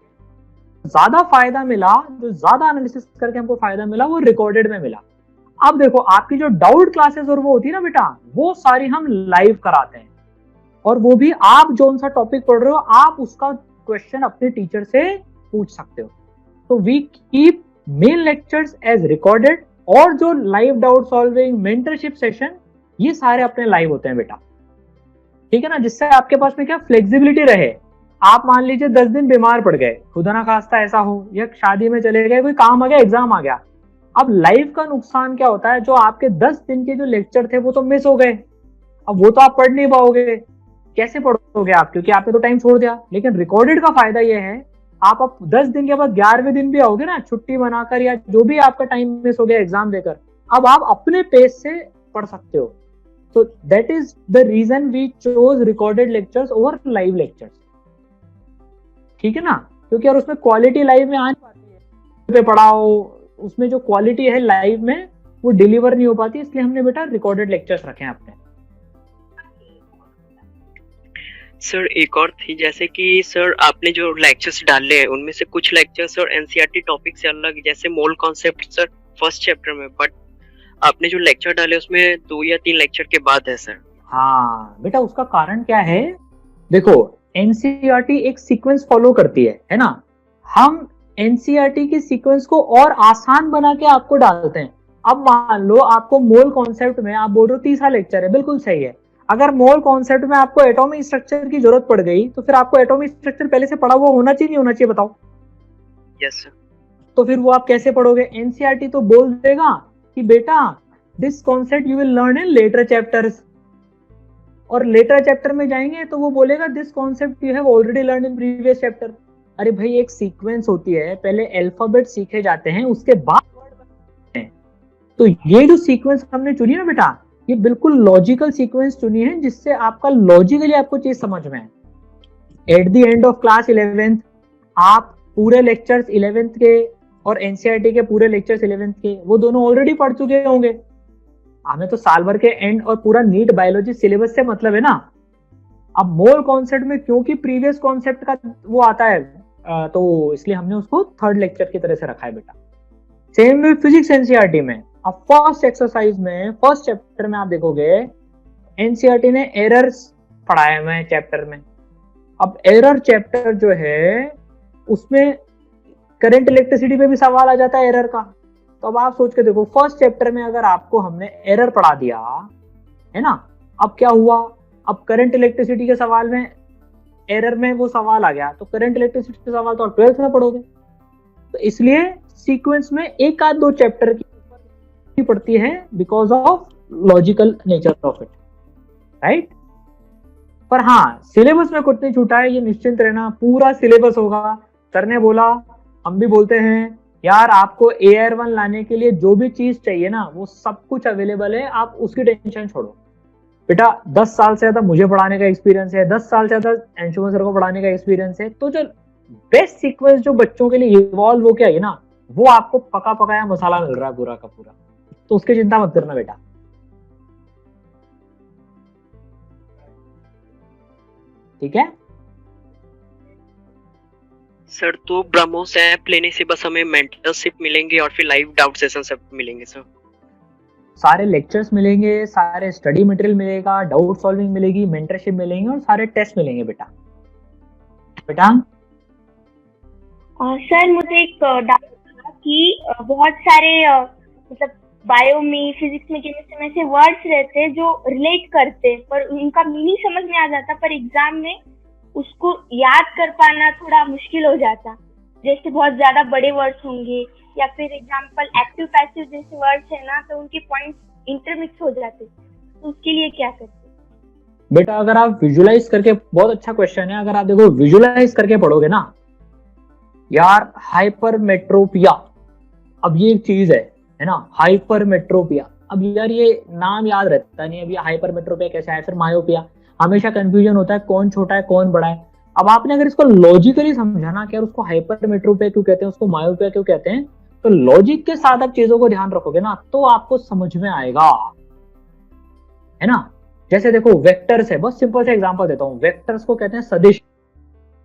ज्यादा फायदा मिला, जो ज्यादा एनालिसिस करके हमको फायदा मिला वो रिकॉर्डेड में मिला। अब देखो आपकी जो डाउट क्लासेस और वो होती है ना बेटा, वो सारी हम लाइव कराते हैं, और वो भी आप जो सा टॉपिक पढ़ रहे हो आप उसका क्वेश्चन अपने टीचर से पूछ सकते हो। तो we keep main lectures as recorded, और जो live doubt solving, mentorship session, ये सारे अपने लाइव होते हैं बेटा, ठीक है ना? जिससे आपके पास में क्या फ्लेक्सिबिलिटी रहे। आप मान लीजिए 10 दिन बीमार पड़ गए, खुदा ना खास्ता ऐसा हो, या शादी में चले गए, कोई काम आ गया, एग्जाम आ गया। अब लाइव का नुकसान क्या होता है, जो आपके 10 दिन के जो लेक्चर थे वो तो मिस हो गए, अब वो तो आप पढ़ नहीं पाओगे, कैसे पढ़ोगे आप, क्योंकि आपने तो टाइम छोड़ दिया। लेकिन रिकॉर्डेड का फायदा ये है, आप अब 10 दिन के बाद 11वें दिन भी आओगे ना, छुट्टी बनाकर या जो भी आपका टाइम मिस हो गया एग्जाम देकर, अब आप अपने पेस से पढ़ सकते हो। तो that is the reason we chose recorded lectures over live lectures, ठीक है ना? क्योंकि यार उसमें क्वालिटी लाइव में आ नहीं पाती है, पे पढ़ाओ उसमें जो क्वालिटी है लाइव में वो डिलीवर नहीं हो पाती, इसलिए हमने बेटा रिकॉर्डेड लेक्चर्स रखे हैं अपने। सर एक और थी, जैसे कि सर आपने जो लेक्चर्स डाले हैं उनमें से कुछ लेक्चर्स और एनसीईआरटी टॉपिक से अलग, जैसे mole concept sir first chapter में, बट आपने जो लेक्चर डाले उसमें 2 या 3 लेक्चर के बाद है सर। हाँ बेटा, उसका कारण क्या है, देखो एनसीईआरटी एक सीक्वेंस फॉलो करती है ना? हम एनसीईआरटी की सीक्वेंस को और आसान बना के आपको डालते हैं। अब मान लो आपको मोल कॉन्सेप्ट में आप बोल रहे हो तीसरा लेक्चर है, बिल्कुल सही है। अगर मोल कॉन्सेप्ट में आपको एटॉमिक स्ट्रक्चर की जरूरत पड़ गई तो फिर आपको एटॉमिक स्ट्रक्चर पहले से पढ़ा हुआ होना चाहिए, नहीं होना चाहिए बताओ? Yes sir. तो फिर वो आप कैसे पढ़ोगे? एनसीईआरटी तो बोल देगा कि बेटा this concept you will learn in later chapters, और लेटर चैप्टर में जाएंगे तो वो बोलेगा this concept you have already learn in previous chapter. अरे भाई एक सीक्वेंस होती है, पहले अल्फाबेट सीखे जाते हैं उसके बाद वर्ड बनते हैं। तो ये जो सीक्वेंस हमने चुनी ना बेटा, ये बिल्कुल लॉजिकल सीक्वेंस चुनी है जिससे आपका लॉजिकली आपको चीज समझ में आए। At the end of class 11th आप पूरे लेक्चर्स 11th के और एनसीईआरटी के पूरे लेक्चर्स 11th के वो दोनों ऑलरेडी पढ़ चुके होंगे। हमें तो साल भर के एंड और पूरा नीट बायोलॉजी सिलेबस से मतलब है ना। अब मोल कॉन्सेप्ट में क्योंकि प्रीवियस कॉन्सेप्ट का वो आता है तो इसलिए हमने उसको थर्ड लेक्चर की तरह से रखा है बेटा। सेम वे फिजिक्स एनसीईआरटी में अब फर्स्ट एक्सरसाइज में फर्स्ट चैप्टर में आप देखोगे एनसीईआरटी ने एरर्स पढ़ाए हुए हैं चैप्टर में। अब एरर चैप्टर जो है उसमें करंट इलेक्ट्रिसिटी पे भी सवाल आ जाता है एरर का। तो अब आप सोच के देखो फर्स्ट चैप्टर में अगर आपको हमने एरर पढ़ा दिया है ना, अब क्या हुआ, अब करंट इलेक्ट्रिसिटी के सवाल में एरर में वो सवाल आ गया तो करंट इलेक्ट्रिसिटी के सवाल तो 12th में पढ़ोगे। तो इसलिए सीक्वेंस में एक आध दो चैप्टर की पड़ती है because of logical nature of it, right. पर हाँ सिलेबस में कुछ नहीं छूटा है, ये निश्चिंत रहना, पूरा सिलेबस होगा। सर ने बोला, हम भी बोलते हैं यार आपको AR1 लाने के लिए जो भी चीज चाहिए ना वो सब कुछ अवेलेबल है, आप उसकी टेंशन छोड़ो। बेटा 10 साल से ज्यादा मुझे पढ़ाने का एक्सपीरियंस है, 10 साल से ज्यादा अंशुमन सर को पढ़ाने का एक्सपीरियंस है। तो जो बेस्ट सीक्वेंस जो बच्चों के लिए इवॉल्व हो के आई ना वो आपको पका पकाया मसाला मिल रहा है पूरा का पूरा, तो उसकी चिंता मत करना बेटा, ठीक है। सर तो ब्रह्मोस ऐप लेने से बस हमें मेंटरशिप मिलेंगे और फिर लाइव डाउट सेशन सब मिलेंगे सर? सारे लेक्चर्स मिलेंगे, सारे स्टडी मटेरियल मिलेगा, डाउट सॉल्विंग मिलेगी, मेंटरशिप मिलेंगे और सारे टेस्ट मिलेंगे बेटा। सर मुझे एक डाउट था कि बहुत सारे मतलब बायो में, फिजिक्स में, केमिस्ट्री में ऐसे वर्ड्स रहते हैं जो रिलेट करते हैं पर उनका मीनिंग समझ में आ जाता, पर एग्जाम में उसको याद कर पाना थोड़ा मुश्किल हो जाता। जैसे बहुत ज्यादा बड़े वर्ड्स होंगे या फिर एग्जांपल एक्टिव पैसिव जैसे वर्ड्स है ना, तो उनके पॉइंट्स इंटरमिक्स हो जाते, तो उसके लिए क्या करते? बेटा अगर आप विजुलाइज करके, बहुत अच्छा क्वेश्चन है, अगर आप देखो विजुलाइज करके पढ़ोगे ना यार, हाइपरमेट्रोपिया, अब ये एक चीज है ना, हाइपरमेट्रोपिया। अब यार ये नाम याद रहता नहीं, अब ये हाइपरमेट्रोपिया कैसे है, फिर मायोपिया, हमेशा कंफ्यूजन होता है कौन छोटा है कौन बड़ा है। अब आपने अगर इसको लॉजिकली समझाना कि यार उसको हाइपरमेट्रोपिया क्यों कहते हैं, उसको मायोपिया क्यों कहते हैं, तो लॉजिक के साथ आप चीजों को ध्यान रखोगे ना तो आपको समझ में आएगा, है ना। जैसे देखो वेक्टर्स है, बहुत सिंपल से एग्जांपल देता हूँ, वेक्टर्स को कहते हैं सदिश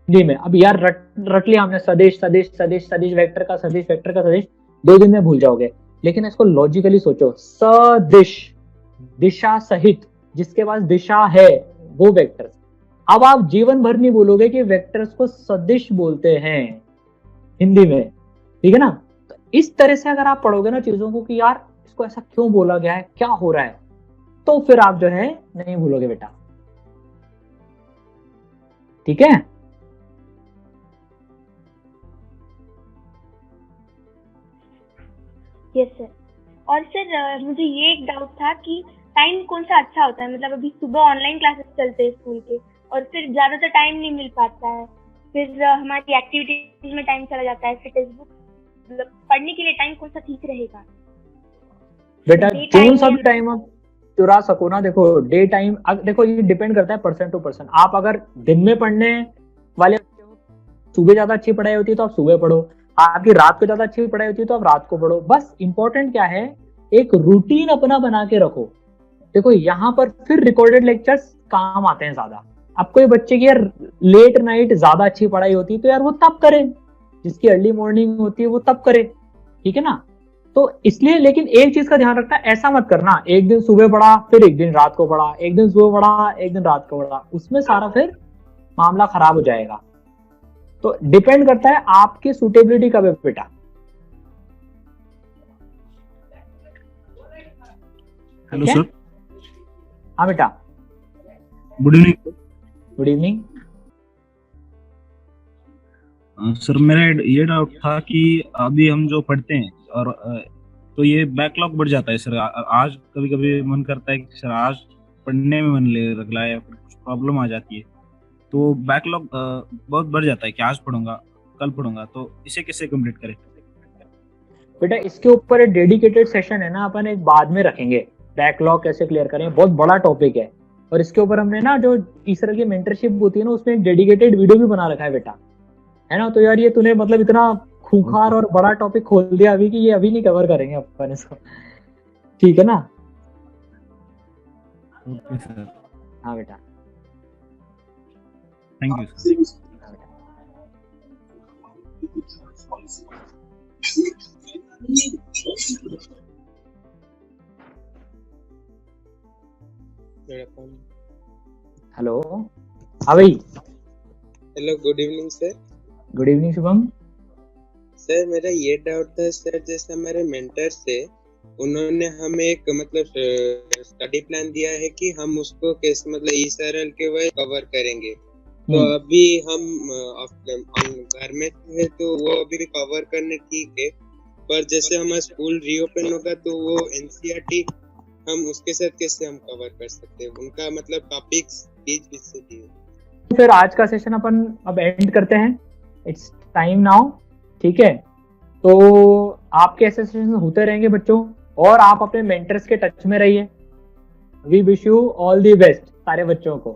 हिंदी में। अब यार रट लिया हमने सदिश सदिश सदिश सदिश, वेक्टर का सदिश, वेक्टर का सदिश, 2 दिन में भूल जाओगे। लेकिन इसको लॉजिकली सोचो, सदिश दिशा सहित, जिसके पास दिशा है वो वेक्टर्स। अब आप जीवन भर नहीं बोलोगे कि वेक्टर्स को सदिश बोलते हैं हिंदी में, ठीक है ना। तो इस तरह से अगर आप पढ़ोगे ना चीजों को कि यार इसको ऐसा क्यों बोला गया है, क्या हो रहा है, तो फिर आप जो है नहीं भूलोगे बेटा, ठीक है। Yes sir. और सर मुझे ये एक डाउट था कि टाइम कौन सा अच्छा होता है, मतलब अभी सुबह ऑनलाइन क्लासेस चलते हैं स्कूल के और फिर ज्यादातर टाइम नहीं मिल पाता है, फिर हमारी एक्टिविटीज में टाइम चला जाता है, फिर टेक्स्ट बुक मतलब पढ़ने के लिए टाइम कौन सा ठीक रहेगा? बेटा कौन सा भी टाइम आप चुरा सको ना, देखो डे टाइम, देखो ये डिपेंड करता है पर्सन टू पर्सन। आप अगर दिन में पढ़ने वाले सुबह ज्यादा अच्छी पढ़ाई होती है तो आप सुबह पढ़ो, आपकी रात को ज्यादा अच्छी पढ़ाई होती है तो आप रात को पढ़ो। बस इंपॉर्टेंट क्या है, एक रूटीन अपना बना के रखो। देखो यहाँ पर फिर रिकॉर्डेड लेक्चर्स काम आते हैं ज्यादा। अब कोई बच्चे की यार लेट नाइट ज्यादा अच्छी पढ़ाई होती है तो यार वो तब करे, जिसकी अर्ली मॉर्निंग होती है वो तब करे, ठीक है ना। तो इसलिए, लेकिन एक चीज का ध्यान रखना, ऐसा मत करना एक दिन सुबह पढ़ा फिर एक दिन रात को पढ़ा, एक दिन सुबह पढ़ा एक दिन रात को पढ़ा, उसमें सारा फिर मामला खराब हो जाएगा। तो डिपेंड करता है आपकी सुटेबिलिटी कब है बेटा। हेलो ठीक है? सर, हाँ बेटा, good evening. Good evening. Sir मेरा ये डाउट था कि अभी हम जो पढ़ते हैं और तो ये बैकलॉग बढ़ जाता है सर। आज कभी कभी मन करता है कि सर आज पढ़ने में मन ले रख लाया, फिर कुछ प्रॉब्लम आ जाती है तो बैकलॉग बहुत बढ़ जाता है कि आज पढ़ूंगा कल पढ़ूंगा, तो इसे कैसे कंप्लीट करें? बेटा इसके ऊपर एक डेडिकेटेड सेशन है ना, अपन एक बाद में रखेंगे, बैकलॉग कैसे क्लियर करें, बहुत बड़ा टॉपिक है। और इसके ऊपर हमने ना जो इस तरह की मेंटरशिप होती है ना, उसमें एक डेडिकेटेड वीडियो भी बना रखा है बेटा, है ना। तो यार ये तूने मतलब इतना खूंखार और बड़ा टॉपिक खोल दिया अभी कि ये अभी नहीं कवर करेंगे अपन इसको, ठीक है ना। ओके सर, हाँ बेटा, थैंक यू सर। हाँ बेटा। हेलो, हाँ भाई, hello, good evening sir. Good evening Shubham. Sir मेरा ये डाउट था सर, जैसे हमारे मेंटर्स थे उन्होंने हमें एक मतलब स्टडी प्लान दिया है कि हम उसको कैसे मतलब ईसरल के वही कवर करेंगे। तो अभी हम घर में है तो वो अभी भी कवर करने ठीक है, पर जैसे हमारा स्कूल रीओपन होगा तो वो एनसीईआरटी हम उसके साथ कैसे हम कवर कर सकते हैं, उनका मतलब टॉपिक्स बीच बीच से दिए। फिर आज का सेशन अपन अब एंड करते हैं, इट्स टाइम नाउ, ठीक है। तो आपके ऐसे सेशन होते रहेंगे बच्चों, और आप अपने मेंटर्स के टच में रहिए। We wish you all the best सारे बच्चों को।